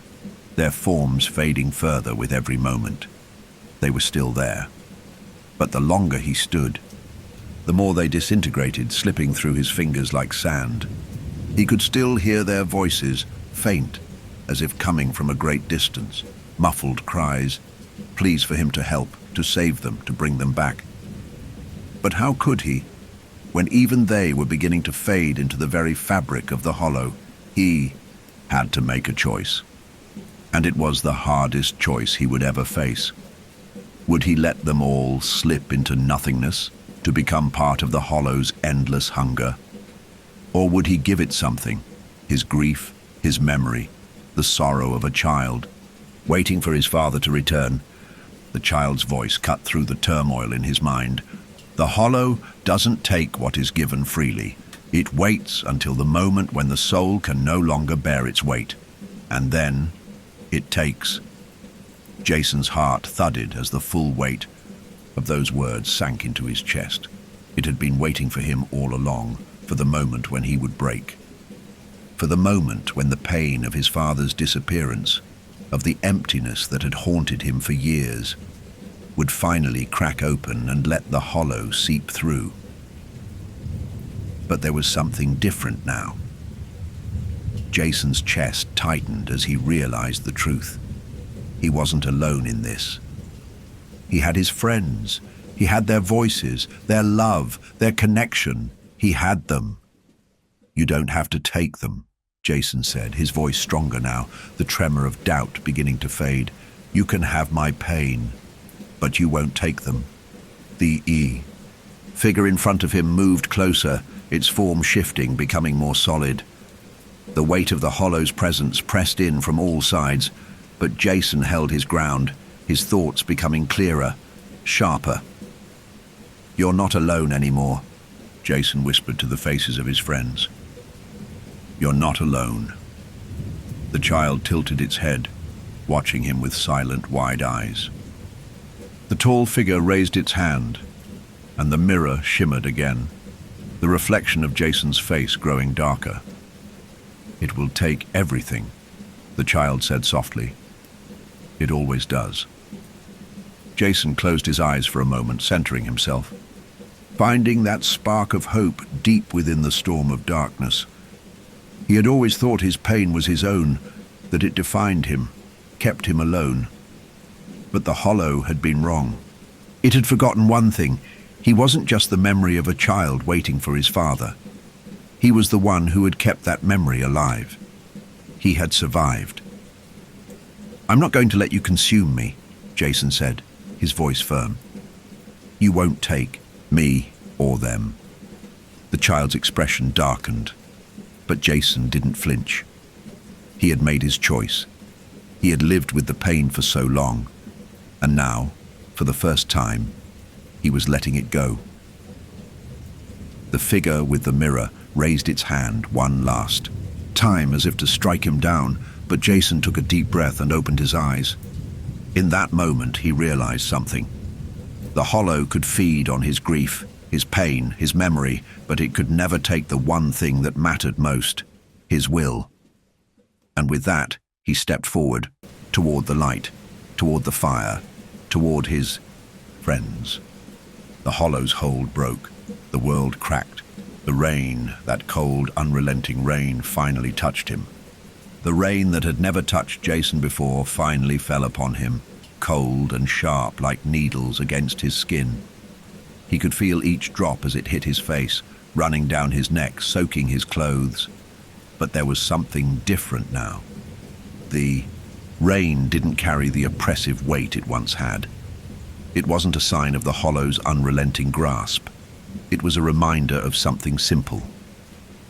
their forms fading further with every moment. They were still there, but the longer he stood, the more they disintegrated, slipping through his fingers like sand. He could still hear their voices, faint, as if coming from a great distance, muffled cries, pleas for him to help, to save them, to bring them back. But how could he, when even they were beginning to fade into the very fabric of the hollow? He had to make a choice. And it was the hardest choice he would ever face. Would he let them all slip into nothingness, to become part of the hollow's endless hunger? Or would he give it something, his grief, his memory, the sorrow of a child, waiting for his father to return? The child's voice cut through the turmoil in his mind. The hollow doesn't take what is given freely. It waits until the moment when the soul can no longer bear its weight. And then it takes. Jason's heart thudded as the full weight of those words sank into his chest. It had been waiting for him all along, for the moment when he would break. For the moment when the pain of his father's disappearance, of the emptiness that had haunted him for years, would finally crack open and let the hollow seep through. But there was something different now. Jason's chest tightened as he realized the truth. He wasn't alone in this. He had his friends. He had their voices, their love, their connection. He had them. "You don't have to take them," Jason said, his voice stronger now, the tremor of doubt beginning to fade. "You can have my pain, but you won't take them." The figure in front of him moved closer, its form shifting, becoming more solid. The weight of the hollow's presence pressed in from all sides, but Jason held his ground, his thoughts becoming clearer, sharper. "You're not alone anymore," Jason whispered to the faces of his friends. "You're not alone." The child tilted its head, watching him with silent, wide eyes. The tall figure raised its hand, and the mirror shimmered again, the reflection of Jason's face growing darker. "It will take everything," the child said softly. "It always does." Jason closed his eyes for a moment, centering himself, finding that spark of hope deep within the storm of darkness. He had always thought his pain was his own, that it defined him, kept him alone. But the hollow had been wrong. It had forgotten one thing. He wasn't just the memory of a child waiting for his father. He was the one who had kept that memory alive. He had survived. "I'm not going to let you consume me," Jason said, his voice firm. "You won't take me or them." The child's expression darkened, but Jason didn't flinch. He had made his choice. He had lived with the pain for so long, and now, for the first time, he was letting it go. The figure with the mirror raised its hand one last time as if to strike him down, but Jason took a deep breath and opened his eyes. In that moment, he realized something. The hollow could feed on his grief, his pain, his memory, but it could never take the one thing that mattered most, his will. And with that, he stepped forward, toward the light, toward the fire, toward his friends. The hollow's hold broke. The world cracked. The rain, that cold, unrelenting rain, finally touched him. The rain that had never touched Jason before finally fell upon him, cold and sharp like needles against his skin. He could feel each drop as it hit his face, running down his neck, soaking his clothes. But there was something different now. The rain didn't carry the oppressive weight it once had. It wasn't a sign of the hollow's unrelenting grasp. It was a reminder of something simple,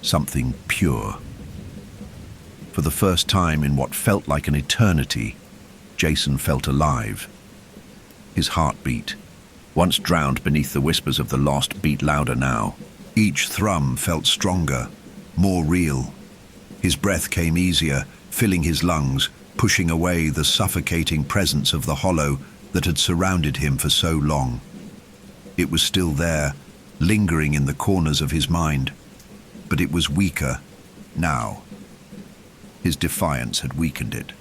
something pure. For the first time in what felt like an eternity, Jason felt alive. His heartbeat, once drowned beneath the whispers of the lost, beat louder now. Each thrum felt stronger, more real. His breath came easier, filling his lungs, pushing away the suffocating presence of the hollow that had surrounded him for so long. It was still there, lingering in the corners of his mind, but it was weaker now. His defiance had weakened it.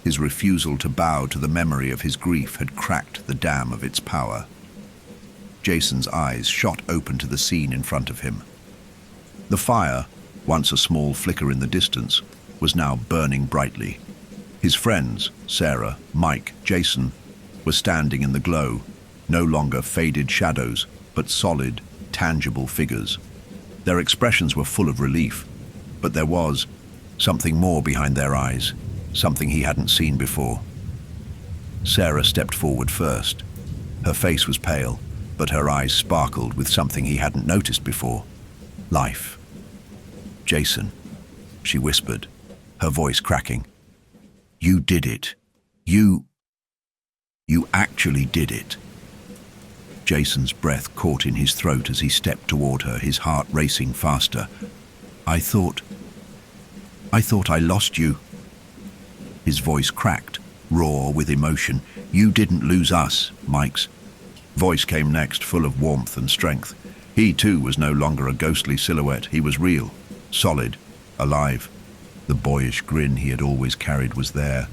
His refusal to bow to the memory of his grief had cracked the dam of its power. Jason's eyes shot open to the scene in front of him. The fire, once a small flicker in the distance, was now burning brightly. His friends, Sarah, Mike, Jason, were standing in the glow, no longer faded shadows, but solid, tangible figures. Their expressions were full of relief, but there was something more behind their eyes, something he hadn't seen before. Sarah stepped forward first. Her face was pale, but her eyes sparkled with something he hadn't noticed before. Life. "Jason," she whispered, her voice cracking. "You did it. You actually did it." Jason's breath caught in his throat as he stepped toward her, his heart racing faster. I thought I lost you." His voice cracked, raw with emotion. "You didn't lose us," Mike's voice came next, full of warmth and strength. He too was no longer a ghostly silhouette. He was real, solid, alive. The boyish grin he had always carried was there,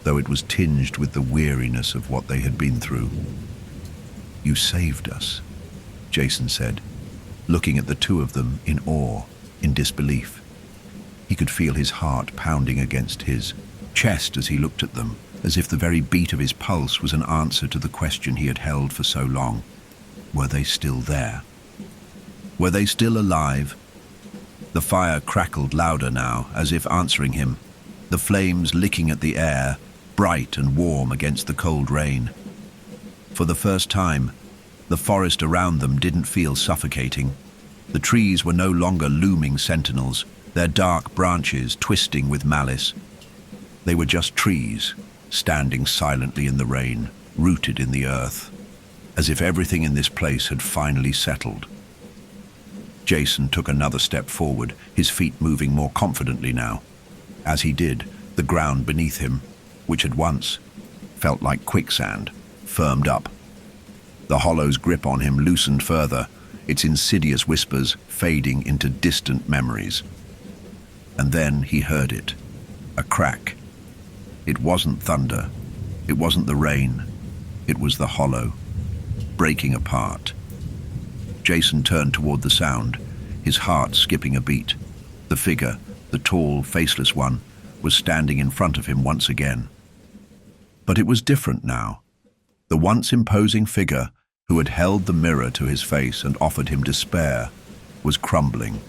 though it was tinged with the weariness of what they had been through. "You saved us," Jason said, looking at the two of them in awe, in disbelief. He could feel his heart pounding against his chest as he looked at them, as if the very beat of his pulse was an answer to the question he had held for so long. Were they still there? Were they still alive? The fire crackled louder now, as if answering him, the flames licking at the air, bright and warm against the cold rain. For the first time, the forest around them didn't feel suffocating. The trees were no longer looming sentinels, their dark branches twisting with malice. They were just trees, standing silently in the rain, rooted in the earth, as if everything in this place had finally settled. Jason took another step forward, his feet moving more confidently now. As he did, the ground beneath him, which had once felt like quicksand, firmed up. The hollow's grip on him loosened further, its insidious whispers fading into distant memories. And then he heard it, a crack. It wasn't thunder, it wasn't the rain, it was the hollow, breaking apart. Jason turned toward the sound, his heart skipping a beat. The figure, the tall, faceless one, was standing in front of him once again. But it was different now. The once imposing figure, who had held the mirror to his face and offered him despair, was crumbling.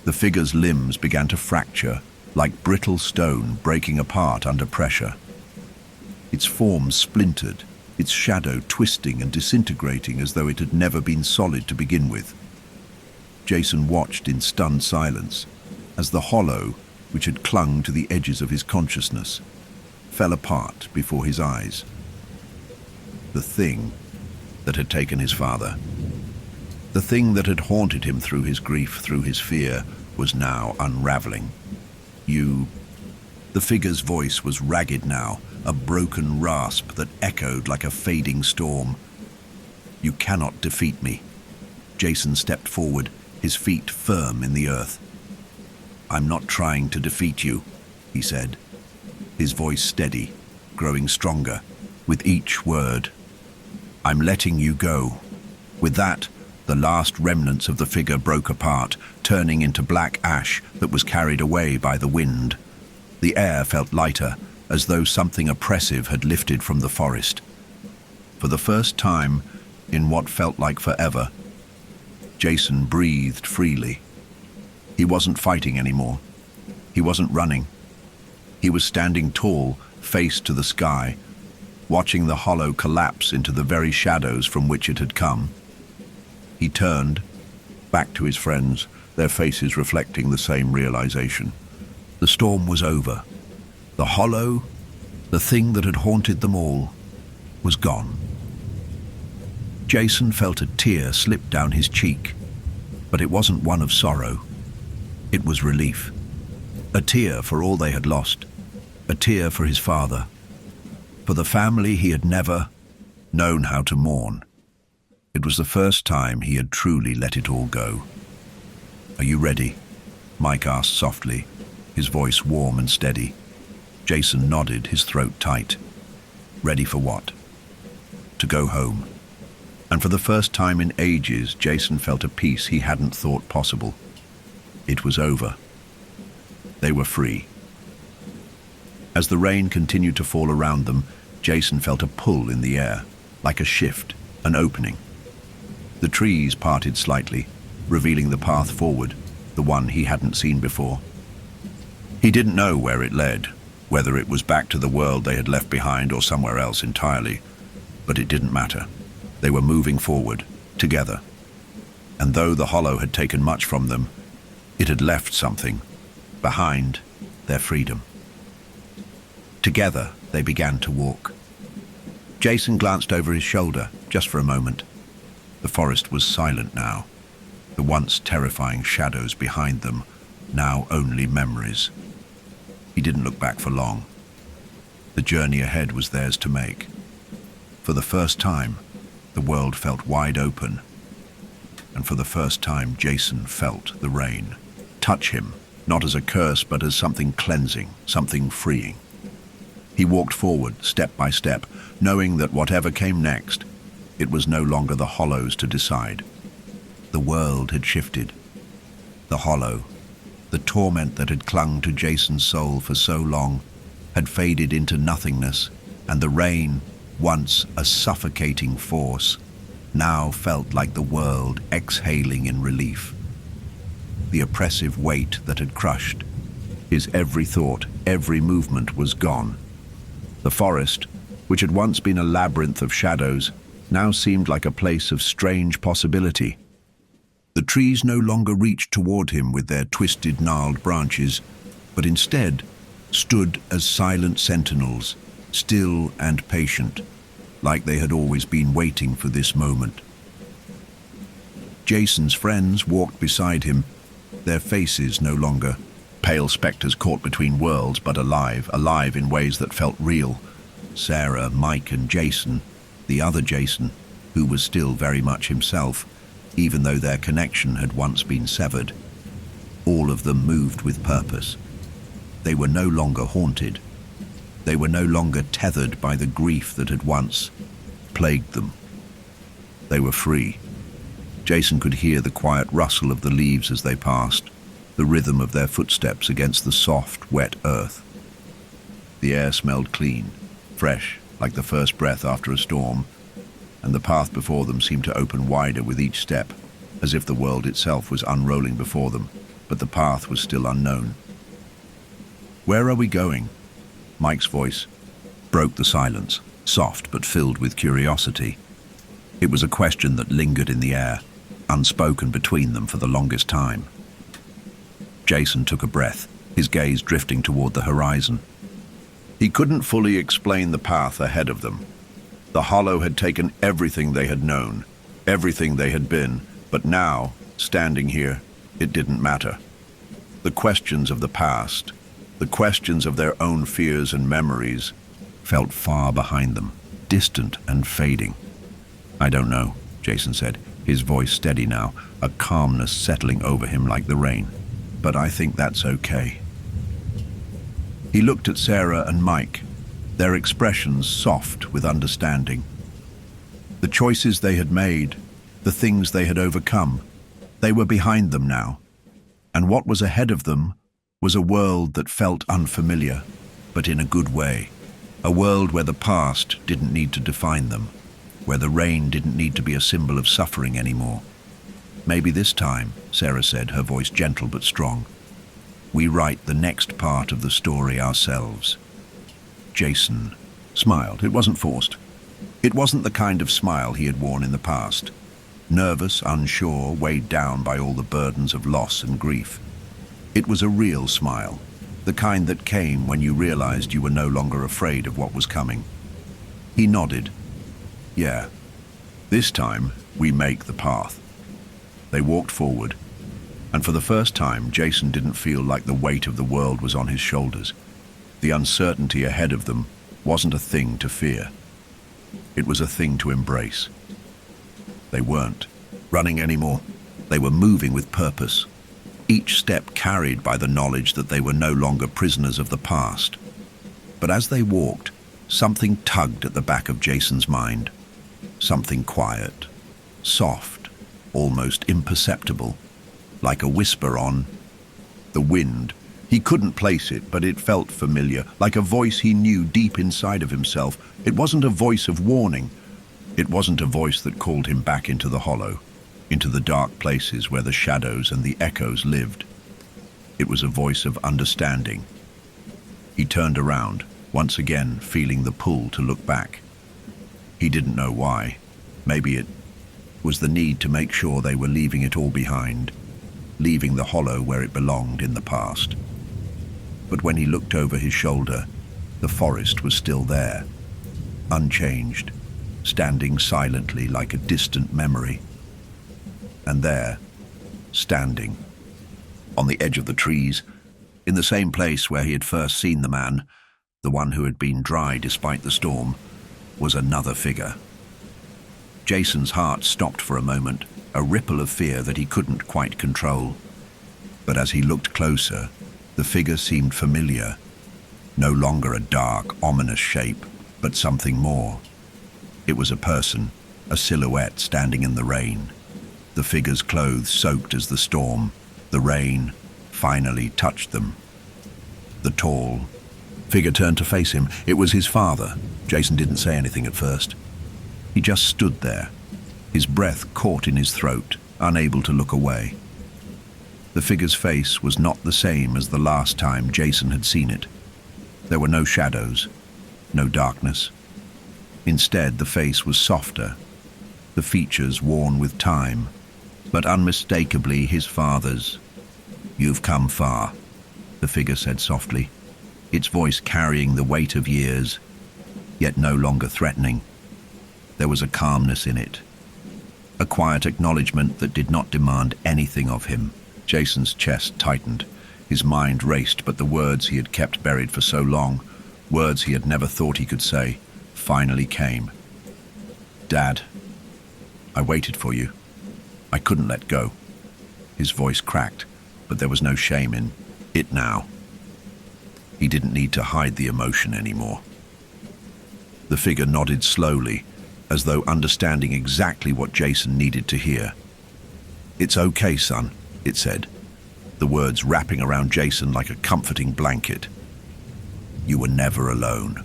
The figure's limbs began to fracture, like brittle stone breaking apart under pressure. Its form splintered, its shadow twisting and disintegrating as though it had never been solid to begin with. Jason watched in stunned silence as the hollow, which had clung to the edges of his consciousness, fell apart before his eyes. The thing that had taken his father, the thing that had haunted him through his grief, through his fear, was now unraveling. The figure's voice was ragged now, a broken rasp that echoed like a fading storm. "You cannot defeat me." Jason stepped forward, his feet firm in the earth. "I'm not trying to defeat you," he said, his voice steady, growing stronger with each word. "I'm letting you go." With that, the last remnants of the figure broke apart, turning into black ash that was carried away by the wind. The air felt lighter, as though something oppressive had lifted from the forest. For the first time, in what felt like forever, Jason breathed freely. He wasn't fighting anymore. He wasn't running. He was standing tall, face to the sky, watching the hollow collapse into the very shadows from which it had come. He turned, back to his friends, their faces reflecting the same realization. The storm was over. The hollow, the thing that had haunted them all, was gone. Jason felt a tear slip down his cheek, but it wasn't one of sorrow. It was relief. A tear for all they had lost. A tear for his father. For the family he had never known how to mourn. It was the first time he had truly let it all go. "Are you ready?" Mike asked softly, his voice warm and steady. Jason nodded, his throat tight. Ready for what? To go home. And for the first time in ages, Jason felt a peace he hadn't thought possible. It was over. They were free. As the rain continued to fall around them, Jason felt a pull in the air, like a shift, an opening. The trees parted slightly, revealing the path forward, the one he hadn't seen before. He didn't know where it led, whether it was back to the world they had left behind or somewhere else entirely, but it didn't matter. They were moving forward, together. And though the hollow had taken much from them, it had left something behind, their freedom. Together, they began to walk. Jason glanced over his shoulder, just for a moment. The forest was silent now. The once terrifying shadows behind them, now only memories. He didn't look back for long. The journey ahead was theirs to make. For the first time, the world felt wide open. And for the first time, Jason felt the rain touch him, not as a curse, but as something cleansing, something freeing. He walked forward, step by step, knowing that whatever came next, it was no longer the hollow's to decide. The world had shifted. The hollow, the torment that had clung to Jason's soul for so long, had faded into nothingness, and the rain, once a suffocating force, now felt like the world exhaling in relief. The oppressive weight that had crushed his every thought, every movement was gone. The forest, which had once been a labyrinth of shadows, now seemed like a place of strange possibility. The trees no longer reached toward him with their twisted, gnarled branches, but instead stood as silent sentinels, still and patient, like they had always been waiting for this moment. Jason's friends walked beside him, their faces no longer pale specters caught between worlds, but alive, alive in ways that felt real. Sarah, Mike, and Jason, the other Jason, who was still very much himself, even though their connection had once been severed. All of them moved with purpose. They were no longer haunted. They were no longer tethered by the grief that had once plagued them. They were free. Jason could hear the quiet rustle of the leaves as they passed, the rhythm of their footsteps against the soft, wet earth. The air smelled clean, fresh, like the first breath after a storm, and the path before them seemed to open wider with each step, as if the world itself was unrolling before them, but the path was still unknown. "Where are we going?" Mike's voice broke the silence, soft but filled with curiosity. It was a question that lingered in the air, unspoken between them for the longest time. Jason took a breath, his gaze drifting toward the horizon. He couldn't fully explain the path ahead of them. The hollow had taken everything they had known, everything they had been, but now, standing here, it didn't matter. The questions of the past, the questions of their own fears and memories, felt far behind them, distant and fading. "I don't know," Jason said, his voice steady now, a calmness settling over him like the rain. "But I think that's okay." He looked at Sarah and Mike, their expressions soft with understanding. The choices they had made, the things they had overcome, they were behind them now. And what was ahead of them was a world that felt unfamiliar, but in a good way. A world where the past didn't need to define them, where the rain didn't need to be a symbol of suffering anymore. "Maybe this time," Sarah said, her voice gentle but strong, "we write the next part of the story ourselves." Jason smiled. It wasn't forced. It wasn't the kind of smile he had worn in the past. Nervous, unsure, weighed down by all the burdens of loss and grief. It was a real smile, the kind that came when you realized you were no longer afraid of what was coming. He nodded. "Yeah, this time we make the path." They walked forward, and for the first time, Jason didn't feel like the weight of the world was on his shoulders. The uncertainty ahead of them wasn't a thing to fear. It was a thing to embrace. They weren't running anymore. They were moving with purpose, each step carried by the knowledge that they were no longer prisoners of the past. But as they walked, something tugged at the back of Jason's mind. Something quiet, soft, almost imperceptible, like a whisper on the wind. He couldn't place it, but it felt familiar, like a voice he knew deep inside of himself. It wasn't a voice of warning. It wasn't a voice that called him back into the hollow, into the dark places where the shadows and the echoes lived. It was a voice of understanding. He turned around, once again feeling the pull to look back. He didn't know why. Maybe it was the need to make sure they were leaving it all behind, leaving the hollow where it belonged in the past. But when he looked over his shoulder, the forest was still there, unchanged, standing silently like a distant memory. And there, standing, on the edge of the trees, in the same place where he had first seen the man, the one who had been dry despite the storm, was another figure. Jason's heart stopped for a moment, a ripple of fear that he couldn't quite control. But as he looked closer, the figure seemed familiar, no longer a dark, ominous shape, but something more. It was a person, a silhouette standing in the rain. The figure's clothes soaked as the storm, the rain, finally touched them. The tall figure turned to face him. It was his father. Jason didn't say anything at first. He just stood there, his breath caught in his throat, unable to look away. The figure's face was not the same as the last time Jason had seen it. There were no shadows, no darkness. Instead, the face was softer, the features worn with time, but unmistakably his father's. "You've come far," the figure said softly, its voice carrying the weight of years, yet no longer threatening. There was a calmness in it, a quiet acknowledgement that did not demand anything of him. Jason's chest tightened, His mind raced, but the words he had kept buried for so long, words he had never thought he could say, finally came. "Dad, I waited for you. I couldn't let go." His voice cracked, but there was no shame in it now. He didn't need to hide the emotion anymore. The figure nodded slowly, as though understanding exactly what Jason needed to hear. "It's okay, son," it said, the words wrapping around Jason like a comforting blanket. "You were never alone.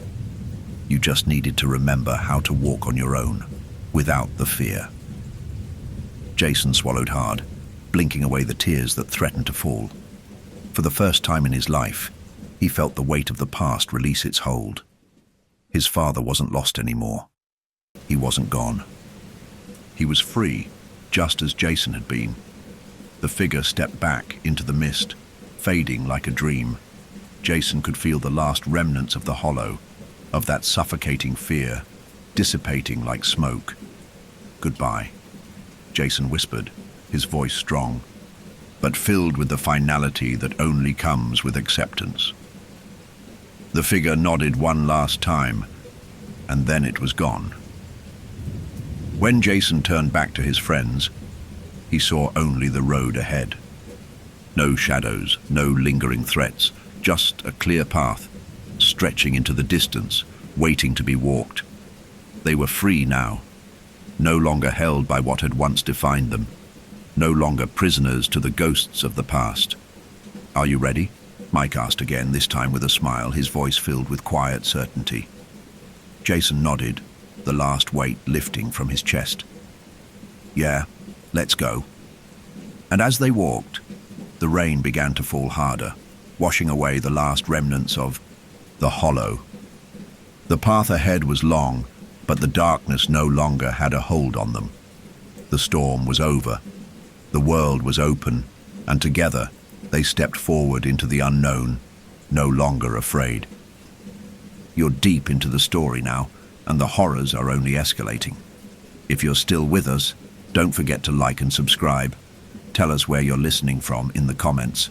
You just needed to remember how to walk on your own, without the fear." Jason swallowed hard, blinking away the tears that threatened to fall. For the first time in his life, he felt the weight of the past release its hold. His father wasn't lost anymore. He wasn't gone. He was free, just as Jason had been. The figure stepped back into the mist, fading like a dream. Jason could feel the last remnants of the hollow, of that suffocating fear, dissipating like smoke. "Goodbye," Jason whispered, his voice strong, but filled with the finality that only comes with acceptance. The figure nodded one last time, and then it was gone. When Jason turned back to his friends, he saw only the road ahead. No shadows, no lingering threats, just a clear path, stretching into the distance, waiting to be walked. They were free now, no longer held by what had once defined them, no longer prisoners to the ghosts of the past. "Are you ready?" Mike asked again, this time with a smile, his voice filled with quiet certainty. Jason nodded, the last weight lifting from his chest. "Yeah, let's go." And as they walked, the rain began to fall harder, washing away the last remnants of the hollow. The path ahead was long, but the darkness no longer had a hold on them. The storm was over. The world was open, and together they stepped forward into the unknown, no longer afraid. You're deep into the story now, and the horrors are only escalating. If you're still with us, don't forget to like and subscribe. Tell us where you're listening from in the comments.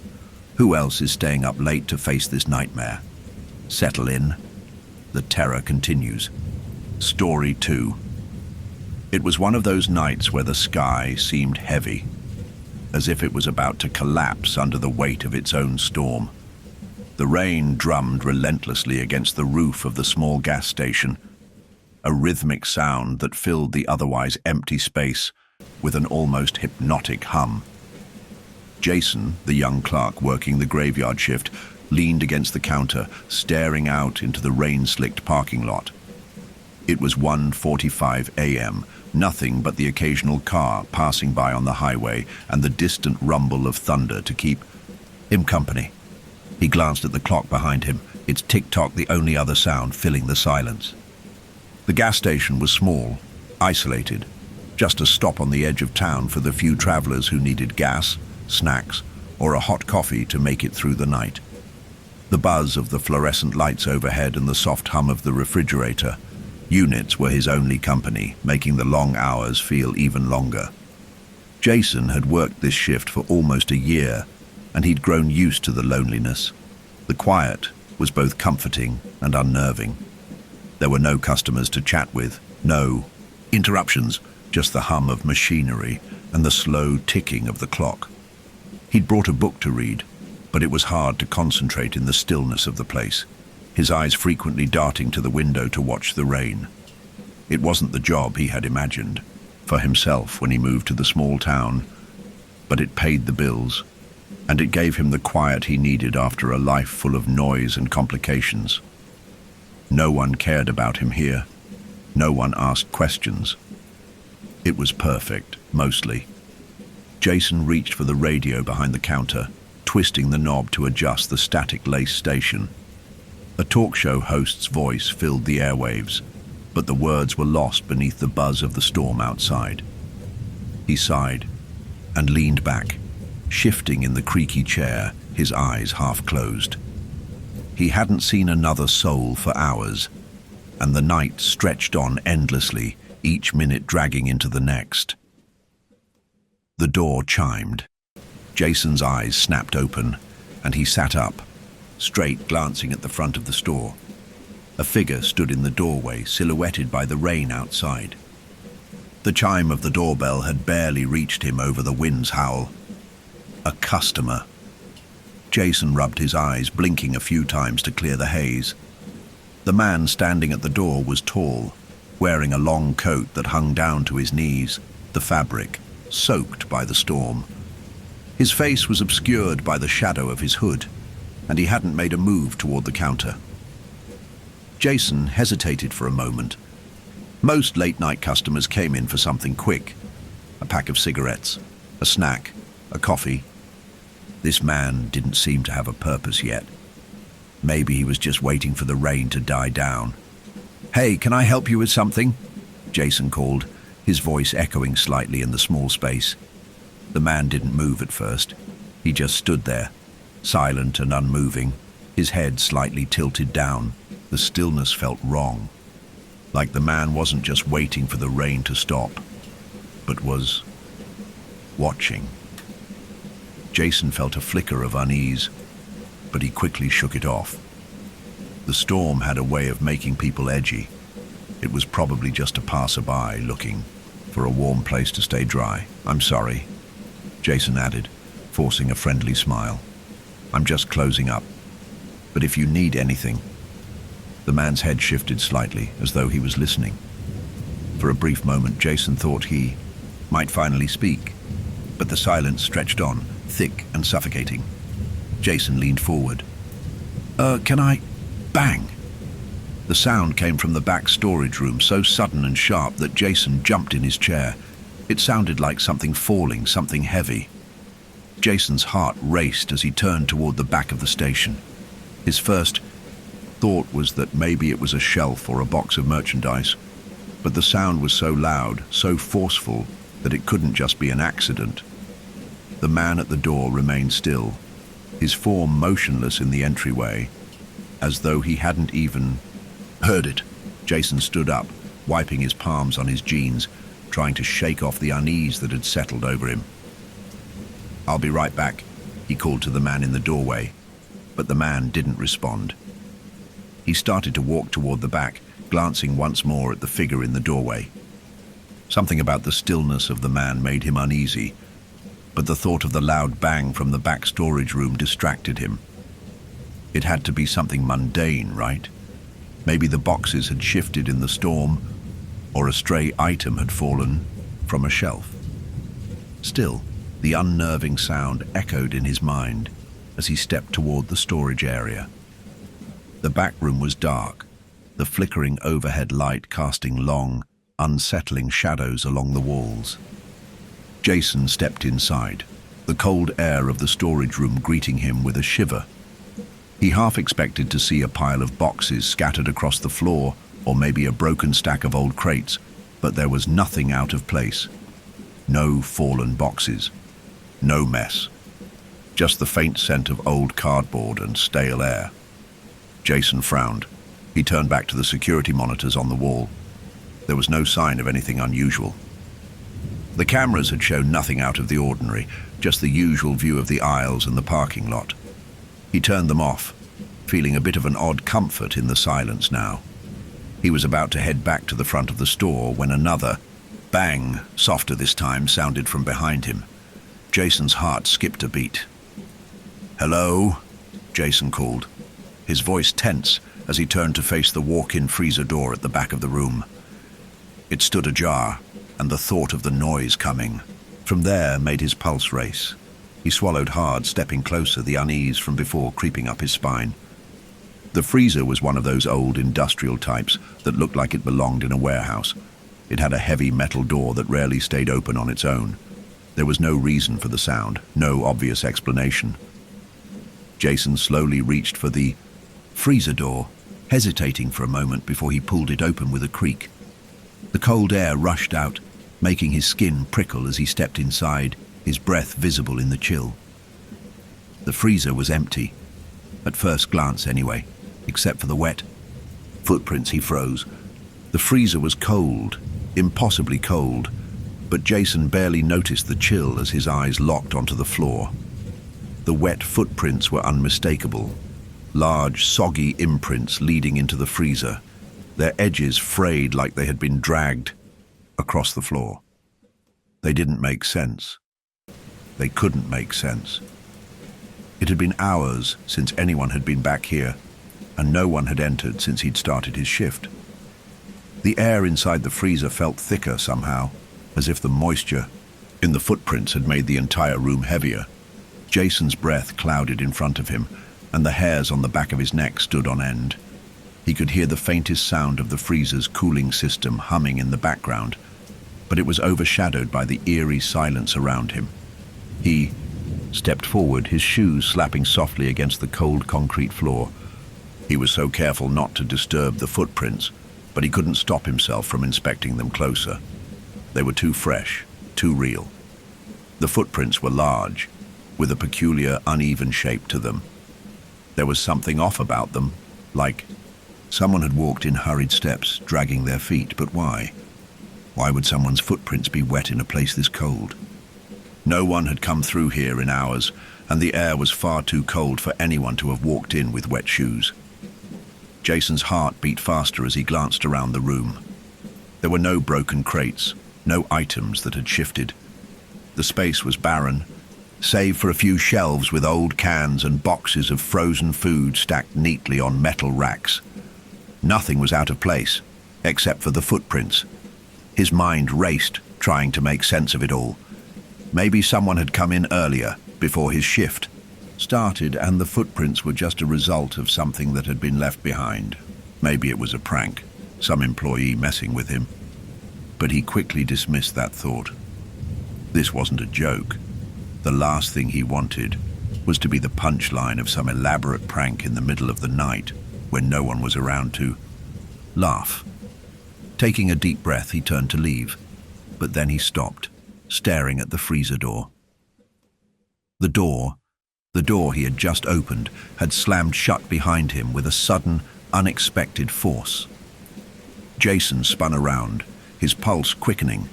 Who else is staying up late to face this nightmare? Settle in. The terror continues. Story 2. It was one of those nights where the sky seemed heavy, as if it was about to collapse under the weight of its own storm. The rain drummed relentlessly against the roof of the small gas station, a rhythmic sound that filled the otherwise empty space with an almost hypnotic hum. Jason, the young clerk working the graveyard shift, leaned against the counter, staring out into the rain-slicked parking lot. It was 1:45 a.m., nothing but the occasional car passing by on the highway and the distant rumble of thunder to keep him company. He glanced at the clock behind him, its tick-tock the only other sound filling the silence. The gas station was small, isolated, just a stop on the edge of town for the few travelers who needed gas, snacks, or a hot coffee to make it through the night. The buzz of the fluorescent lights overhead and the soft hum of the refrigerator units were his only company, making the long hours feel even longer. Jason had worked this shift for almost a year, and he'd grown used to the loneliness. The quiet was both comforting and unnerving. There were no customers to chat with, no interruptions, just the hum of machinery and the slow ticking of the clock. He'd brought a book to read, but it was hard to concentrate in the stillness of the place, his eyes frequently darting to the window to watch the rain. It wasn't the job he had imagined for himself when he moved to the small town, but it paid the bills, and it gave him the quiet he needed after a life full of noise and complications. No one cared about him here. No one asked questions. It was perfect, mostly. Jason reached for the radio behind the counter, twisting the knob to adjust the static lace station. A talk show host's voice filled the airwaves, but the words were lost beneath the buzz of the storm outside. He sighed and leaned back, shifting in the creaky chair, his eyes half closed. He hadn't seen another soul for hours, and the night stretched on endlessly, each minute dragging into the next. The door chimed. Jason's eyes snapped open, and he sat up, straight, glancing at the front of the store. A figure stood in the doorway, silhouetted by the rain outside. The chime of the doorbell had barely reached him over the wind's howl. A customer. Jason rubbed his eyes, blinking a few times to clear the haze. The man standing at the door was tall, wearing a long coat that hung down to his knees, the fabric soaked by the storm. His face was obscured by the shadow of his hood, and he hadn't made a move toward the counter. Jason hesitated for a moment. Most late-night customers came in for something quick: a pack of cigarettes, a snack, a coffee. This man didn't seem to have a purpose yet. Maybe he was just waiting for the rain to die down. "Hey, can I help you with something?" Jason called, his voice echoing slightly in the small space. The man didn't move at first. He just stood there, silent and unmoving, his head slightly tilted down. The stillness felt wrong, like the man wasn't just waiting for the rain to stop, but was watching. Jason felt a flicker of unease, but he quickly shook it off. The storm had a way of making people edgy. It was probably just a passerby looking for a warm place to stay dry. "I'm sorry," Jason added, forcing a friendly smile. "I'm just closing up. But if you need anything..." The man's head shifted slightly, as though he was listening. For a brief moment, Jason thought he might finally speak, but the silence stretched on, thick and suffocating. Jason leaned forward. Can I..." Bang! The sound came from the back storage room, so sudden and sharp that Jason jumped in his chair. It sounded like something falling, something heavy. Jason's heart raced as he turned toward the back of the station. His first thought was that maybe it was a shelf or a box of merchandise, but the sound was so loud, so forceful, that it couldn't just be an accident. The man at the door remained still, his form motionless in the entryway, as though he hadn't even heard it. Jason stood up, wiping his palms on his jeans, trying to shake off the unease that had settled over him. "I'll be right back," he called to the man in the doorway, but the man didn't respond. He started to walk toward the back, glancing once more at the figure in the doorway. Something about the stillness of the man made him uneasy, but the thought of the loud bang from the back storage room distracted him. It had to be something mundane, right? Maybe the boxes had shifted in the storm, or a stray item had fallen from a shelf. Still, the unnerving sound echoed in his mind as he stepped toward the storage area. The back room was dark, the flickering overhead light casting long, unsettling shadows along the walls. Jason stepped inside, the cold air of the storage room greeting him with a shiver. He half expected to see a pile of boxes scattered across the floor, or maybe a broken stack of old crates, but there was nothing out of place. No fallen boxes, no mess, just the faint scent of old cardboard and stale air. Jason frowned. He turned back to the security monitors on the wall. There was no sign of anything unusual. The cameras had shown nothing out of the ordinary, just the usual view of the aisles and the parking lot. He turned them off, feeling a bit of an odd comfort in the silence now. He was about to head back to the front of the store when another bang, softer this time, sounded from behind him. Jason's heart skipped a beat. "Hello?" Jason called, his voice tense as he turned to face the walk-in freezer door at the back of the room. It stood ajar, and the thought of the noise coming from there made his pulse race. He swallowed hard, stepping closer, the unease from before creeping up his spine. The freezer was one of those old industrial types that looked like it belonged in a warehouse. It had a heavy metal door that rarely stayed open on its own. There was no reason for the sound, no obvious explanation. Jason slowly reached for the freezer door, hesitating for a moment before he pulled it open with a creak. The cold air rushed out, making his skin prickle as he stepped inside, his breath visible in the chill. The freezer was empty, at first glance anyway, except for the wet footprints. He froze. The freezer was cold, impossibly cold, but Jason barely noticed the chill as his eyes locked onto the floor. The wet footprints were unmistakable, large, soggy imprints leading into the freezer, their edges frayed like they had been dragged across the floor. They didn't make sense. They couldn't make sense. It had been hours since anyone had been back here, and no one had entered since he'd started his shift. The air inside the freezer felt thicker somehow, as if the moisture in the footprints had made the entire room heavier. Jason's breath clouded in front of him, and the hairs on the back of his neck stood on end. He could hear the faintest sound of the freezer's cooling system humming in the background, but it was overshadowed by the eerie silence around him. He stepped forward, his shoes slapping softly against the cold concrete floor. He was so careful not to disturb the footprints, but he couldn't stop himself from inspecting them closer. They were too fresh, too real. The footprints were large, with a peculiar, uneven shape to them. There was something off about them, like someone had walked in hurried steps, dragging their feet, but why? Why would someone's footprints be wet in a place this cold? No one had come through here in hours, and the air was far too cold for anyone to have walked in with wet shoes. Jason's heart beat faster as he glanced around the room. There were no broken crates, no items that had shifted. The space was barren, save for a few shelves with old cans and boxes of frozen food stacked neatly on metal racks. Nothing was out of place, except for the footprints. His mind raced, trying to make sense of it all. Maybe someone had come in earlier, before his shift started, and the footprints were just a result of something that had been left behind. Maybe it was a prank, some employee messing with him. But he quickly dismissed that thought. This wasn't a joke. The last thing he wanted was to be the punchline of some elaborate prank in the middle of the night when no one was around to laugh. Taking a deep breath, he turned to leave, but then he stopped, staring at the freezer door. The door he had just opened had slammed shut behind him with a sudden, unexpected force. Jason spun around, his pulse quickening,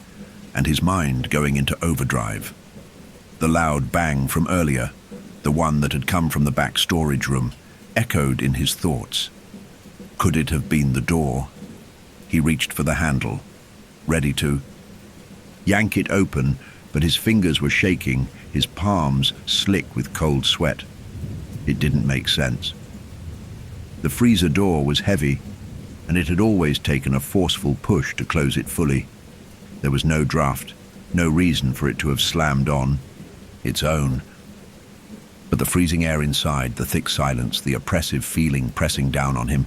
and his mind going into overdrive. The loud bang from earlier, the one that had come from the back storage room, echoed in his thoughts. Could it have been the door? He reached for the handle, ready to yank it open, but his fingers were shaking, his palms slick with cold sweat. It didn't make sense. The freezer door was heavy, and it had always taken a forceful push to close it fully. There was no draft, no reason for it to have slammed on its own. But the freezing air inside, the thick silence, the oppressive feeling pressing down on him,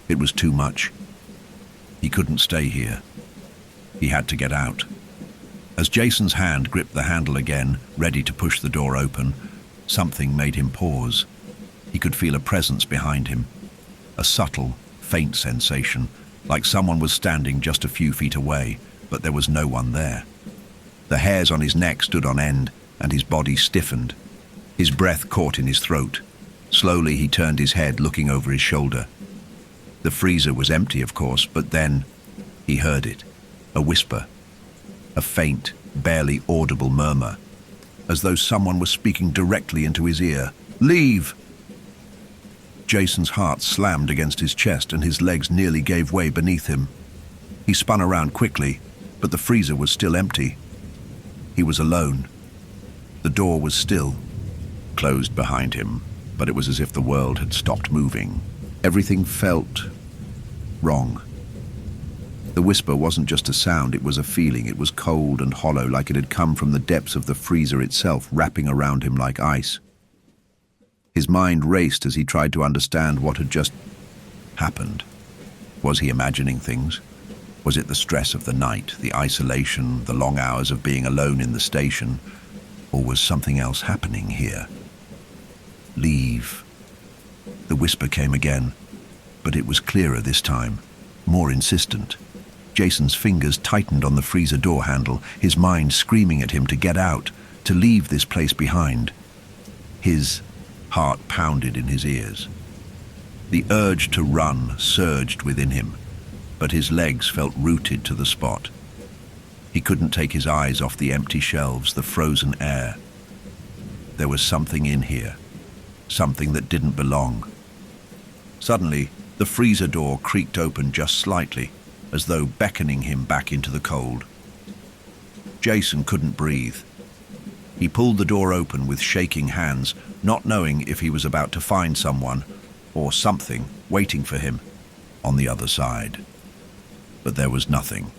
it was too much. He couldn't stay here. He had to get out. As Jason's hand gripped the handle again, ready to push the door open, something made him pause. He could feel a presence behind him, a subtle, faint sensation, like someone was standing just a few feet away, but there was no one there. The hairs on his neck stood on end, and his body stiffened. His breath caught in his throat. Slowly he turned his head, looking over his shoulder. The freezer was empty, of course, but then he heard it, a whisper. A faint, barely audible murmur, as though someone was speaking directly into his ear. "Leave!" Jason's heart slammed against his chest and his legs nearly gave way beneath him. He spun around quickly, but the freezer was still empty. He was alone. The door was still, closed behind him, but it was as if the world had stopped moving. Everything felt wrong. The whisper wasn't just a sound, it was a feeling. It was cold and hollow, like it had come from the depths of the freezer itself, wrapping around him like ice. His mind raced as he tried to understand what had just happened. Was he imagining things? Was it the stress of the night, the isolation, the long hours of being alone in the station? Or was something else happening here? Leave. The whisper came again, but it was clearer this time, more insistent. Jason's fingers tightened on the freezer door handle, his mind screaming at him to get out, to leave this place behind. His heart pounded in his ears. The urge to run surged within him, but his legs felt rooted to the spot. He couldn't take his eyes off the empty shelves, the frozen air. There was something in here, something that didn't belong. Suddenly, the freezer door creaked open just slightly, as though beckoning him back into the cold. Jason couldn't breathe. He pulled the door open with shaking hands, not knowing if he was about to find someone or something waiting for him on the other side. But there was nothing.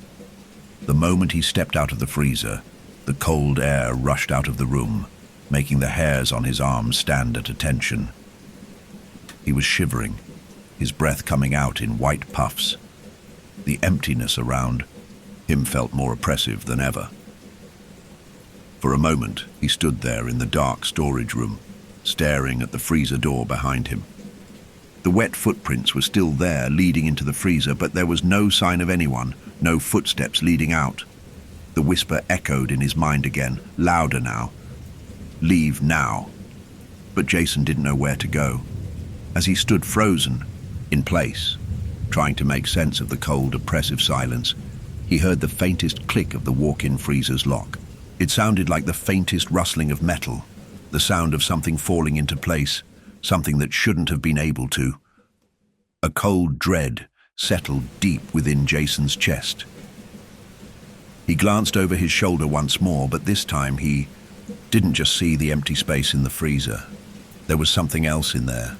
The moment he stepped out of the freezer, the cold air rushed out of the room, making the hairs on his arms stand at attention. He was shivering, his breath coming out in white puffs. The emptiness around him felt more oppressive than ever. For a moment, he stood there in the dark storage room, staring at the freezer door behind him. The wet footprints were still there, leading into the freezer, but there was no sign of anyone, no footsteps leading out. The whisper echoed in his mind again, louder now. Leave now. But Jason didn't know where to go. As he stood frozen, in place, trying to make sense of the cold, oppressive silence, he heard the faintest click of the walk-in freezer's lock. It sounded like the faintest rustling of metal, the sound of something falling into place, something that shouldn't have been able to. A cold dread settled deep within Jason's chest. He glanced over his shoulder once more, but this time he didn't just see the empty space in the freezer. There was something else in there,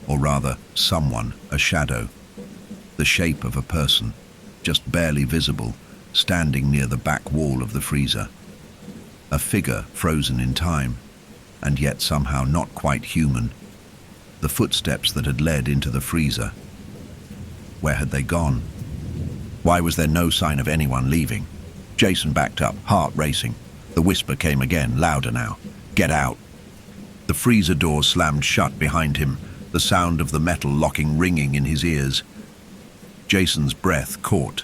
or rather, someone, a shadow, the shape of a person, just barely visible, standing near the back wall of the freezer. A figure frozen in time, and yet somehow not quite human. The footsteps that had led into the freezer. Where had they gone? Why was there no sign of anyone leaving? Jason backed up, heart racing. The whisper came again, louder now. Get out. The freezer door slammed shut behind him, the sound of the metal locking ringing in his ears. Jason's breath caught.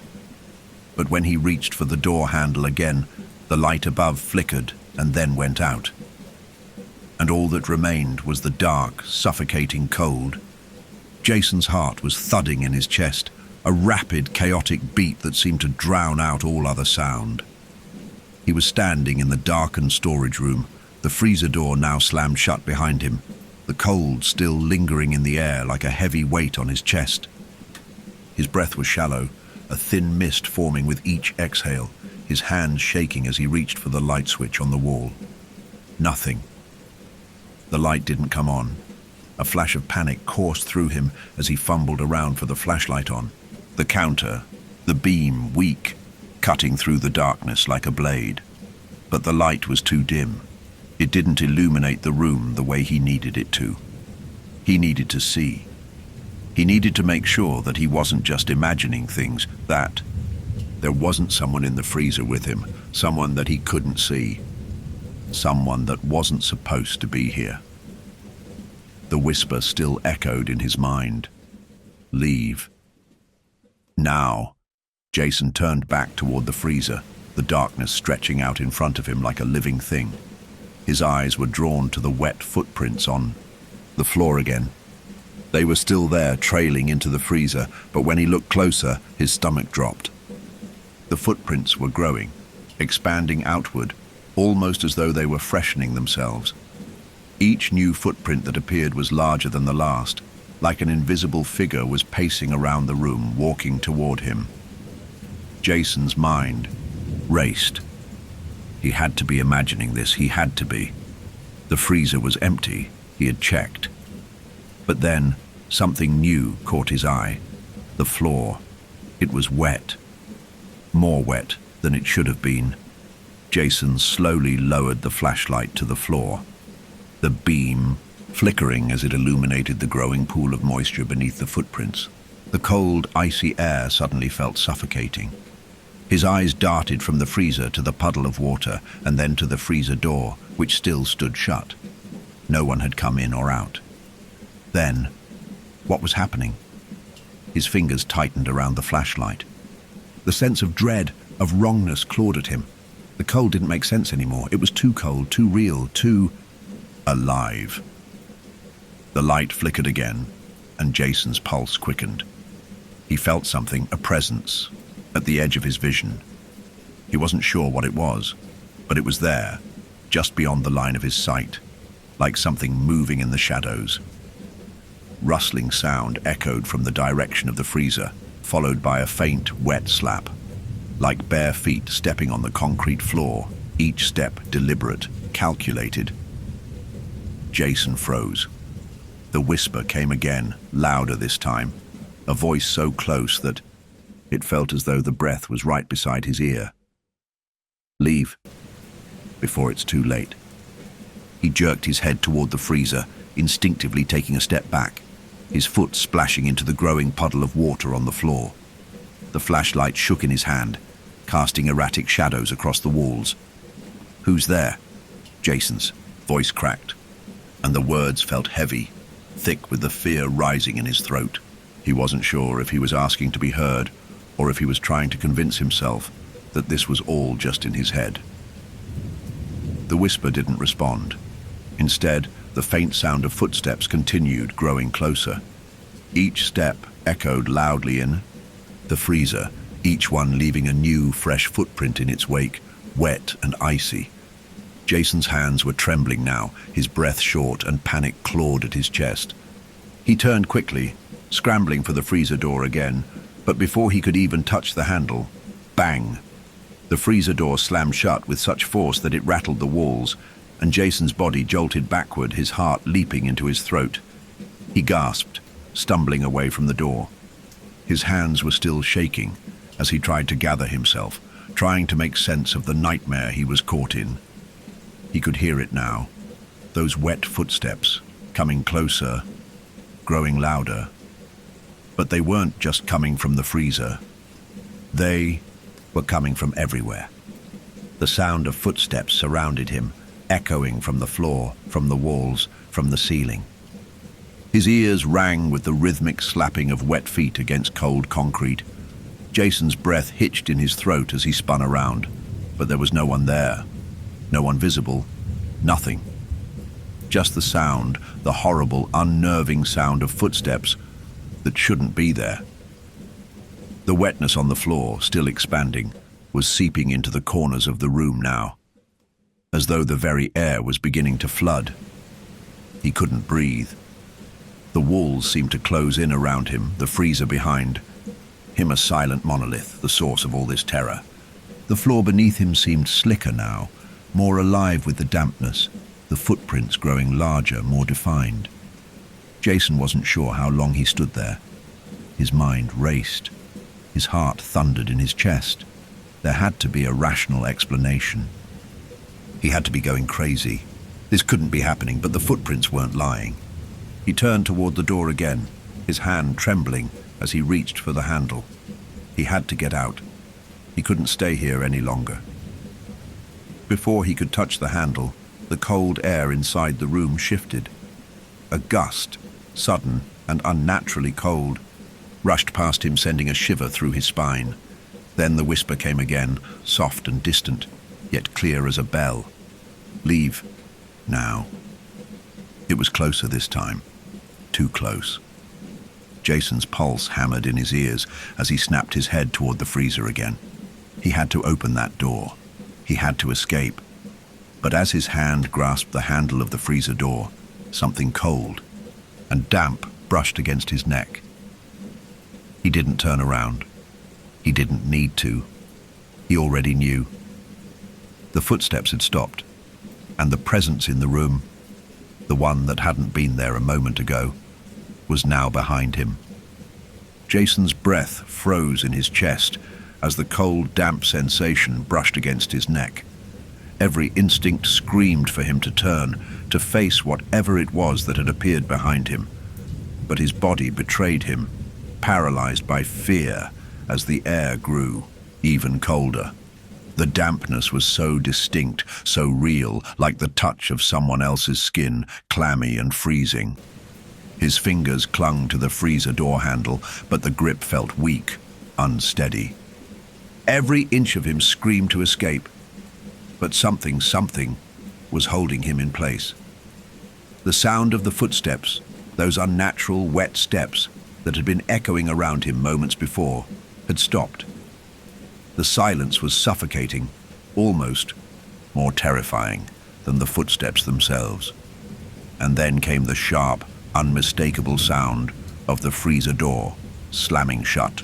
But when he reached for the door handle again, the light above flickered and then went out. And all that remained was the dark, suffocating cold. Jason's heart was thudding in his chest, a rapid, chaotic beat that seemed to drown out all other sound. He was standing in the darkened storage room, the freezer door now slammed shut behind him, the cold still lingering in the air like a heavy weight on his chest. His breath was shallow, a thin mist forming with each exhale, his hands shaking as he reached for the light switch on the wall. Nothing. The light didn't come on. A flash of panic coursed through him as he fumbled around for the flashlight on. The counter, the beam weak, cutting through the darkness like a blade. But the light was too dim. It didn't illuminate the room the way he needed it to. He needed to see. He needed to make sure that he wasn't just imagining things, that there wasn't someone in the freezer with him, someone that he couldn't see, someone that wasn't supposed to be here. The whisper still echoed in his mind. Leave. Now. Jason turned back toward the freezer, the darkness stretching out in front of him like a living thing. His eyes were drawn to the wet footprints on the floor again. They were still there, trailing into the freezer, but when he looked closer, his stomach dropped. The footprints were growing, expanding outward, almost as though they were freshening themselves. Each new footprint that appeared was larger than the last, like an invisible figure was pacing around the room, walking toward him. Jason's mind raced. He had to be imagining this, he had to be. The freezer was empty, he had checked. But then, something new caught his eye. The floor. It was wet. More wet than it should have been. Jason slowly lowered the flashlight to the floor. The beam flickering as it illuminated the growing pool of moisture beneath the footprints. The cold, icy air suddenly felt suffocating. His eyes darted from the freezer to the puddle of water and then to the freezer door, which still stood shut. No one had come in or out. Then, what was happening? His fingers tightened around the flashlight. The sense of dread, of wrongness clawed at him. The cold didn't make sense anymore. It was too cold, too real, too alive. The light flickered again, and Jason's pulse quickened. He felt something, a presence, at the edge of his vision. He wasn't sure what it was, but it was there, just beyond the line of his sight. like something moving in the shadows. Rustling sound echoed from the direction of the freezer, followed by a faint, wet slap, like bare feet stepping on the concrete floor, each step deliberate, calculated. Jason froze. The whisper came again, louder this time, a voice so close that it felt as though the breath was right beside his ear. "Leave, before it's too late." He jerked his head toward the freezer, instinctively taking a step back, his foot splashing into the growing puddle of water on the floor. The flashlight shook in his hand, casting erratic shadows across the walls. "Who's there?" Jason's voice cracked, and the words felt heavy, thick with the fear rising in his throat. He wasn't sure if he was asking to be heard or if he was trying to convince himself that this was all just in his head. The whisper didn't respond. Instead, the faint sound of footsteps continued, growing closer. Each step echoed loudly in the freezer, each one leaving a new, fresh footprint in its wake, wet and icy. Jason's hands were trembling now, his breath short, and panic clawed at his chest. He turned quickly, scrambling for the freezer door again, but before he could even touch the handle, bang! The freezer door slammed shut with such force that it rattled the walls, and Jason's body jolted backward, his heart leaping into his throat. He gasped, stumbling away from the door. His hands were still shaking as he tried to gather himself, trying to make sense of the nightmare he was caught in. He could hear it now, those wet footsteps, coming closer, growing louder. But they weren't just coming from the freezer. They were coming from everywhere. The sound of footsteps surrounded him, echoing from the floor, from the walls, from the ceiling. His ears rang with the rhythmic slapping of wet feet against cold concrete. Jason's breath hitched in his throat as he spun around, but there was no one there. No one visible. Nothing. Just the sound, the horrible, unnerving sound of footsteps that shouldn't be there. The wetness on the floor, still expanding, was seeping into the corners of the room now, as though the very air was beginning to flood. He couldn't breathe. The walls seemed to close in around him, the freezer behind him a silent monolith, the source of all this terror. The floor beneath him seemed slicker now, more alive with the dampness, the footprints growing larger, more defined. Jason wasn't sure how long he stood there. His mind raced. His heart thundered in his chest. There had to be a rational explanation. He had to be going crazy. This couldn't be happening, but the footprints weren't lying. He turned toward the door again, his hand trembling as he reached for the handle. He had to get out. He couldn't stay here any longer. Before he could touch the handle, the cold air inside the room shifted. A gust, sudden and unnaturally cold, rushed past him, sending a shiver through his spine. Then the whisper came again, soft and distant, yet clear as a bell. "Leave. Now." It was closer this time. Too close. Jason's pulse hammered in his ears as he snapped his head toward the freezer again. He had to open that door. He had to escape. But as his hand grasped the handle of the freezer door, something cold and damp brushed against his neck. He didn't turn around. He didn't need to. He already knew. The footsteps had stopped, and the presence in the room, the one that hadn't been there a moment ago, was now behind him. Jason's breath froze in his chest as the cold, damp sensation brushed against his neck. Every instinct screamed for him to turn, to face whatever it was that had appeared behind him. But his body betrayed him, paralyzed by fear as the air grew even colder. The dampness was so distinct, so real, like the touch of someone else's skin, clammy and freezing. His fingers clung to the freezer door handle, but the grip felt weak, unsteady. Every inch of him screamed to escape, but something was holding him in place. The sound of the footsteps, those unnatural, wet steps that had been echoing around him moments before, had stopped. The silence was suffocating, almost more terrifying than the footsteps themselves. And then came the sharp, unmistakable sound of the freezer door slamming shut.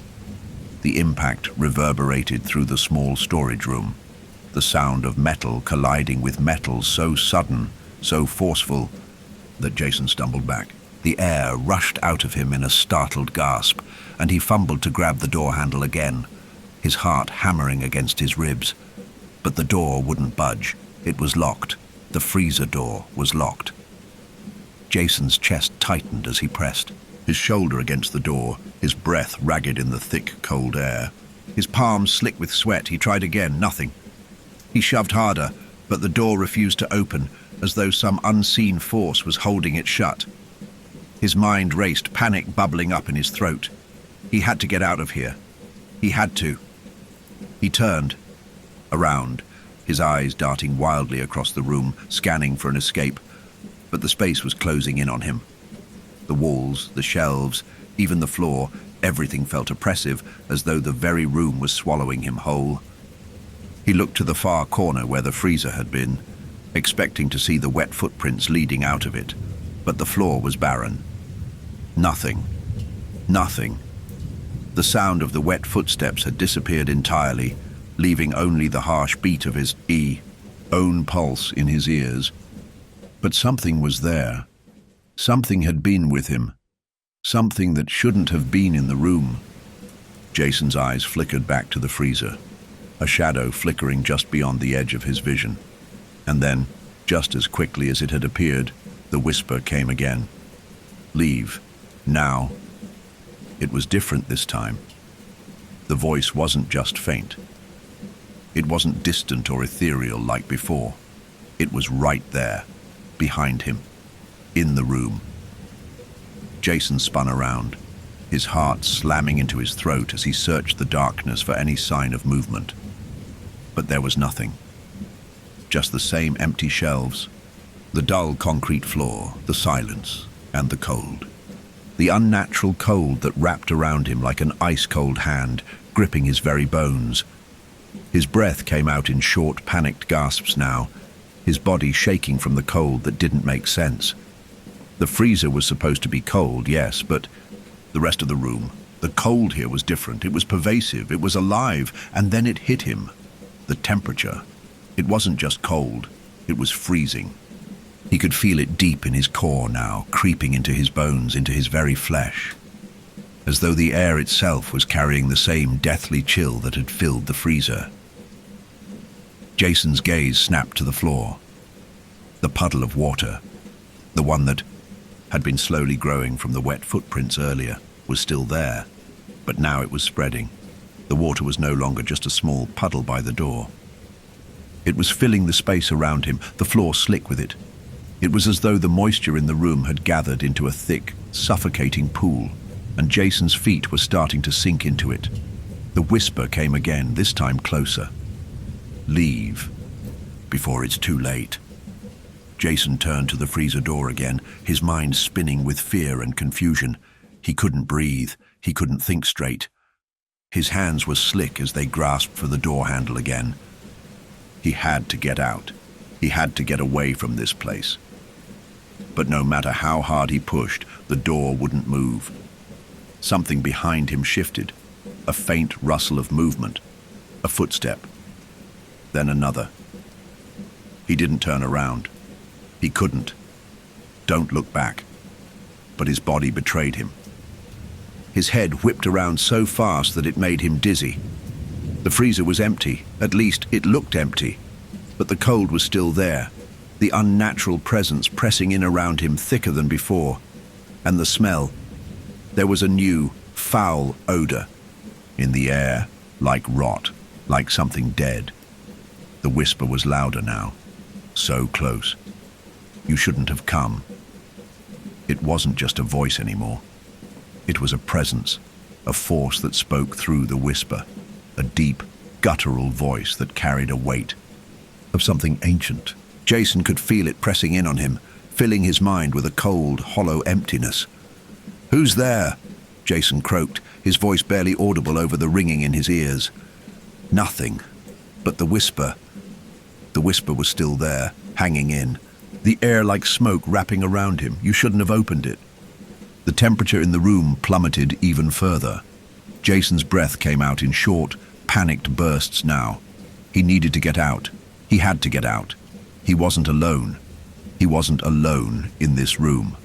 The impact reverberated through the small storage room, the sound of metal colliding with metal so sudden, so forceful, that Jason stumbled back. The air rushed out of him in a startled gasp, and he fumbled to grab the door handle again, his heart hammering against his ribs. But the door wouldn't budge. It was locked. The freezer door was locked. Jason's chest tightened as he pressed, his shoulder against the door, his breath ragged in the thick, cold air. His palms slick with sweat, he tried again, nothing. He shoved harder, but the door refused to open, as though some unseen force was holding it shut. His mind raced, panic bubbling up in his throat. He had to get out of here. He had to. He turned around, his eyes darting wildly across the room, scanning for an escape. But the space was closing in on him. The walls, the shelves, even the floor, everything felt oppressive, as though the very room was swallowing him whole. He looked to the far corner where the freezer had been, expecting to see the wet footprints leading out of it. But the floor was barren. Nothing. Nothing. The sound of the wet footsteps had disappeared entirely, leaving only the harsh beat of his own pulse in his ears. But something was there. Something had been with him. Something that shouldn't have been in the room. Jason's eyes flickered back to the freezer, a shadow flickering just beyond the edge of his vision. And then, just as quickly as it had appeared, the whisper came again. Leave. Now. It was different this time. The voice wasn't just faint. It wasn't distant or ethereal like before. It was right there, behind him, in the room. Jason spun around, his heart slamming into his throat as he searched the darkness for any sign of movement. But there was nothing. Just the same empty shelves, the dull concrete floor, the silence, and the cold. The unnatural cold that wrapped around him like an ice-cold hand, gripping his very bones. His breath came out in short, panicked gasps now, his body shaking from the cold that didn't make sense. The freezer was supposed to be cold, yes, but the rest of the room, the cold here was different. It was pervasive, it was alive, and then it hit him. The temperature. It wasn't just cold, it was freezing. He could feel it deep in his core now, creeping into his bones, into his very flesh, as though the air itself was carrying the same deathly chill that had filled the freezer. Jason's gaze snapped to the floor. The puddle of water, the one that had been slowly growing from the wet footprints earlier, was still there, but now it was spreading. The water was no longer just a small puddle by the door. It was filling the space around him, the floor slick with it. It was as though the moisture in the room had gathered into a thick, suffocating pool, and Jason's feet were starting to sink into it. The whisper came again, this time closer. Leave, before it's too late. Jason turned to the freezer door again, his mind spinning with fear and confusion. He couldn't breathe, he couldn't think straight. His hands were slick as they grasped for the door handle again. He had to get out. He had to get away from this place. But no matter how hard he pushed, the door wouldn't move. Something behind him shifted, a faint rustle of movement, a footstep, then another. He didn't turn around. He couldn't. Don't look back. But his body betrayed him. His head whipped around so fast that it made him dizzy. The freezer was empty, at least it looked empty, but the cold was still there, the unnatural presence pressing in around him thicker than before. And the smell. There was a new, foul odor in the air, like rot, like something dead. The whisper was louder now, so close. You shouldn't have come. It wasn't just a voice anymore. It was a presence, a force that spoke through the whisper, a deep, guttural voice that carried a weight of something ancient. Jason could feel it pressing in on him, filling his mind with a cold, hollow emptiness. "Who's there?" Jason croaked, his voice barely audible over the ringing in his ears. Nothing, but the whisper. The whisper was still there, hanging in, the air like smoke wrapping around him. You shouldn't have opened it. The temperature in the room plummeted even further. Jason's breath came out in short, panicked bursts now. He needed to get out. He had to get out. He wasn't alone. He wasn't alone in this room.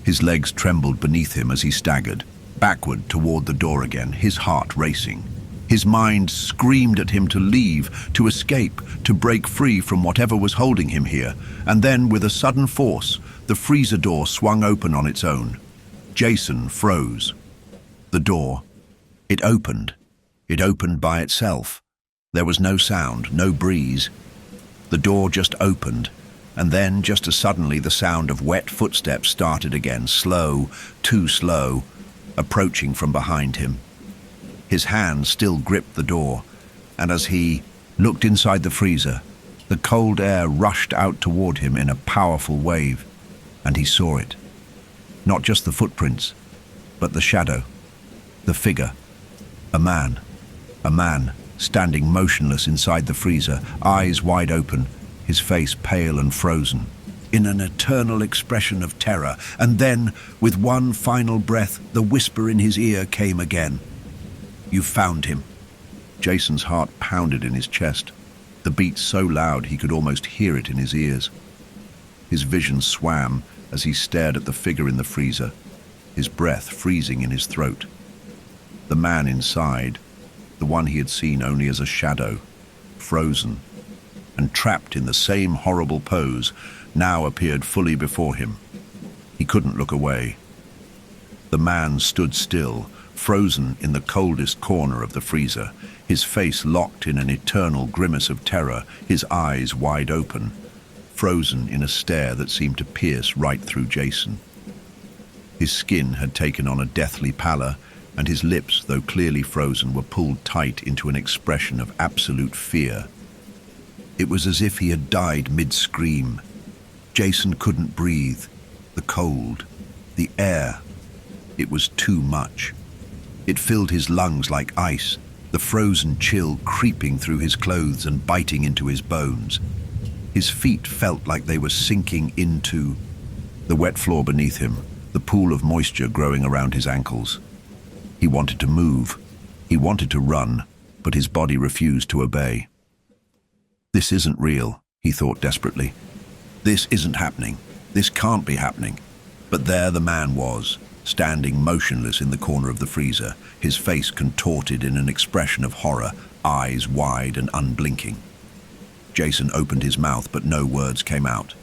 His legs trembled beneath him as he staggered, backward toward the door again, his heart racing. His mind screamed at him to leave, to escape, to break free from whatever was holding him here. And then, with a sudden force, the freezer door swung open on its own. Jason froze. The door. It opened. It opened by itself. There was no sound, no breeze. The door just opened, and then, just as suddenly, the sound of wet footsteps started again, slow, too slow, approaching from behind him. His hand still gripped the door, and as he looked inside the freezer, the cold air rushed out toward him in a powerful wave, and he saw it. Not just the footprints, but the shadow, the figure. A man standing motionless inside the freezer, eyes wide open, his face pale and frozen, in an eternal expression of terror. And then, with one final breath, the whisper in his ear came again. "You found him." Jason's heart pounded in his chest, the beat so loud he could almost hear it in his ears. His vision swam as he stared at the figure in the freezer, his breath freezing in his throat. The man inside, the one he had seen only as a shadow, frozen and trapped in the same horrible pose, now appeared fully before him. He couldn't look away. The man stood still, frozen in the coldest corner of the freezer, his face locked in an eternal grimace of terror, his eyes wide open, frozen in a stare that seemed to pierce right through Jason. His skin had taken on a deathly pallor, and his lips, though clearly frozen, were pulled tight into an expression of absolute fear. It was as if he had died mid-scream. Jason couldn't breathe. The cold, the air, it was too much. It filled his lungs like ice, the frozen chill creeping through his clothes and biting into his bones. His feet felt like they were sinking into the wet floor beneath him, the pool of moisture growing around his ankles. He wanted to move. He wanted to run, but his body refused to obey. This isn't real, he thought desperately. This isn't happening. This can't be happening. But there the man was, standing motionless in the corner of the freezer, his face contorted in an expression of horror, eyes wide and unblinking. Jason opened his mouth, but no words came out.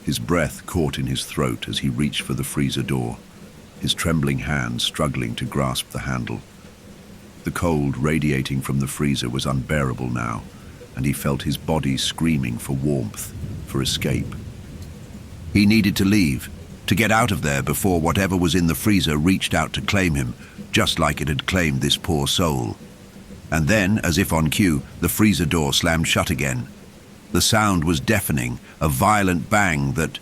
His breath caught in his throat as he reached for the freezer door, his trembling hands struggling to grasp the handle. The cold radiating from the freezer was unbearable now, and he felt his body screaming for warmth, for escape. He needed to leave, to get out of there before whatever was in the freezer reached out to claim him, just like it had claimed this poor soul. And then, as if on cue, the freezer door slammed shut again. The sound was deafening, a violent bang that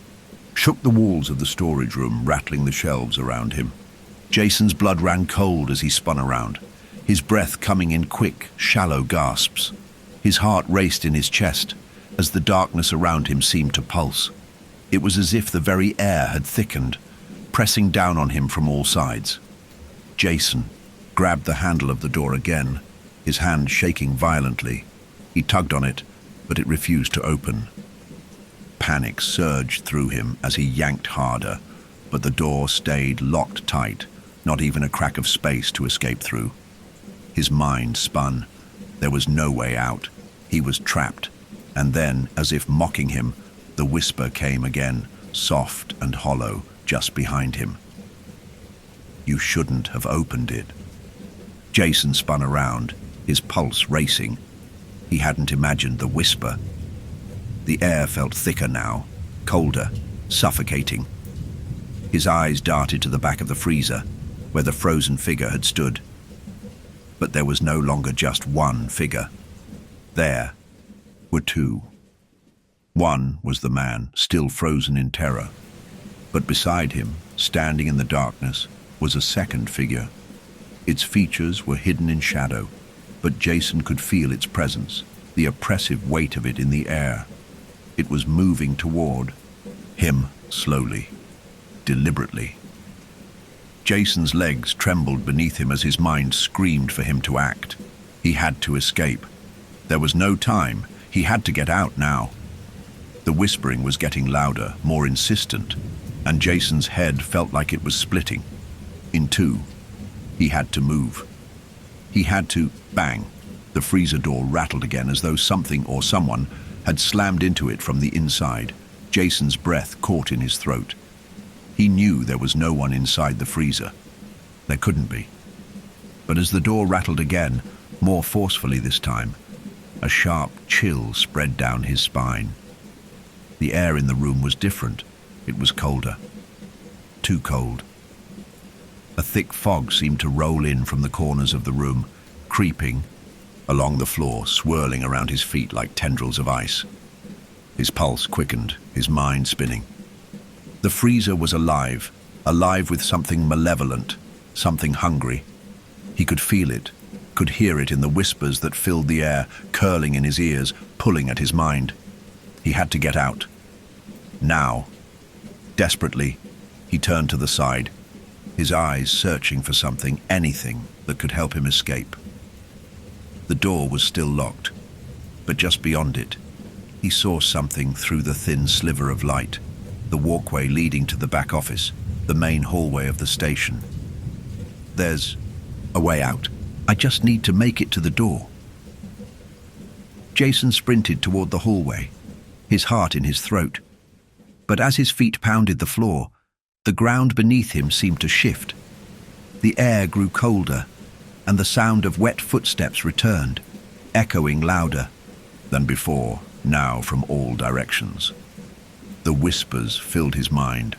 shook the walls of the storage room, rattling the shelves around him. Jason's blood ran cold as he spun around, his breath coming in quick, shallow gasps. His heart raced in his chest as the darkness around him seemed to pulse. It was as if the very air had thickened, pressing down on him from all sides. Jason grabbed the handle of the door again, his hand shaking violently. He tugged on it, but it refused to open. Panic surged through him as he yanked harder, but the door stayed locked tight, not even a crack of space to escape through. His mind spun. There was no way out. He was trapped. And then, as if mocking him, the whisper came again, soft and hollow, just behind him. "You shouldn't have opened it." Jason spun around, his pulse racing. He hadn't imagined the whisper. The air felt thicker now, colder, suffocating. His eyes darted to the back of the freezer, where the frozen figure had stood. But there was no longer just one figure. There were two. One was the man, still frozen in terror. But beside him, standing in the darkness, was a second figure. Its features were hidden in shadow, but Jason could feel its presence, the oppressive weight of it in the air. It was moving toward, Him, slowly, deliberately. Jason's legs trembled beneath him as his mind screamed for him to act. He had to escape. There was no time. He had to get out now. The whispering was getting louder, more insistent, and Jason's head felt like it was splitting in two. He had to move. He had to. Bang! The freezer door rattled again as though something or someone had slammed into it from the inside. Jason's breath caught in his throat. He knew there was no one inside the freezer. There couldn't be. But as the door rattled again, more forcefully this time, a sharp chill spread down his spine. The air in the room was different. It was colder. Too cold. A thick fog seemed to roll in from the corners of the room, creeping along the floor, swirling around his feet like tendrils of ice. His pulse quickened, his mind spinning. The freezer was alive with something malevolent, something hungry. He could feel it, could hear it in the whispers that filled the air, curling in his ears, pulling at his mind. He had to get out. Now. Desperately, he turned to the side, his eyes searching for something, anything that could help him escape. The door was still locked, but just beyond it, he saw something through the thin sliver of light, the walkway leading to the back office, the main hallway of the station. There's a way out. I just need to make it to the door. Jason sprinted toward the hallway, his heart in his throat. But as his feet pounded the floor, the ground beneath him seemed to shift. The air grew colder, and the sound of wet footsteps returned, echoing louder than before, now from all directions. The whispers filled his mind,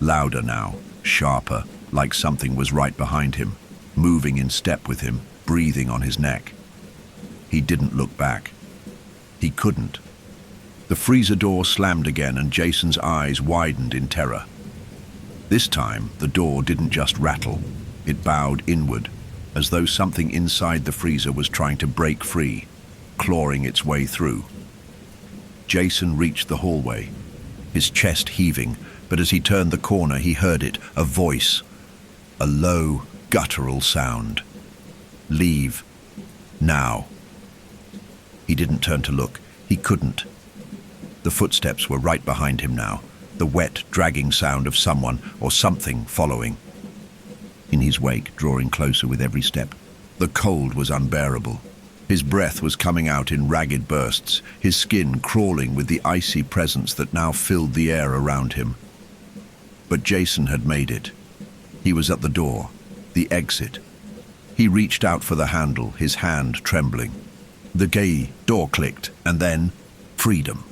louder now, sharper, like something was right behind him, moving in step with him, breathing on his neck. He didn't look back. He couldn't. The freezer door slammed again and Jason's eyes widened in terror. This time, the door didn't just rattle. It bowed inward, as though something inside the freezer was trying to break free, clawing its way through. Jason reached the hallway, his chest heaving, but as he turned the corner, he heard it, a voice, a low, guttural sound. Leave. Now. He didn't turn to look. He couldn't. The footsteps were right behind him now, the wet, dragging sound of someone or something following. In his wake, drawing closer with every step. The cold was unbearable. His breath was coming out in ragged bursts, his skin crawling with the icy presence that now filled the air around him. But Jason had made it. He was at the door, the exit. He reached out for the handle, his hand trembling. The door clicked, and then freedom.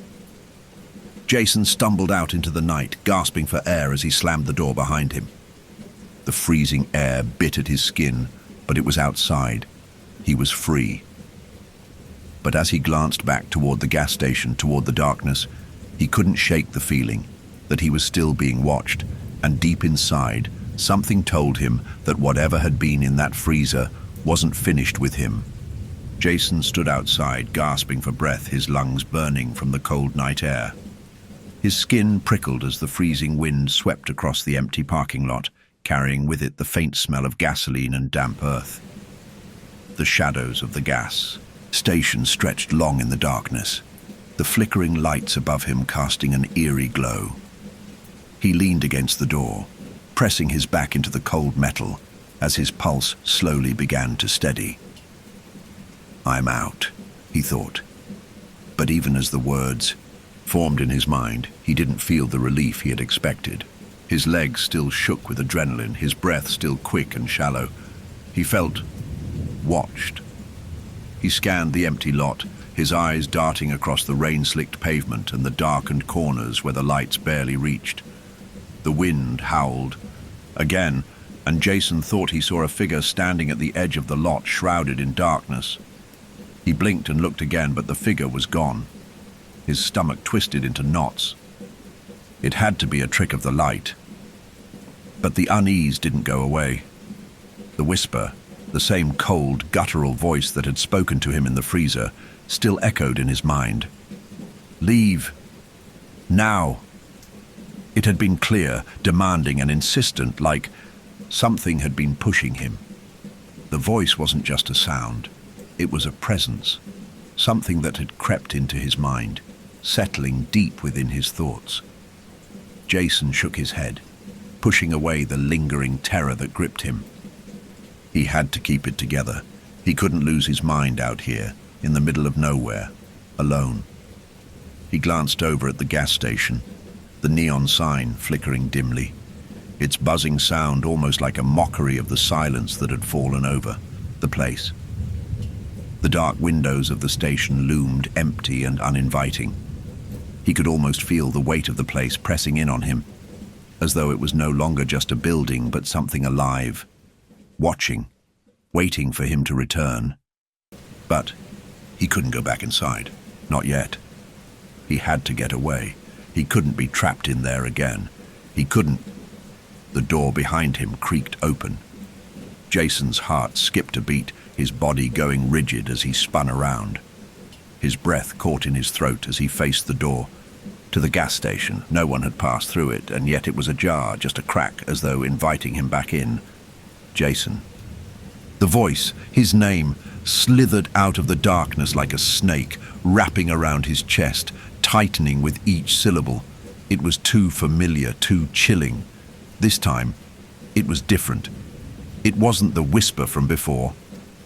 Jason stumbled out into the night, gasping for air as he slammed the door behind him. The freezing air bit at his skin, but it was outside. He was free. But as he glanced back toward the gas station, toward the darkness, he couldn't shake the feeling that he was still being watched, and deep inside, something told him that whatever had been in that freezer wasn't finished with him. Jason stood outside, gasping for breath, his lungs burning from the cold night air. His skin prickled as the freezing wind swept across the empty parking lot, carrying with it the faint smell of gasoline and damp earth. The shadows of the gas station stretched long in the darkness, the flickering lights above him casting an eerie glow. He leaned against the door, pressing his back into the cold metal as his pulse slowly began to steady. "I'm out," he thought. But even as the words formed in his mind, he didn't feel the relief he had expected. His legs still shook with adrenaline, his breath still quick and shallow. He felt watched. He scanned the empty lot, his eyes darting across the rain-slicked pavement and the darkened corners where the lights barely reached. The wind howled again, and Jason thought he saw a figure standing at the edge of the lot, shrouded in darkness. He blinked and looked again, but the figure was gone. His stomach twisted into knots. It had to be a trick of the light. But the unease didn't go away. The whisper, the same cold, guttural voice that had spoken to him in the freezer, still echoed in his mind. "Leave. Now." It had been clear, demanding and insistent, like something had been pushing him. The voice wasn't just a sound, it was a presence, something that had crept into his mind, settling deep within his thoughts. Jason shook his head, pushing away the lingering terror that gripped him. He had to keep it together. He couldn't lose his mind out here, in the middle of nowhere, alone. He glanced over at the gas station, the neon sign flickering dimly, its buzzing sound almost like a mockery of the silence that had fallen over the place. The dark windows of the station loomed empty and uninviting. He could almost feel the weight of the place pressing in on him, as though it was no longer just a building but something alive, watching, waiting for him to return. But he couldn't go back inside, not yet. He had to get away. He couldn't be trapped in there again. He couldn't. The door behind him creaked open. Jason's heart skipped a beat, his body going rigid as he spun around. His breath caught in his throat as he faced the door. To the gas station, no one had passed through it, and yet it was ajar, just a crack, as though inviting him back in. Jason. The voice, his name, slithered out of the darkness like a snake, wrapping around his chest, tightening with each syllable. It was too familiar, too chilling. This time, it was different. It wasn't the whisper from before.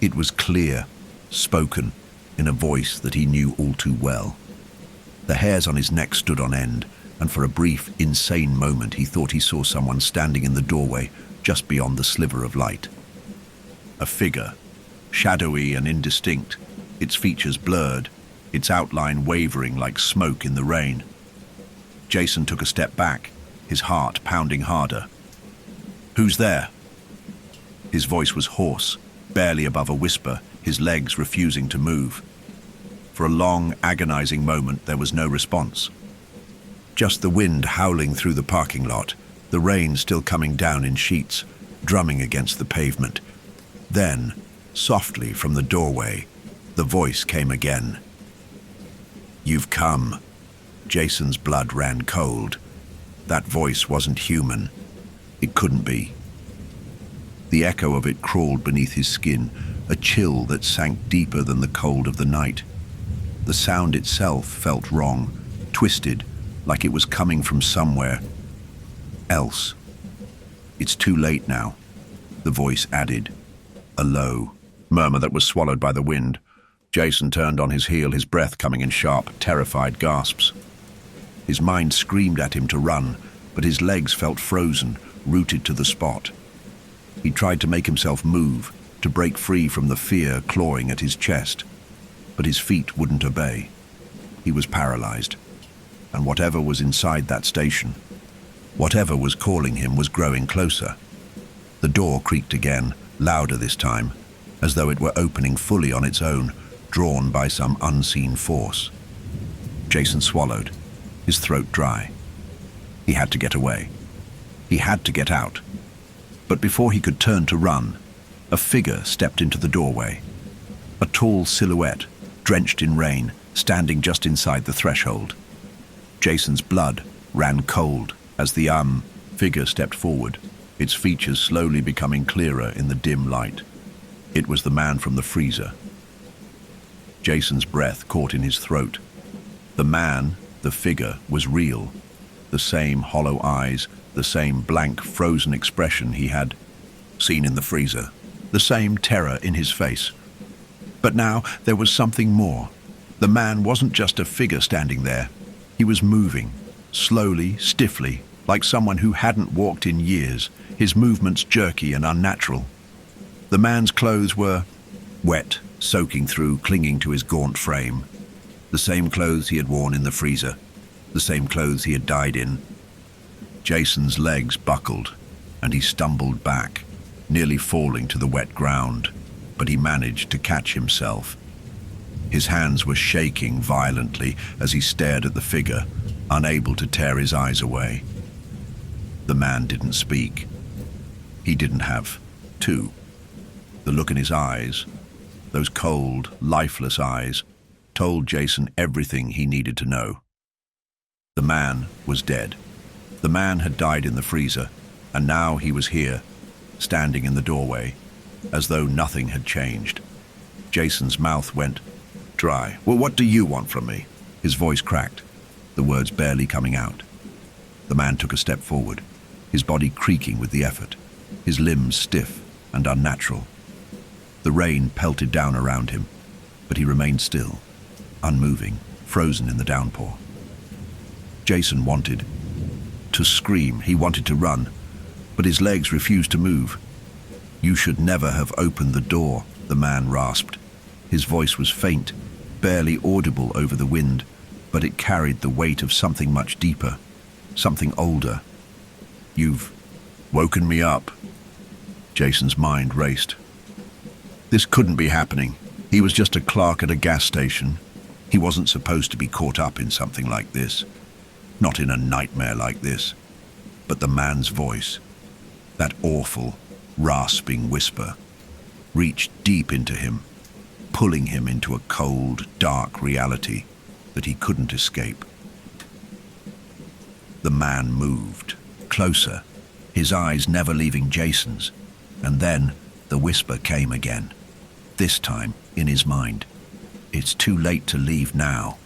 It was clear, spoken, in a voice that he knew all too well. The hairs on his neck stood on end, and for a brief, insane moment he thought he saw someone standing in the doorway just beyond the sliver of light. A figure, shadowy and indistinct, its features blurred, its outline wavering like smoke in the rain. Jason took a step back, his heart pounding harder. "Who's there?" His voice was hoarse, barely above a whisper, his legs refusing to move. For a long, agonizing moment, there was no response. Just the wind howling through the parking lot, the rain still coming down in sheets, drumming against the pavement. Then, softly from the doorway, the voice came again. "You've come." Jason's blood ran cold. That voice wasn't human. It couldn't be. The echo of it crawled beneath his skin, a chill that sank deeper than the cold of the night. The sound itself felt wrong, twisted, like it was coming from somewhere else. "It's too late now," the voice added, a low murmur that was swallowed by the wind. Jason turned on his heel, his breath coming in sharp, terrified gasps. His mind screamed at him to run, but his legs felt frozen, rooted to the spot. He tried to make himself move, to break free from the fear clawing at his chest, but his feet wouldn't obey. He was paralyzed, and whatever was inside that station, whatever was calling him, was growing closer. The door creaked again, louder this time, as though it were opening fully on its own, drawn by some unseen force. Jason swallowed, his throat dry. He had to get away. He had to get out. But before he could turn to run, a figure stepped into the doorway. A tall silhouette, drenched in rain, standing just inside the threshold. Jason's blood ran cold as the figure stepped forward, its features slowly becoming clearer in the dim light. It was the man from the freezer. Jason's breath caught in his throat. The man, the figure, was real. The same hollow eyes, the same blank, frozen expression he had seen in the freezer, the same terror in his face. But now there was something more. The man wasn't just a figure standing there. He was moving, slowly, stiffly, like someone who hadn't walked in years, his movements jerky and unnatural. The man's clothes were wet, soaking through, clinging to his gaunt frame. The same clothes he had worn in the freezer, the same clothes he had died in. Jason's legs buckled, and he stumbled back, nearly falling to the wet ground, but he managed to catch himself. His hands were shaking violently as he stared at the figure, unable to tear his eyes away. The man didn't speak. He didn't have to. The look in his eyes, those cold, lifeless eyes, told Jason everything he needed to know. The man was dead. The man had died in the freezer, and now he was here, standing in the doorway, as though nothing had changed. Jason's mouth went dry. "Well, what do you want from me?" His voice cracked, the words barely coming out. The man took a step forward, his body creaking with the effort, his limbs stiff and unnatural. The rain pelted down around him, but he remained still, unmoving, frozen in the downpour. Jason wanted to scream, he wanted to run, but his legs refused to move. "You should never have opened the door," the man rasped. His voice was faint, barely audible over the wind, but it carried the weight of something much deeper, something older. "You've woken me up." Jason's mind raced. This couldn't be happening. He was just a clerk at a gas station. He wasn't supposed to be caught up in something like this. Not in a nightmare like this. But the man's voice, that awful, rasping whisper, reached deep into him, pulling him into a cold, dark reality that he couldn't escape. The man moved, closer, his eyes never leaving Jason's, and then the whisper came again, this time in his mind. "It's too late to leave now."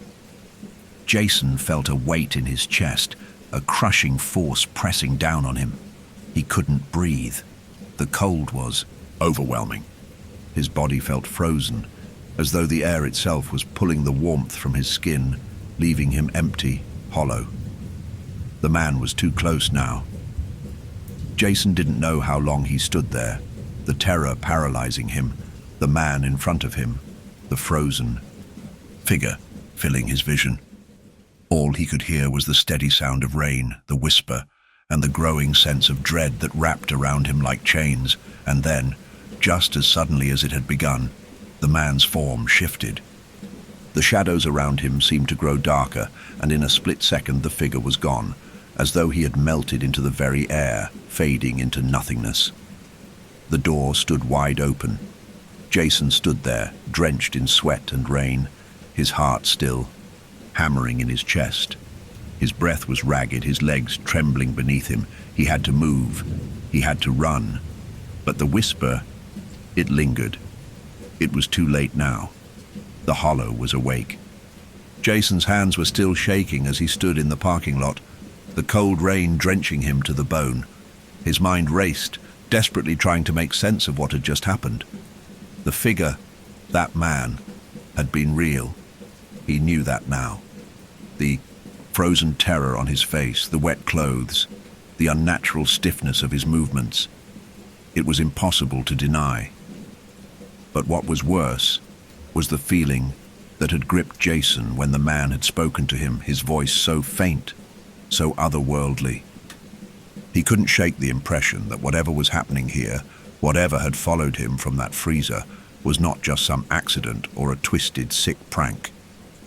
Jason felt a weight in his chest, a crushing force pressing down on him. He couldn't breathe. The cold was overwhelming. His body felt frozen, as though the air itself was pulling the warmth from his skin, leaving him empty, hollow. The man was too close now. Jason didn't know how long he stood there, the terror paralyzing him, the man in front of him, the frozen figure filling his vision. All he could hear was the steady sound of rain, the whisper, and the growing sense of dread that wrapped around him like chains. And then, just as suddenly as it had begun, the man's form shifted. The shadows around him seemed to grow darker, and in a split second the figure was gone, as though he had melted into the very air, fading into nothingness. The door stood wide open. Jason stood there, drenched in sweat and rain, his heart still, hammering in his chest. His breath was ragged, his legs trembling beneath him. He had to move. He had to run. But the whisper, it lingered. It was too late now. The hollow was awake. Jason's hands were still shaking as he stood in the parking lot, the cold rain drenching him to the bone. His mind raced, desperately trying to make sense of what had just happened. The figure, that man, had been real. He knew that now. The frozen terror on his face, the wet clothes, the unnatural stiffness of his movements. It was impossible to deny. But what was worse was the feeling that had gripped Jason when the man had spoken to him, his voice so faint, so otherworldly. He couldn't shake the impression that whatever was happening here, whatever had followed him from that freezer, was not just some accident or a twisted, sick prank.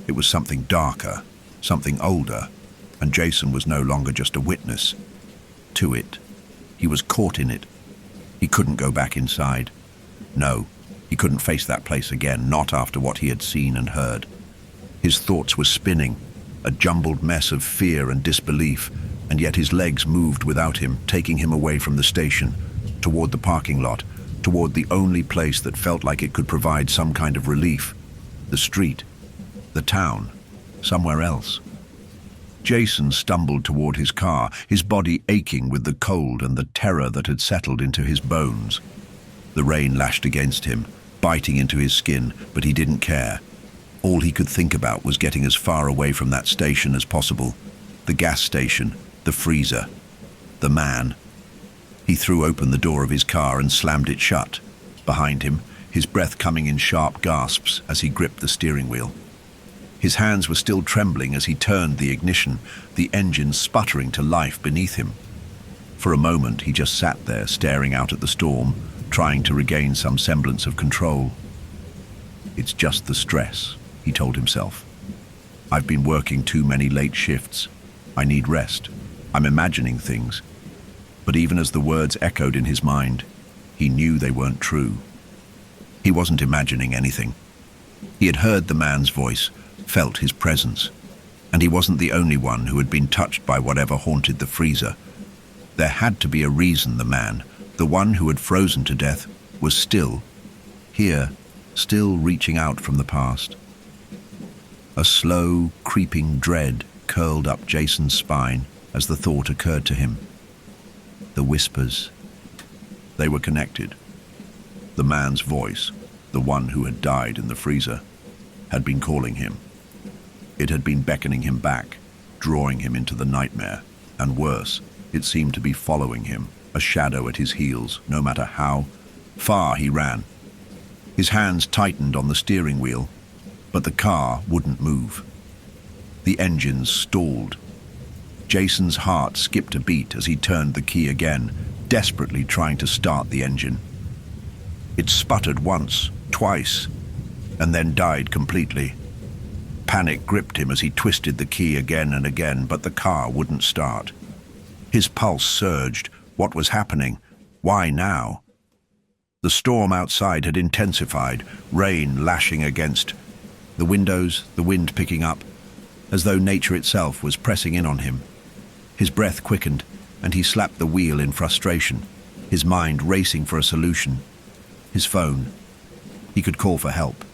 It was something darker, something older, and Jason was no longer just a witness to it. He was caught in it. He couldn't go back inside. No, he couldn't face that place again, not after what he had seen and heard. His thoughts were spinning, a jumbled mess of fear and disbelief, and yet his legs moved without him, taking him away from the station, toward the parking lot, toward the only place that felt like it could provide some kind of relief. The street, the town, somewhere else. Jason stumbled toward his car, his body aching with the cold and the terror that had settled into his bones. The rain lashed against him, biting into his skin, but he didn't care. All he could think about was getting as far away from that station as possible. The gas station, the freezer, the man. He threw open the door of his car and slammed it shut. Behind him, his breath coming in sharp gasps as he gripped the steering wheel. His hands were still trembling as he turned the ignition, the engine sputtering to life beneath him. For a moment, he just sat there staring out at the storm, trying to regain some semblance of control. "It's just the stress," he told himself. "I've been working too many late shifts. I need rest. I'm imagining things." But even as the words echoed in his mind, he knew they weren't true. He wasn't imagining anything. He had heard the man's voice, felt his presence. And he wasn't the only one who had been touched by whatever haunted the freezer. There had to be a reason the man, the one who had frozen to death, was still here, still reaching out from the past. A slow, creeping dread curled up Jason's spine as the thought occurred to him. The whispers. They were connected. The man's voice, the one who had died in the freezer, had been calling him. It had been beckoning him back, drawing him into the nightmare, and worse, it seemed to be following him, a shadow at his heels, no matter how far he ran. His hands tightened on the steering wheel, but the car wouldn't move. The engines stalled. Jason's heart skipped a beat as he turned the key again, desperately trying to start the engine. It sputtered once, twice, and then died completely. Panic gripped him as he twisted the key again and again, but the car wouldn't start. His pulse surged. What was happening? Why now? The storm outside had intensified, rain lashing against the windows, the wind picking up, as though nature itself was pressing in on him. His breath quickened, and he slapped the wheel in frustration, his mind racing for a solution. His phone. He could call for help.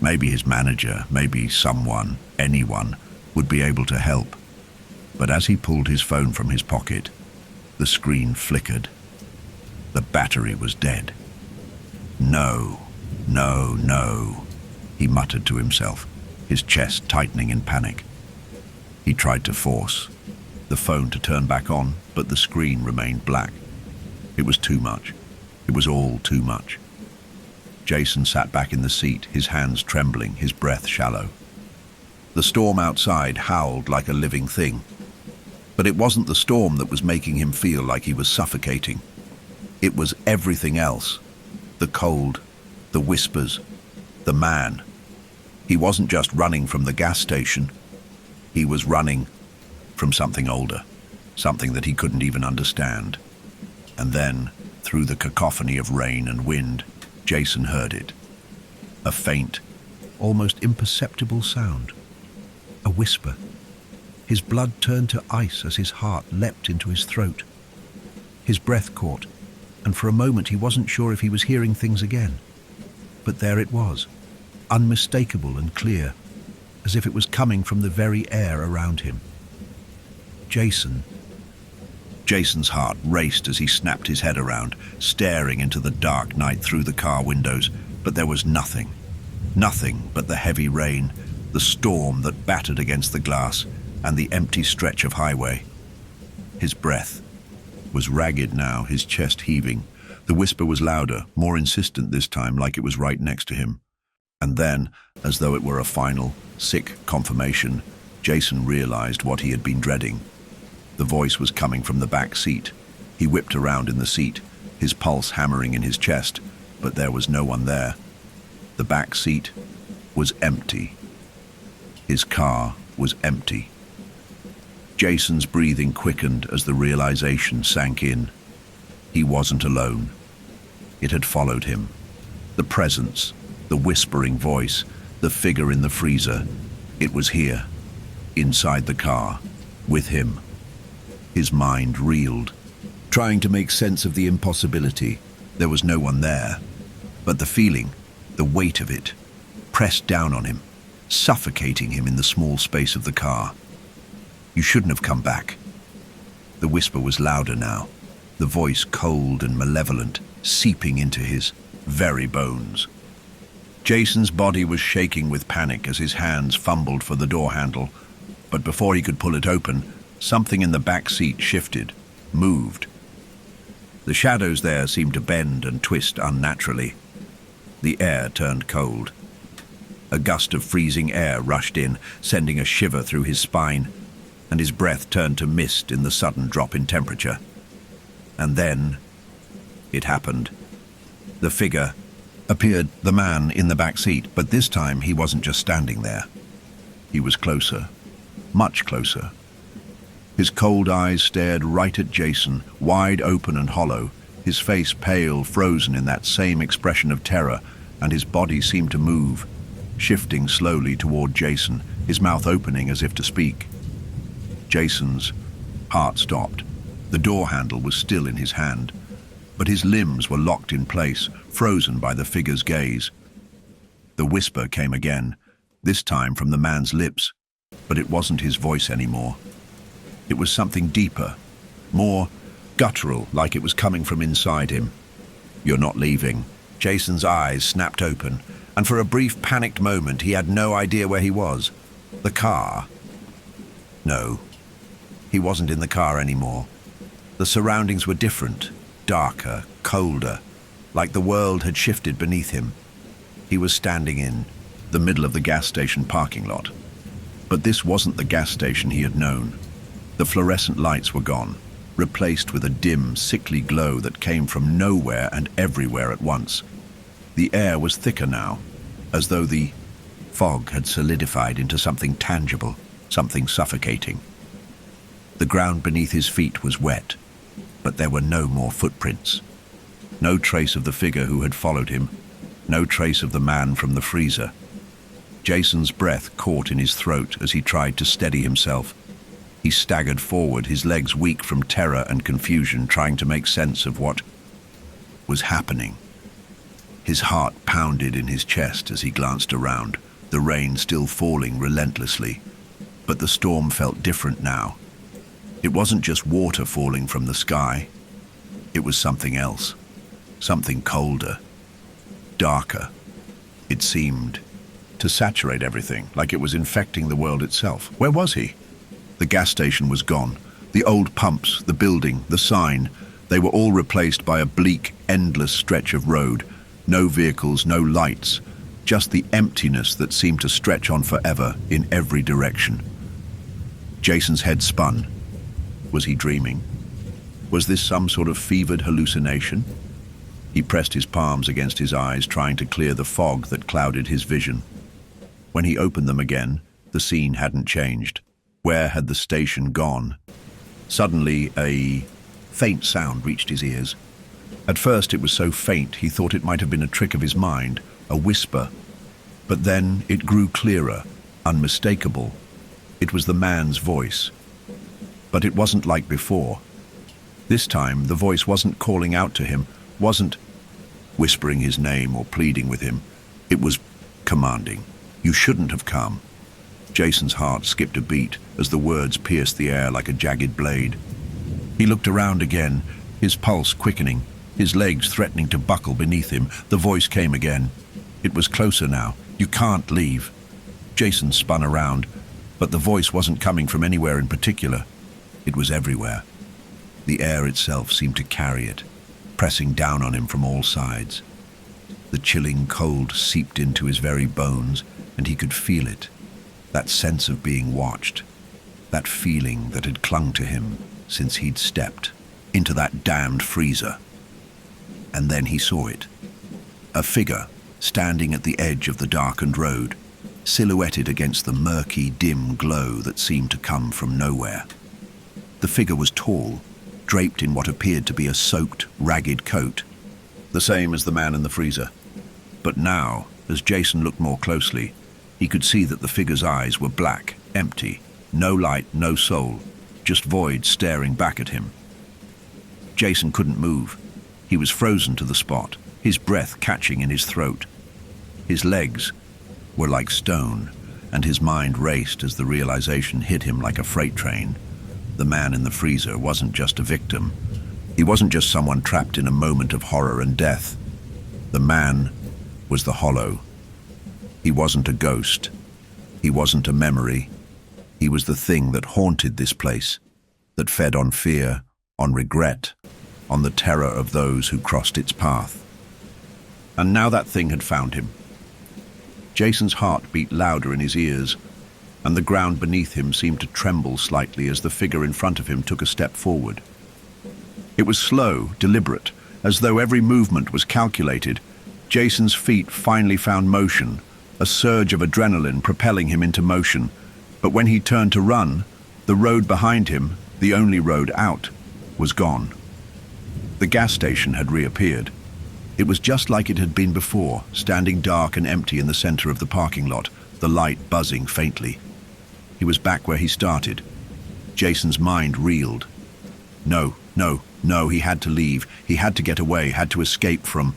Maybe his manager, maybe someone, anyone, would be able to help. But as he pulled his phone from his pocket, the screen flickered. The battery was dead. No, no, no, he muttered to himself, his chest tightening in panic. He tried to force the phone to turn back on, but the screen remained black. It was too much. It was all too much. Jason sat back in the seat, his hands trembling, his breath shallow. The storm outside howled like a living thing. But it wasn't the storm that was making him feel like he was suffocating. It was everything else. The cold, the whispers, the man. He wasn't just running from the gas station. He was running from something older, something that he couldn't even understand. And then, through the cacophony of rain and wind, Jason heard it. A faint, almost imperceptible sound. A whisper. His blood turned to ice as his heart leapt into his throat. His breath caught, and for a moment he wasn't sure if he was hearing things again. But there it was, unmistakable and clear, as if it was coming from the very air around him. Jason. Jason's heart raced as he snapped his head around, staring into the dark night through the car windows, but there was nothing. Nothing but the heavy rain, the storm that battered against the glass, and the empty stretch of highway. His breath was ragged now, his chest heaving. The whisper was louder, more insistent this time, like it was right next to him. And then, as though it were a final, sick confirmation, Jason realized what he had been dreading. The voice was coming from the back seat. He whipped around in the seat, his pulse hammering in his chest, but there was no one there. The back seat was empty. His car was empty. Jason's breathing quickened as the realization sank in. He wasn't alone. It had followed him. The presence, the whispering voice, the figure in the freezer. It was here, inside the car, with him. His mind reeled, trying to make sense of the impossibility. There was no one there. But the feeling, the weight of it, pressed down on him, suffocating him in the small space of the car. You shouldn't have come back. The whisper was louder now, the voice cold and malevolent, seeping into his very bones. Jason's body was shaking with panic as his hands fumbled for the door handle, but before he could pull it open, something in the back seat shifted, moved. The shadows there seemed to bend and twist unnaturally. The air turned cold. A gust of freezing air rushed in, sending a shiver through his spine, and his breath turned to mist in the sudden drop in temperature. And then it happened. The figure appeared, the man in the back seat, but this time he wasn't just standing there. He was closer, much closer. His cold eyes stared right at Jason, wide open and hollow, his face pale, frozen in that same expression of terror, and his body seemed to move, shifting slowly toward Jason, his mouth opening as if to speak. Jason's heart stopped. The door handle was still in his hand, but his limbs were locked in place, frozen by the figure's gaze. The whisper came again, this time from the man's lips, but it wasn't his voice anymore. It was something deeper, more guttural, like it was coming from inside him. "You're not leaving." Jason's eyes snapped open, and for a brief panicked moment he had no idea where he was. The car? No, he wasn't in the car anymore. The surroundings were different, darker, colder, like the world had shifted beneath him. He was standing in the middle of the gas station parking lot. But this wasn't the gas station he had known. The fluorescent lights were gone, replaced with a dim, sickly glow that came from nowhere and everywhere at once. The air was thicker now, as though the fog had solidified into something tangible, something suffocating. The ground beneath his feet was wet, but there were no more footprints. No trace of the figure who had followed him, no trace of the man from the freezer. Jason's breath caught in his throat as he tried to steady himself. He staggered forward, his legs weak from terror and confusion, trying to make sense of what was happening. His heart pounded in his chest as he glanced around, the rain still falling relentlessly. But the storm felt different now. It wasn't just water falling from the sky. It was something else, something colder, darker. It seemed to saturate everything, like it was infecting the world itself. Where was he? The gas station was gone. The old pumps, the building, the sign, they were all replaced by a bleak, endless stretch of road. No vehicles, no lights, just the emptiness that seemed to stretch on forever in every direction. Jason's head spun. Was he dreaming? Was this some sort of fevered hallucination? He pressed his palms against his eyes, trying to clear the fog that clouded his vision. When he opened them again, the scene hadn't changed. Where had the station gone? Suddenly, a faint sound reached his ears. At first it was so faint he thought it might have been a trick of his mind, a whisper. But then it grew clearer, unmistakable. It was the man's voice. But it wasn't like before. This time the voice wasn't calling out to him, wasn't whispering his name or pleading with him. It was commanding. "You shouldn't have come." Jason's heart skipped a beat as the words pierced the air like a jagged blade. He looked around again, his pulse quickening, his legs threatening to buckle beneath him. The voice came again. It was closer now. "You can't leave." Jason spun around, but the voice wasn't coming from anywhere in particular. It was everywhere. The air itself seemed to carry it, pressing down on him from all sides. The chilling cold seeped into his very bones, and he could feel it. That sense of being watched, that feeling that had clung to him since he'd stepped into that damned freezer. And then he saw it. A figure standing at the edge of the darkened road, silhouetted against the murky, dim glow that seemed to come from nowhere. The figure was tall, draped in what appeared to be a soaked, ragged coat, the same as the man in the freezer. But now, as Jason looked more closely, he could see that the figure's eyes were black, empty, no light, no soul, just void staring back at him. Jason couldn't move. He was frozen to the spot, his breath catching in his throat. His legs were like stone, and his mind raced as the realization hit him like a freight train. The man in the freezer wasn't just a victim. He wasn't just someone trapped in a moment of horror and death. The man was the Hollow. He wasn't a ghost. He wasn't a memory. He was the thing that haunted this place, that fed on fear, on regret, on the terror of those who crossed its path. And now that thing had found him. Jason's heart beat louder in his ears, and the ground beneath him seemed to tremble slightly as the figure in front of him took a step forward. It was slow, deliberate, as though every movement was calculated. Jason's feet finally found motion, a surge of adrenaline propelling him into motion. But when he turned to run, the road behind him, the only road out, was gone. The gas station had reappeared. It was just like it had been before, standing dark and empty in the center of the parking lot, the light buzzing faintly. He was back where he started. Jason's mind reeled. No, no, no, he had to leave. He had to get away, had to escape from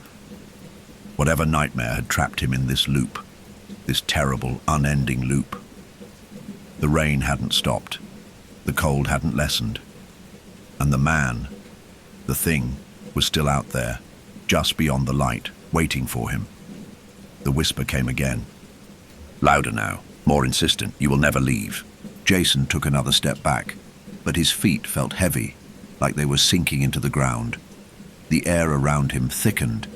whatever nightmare had trapped him in this loop, this terrible, unending loop. The rain hadn't stopped. The cold hadn't lessened. And the man, the thing, was still out there, just beyond the light, waiting for him. The whisper came again. Louder now, more insistent. You will never leave. Jason took another step back, but his feet felt heavy, like they were sinking into the ground. The air around him thickened.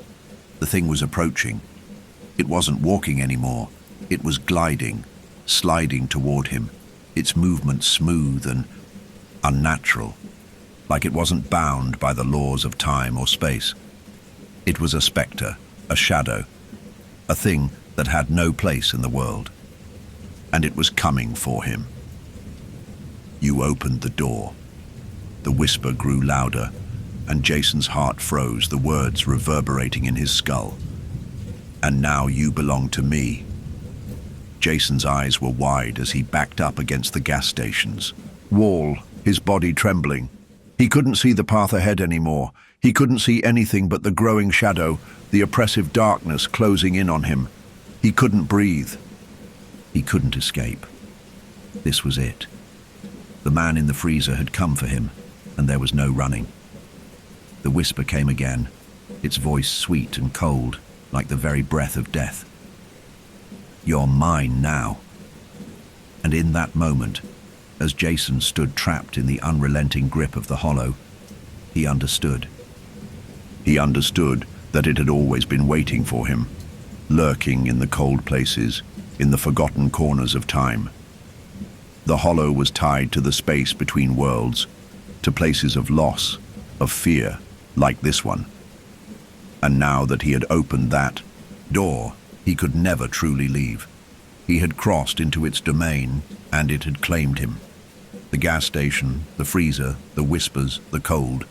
The thing was approaching. It wasn't walking anymore. It was gliding, sliding toward him, its movement smooth and unnatural, like it wasn't bound by the laws of time or space. It was a specter, a shadow, a thing that had no place in the world. And it was coming for him. You opened the door. The whisper grew louder, and Jason's heart froze, the words reverberating in his skull. And now you belong to me. Jason's eyes were wide as he backed up against the gas station's wall, his body trembling. He couldn't see the path ahead anymore. He couldn't see anything but the growing shadow, the oppressive darkness closing in on him. He couldn't breathe. He couldn't escape. This was it. The man in the freezer had come for him, and there was no running. The whisper came again, its voice sweet and cold, like the very breath of death. You're mine now. And in that moment, as Jason stood trapped in the unrelenting grip of the hollow, he understood. He understood that it had always been waiting for him, lurking in the cold places, in the forgotten corners of time. The hollow was tied to the space between worlds, to places of loss, of fear, like this one. And now that he had opened that door, he could never truly leave. He had crossed into its domain, and it had claimed him. The gas station, the freezer, the whispers, the cold.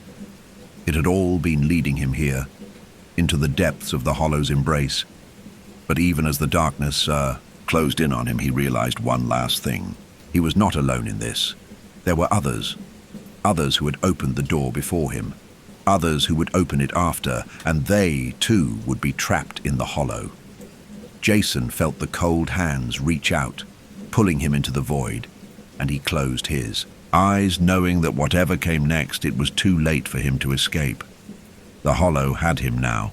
It had all been leading him here, into the depths of the hollow's embrace. But even as the darkness closed in on him, he realized one last thing. He was not alone in this. There were others who had opened the door before him, others who would open it after, and they, too, would be trapped in the hollow. Jason felt the cold hands reach out, pulling him into the void, and he closed his eyes, knowing that whatever came next, it was too late for him to escape. The hollow had him now,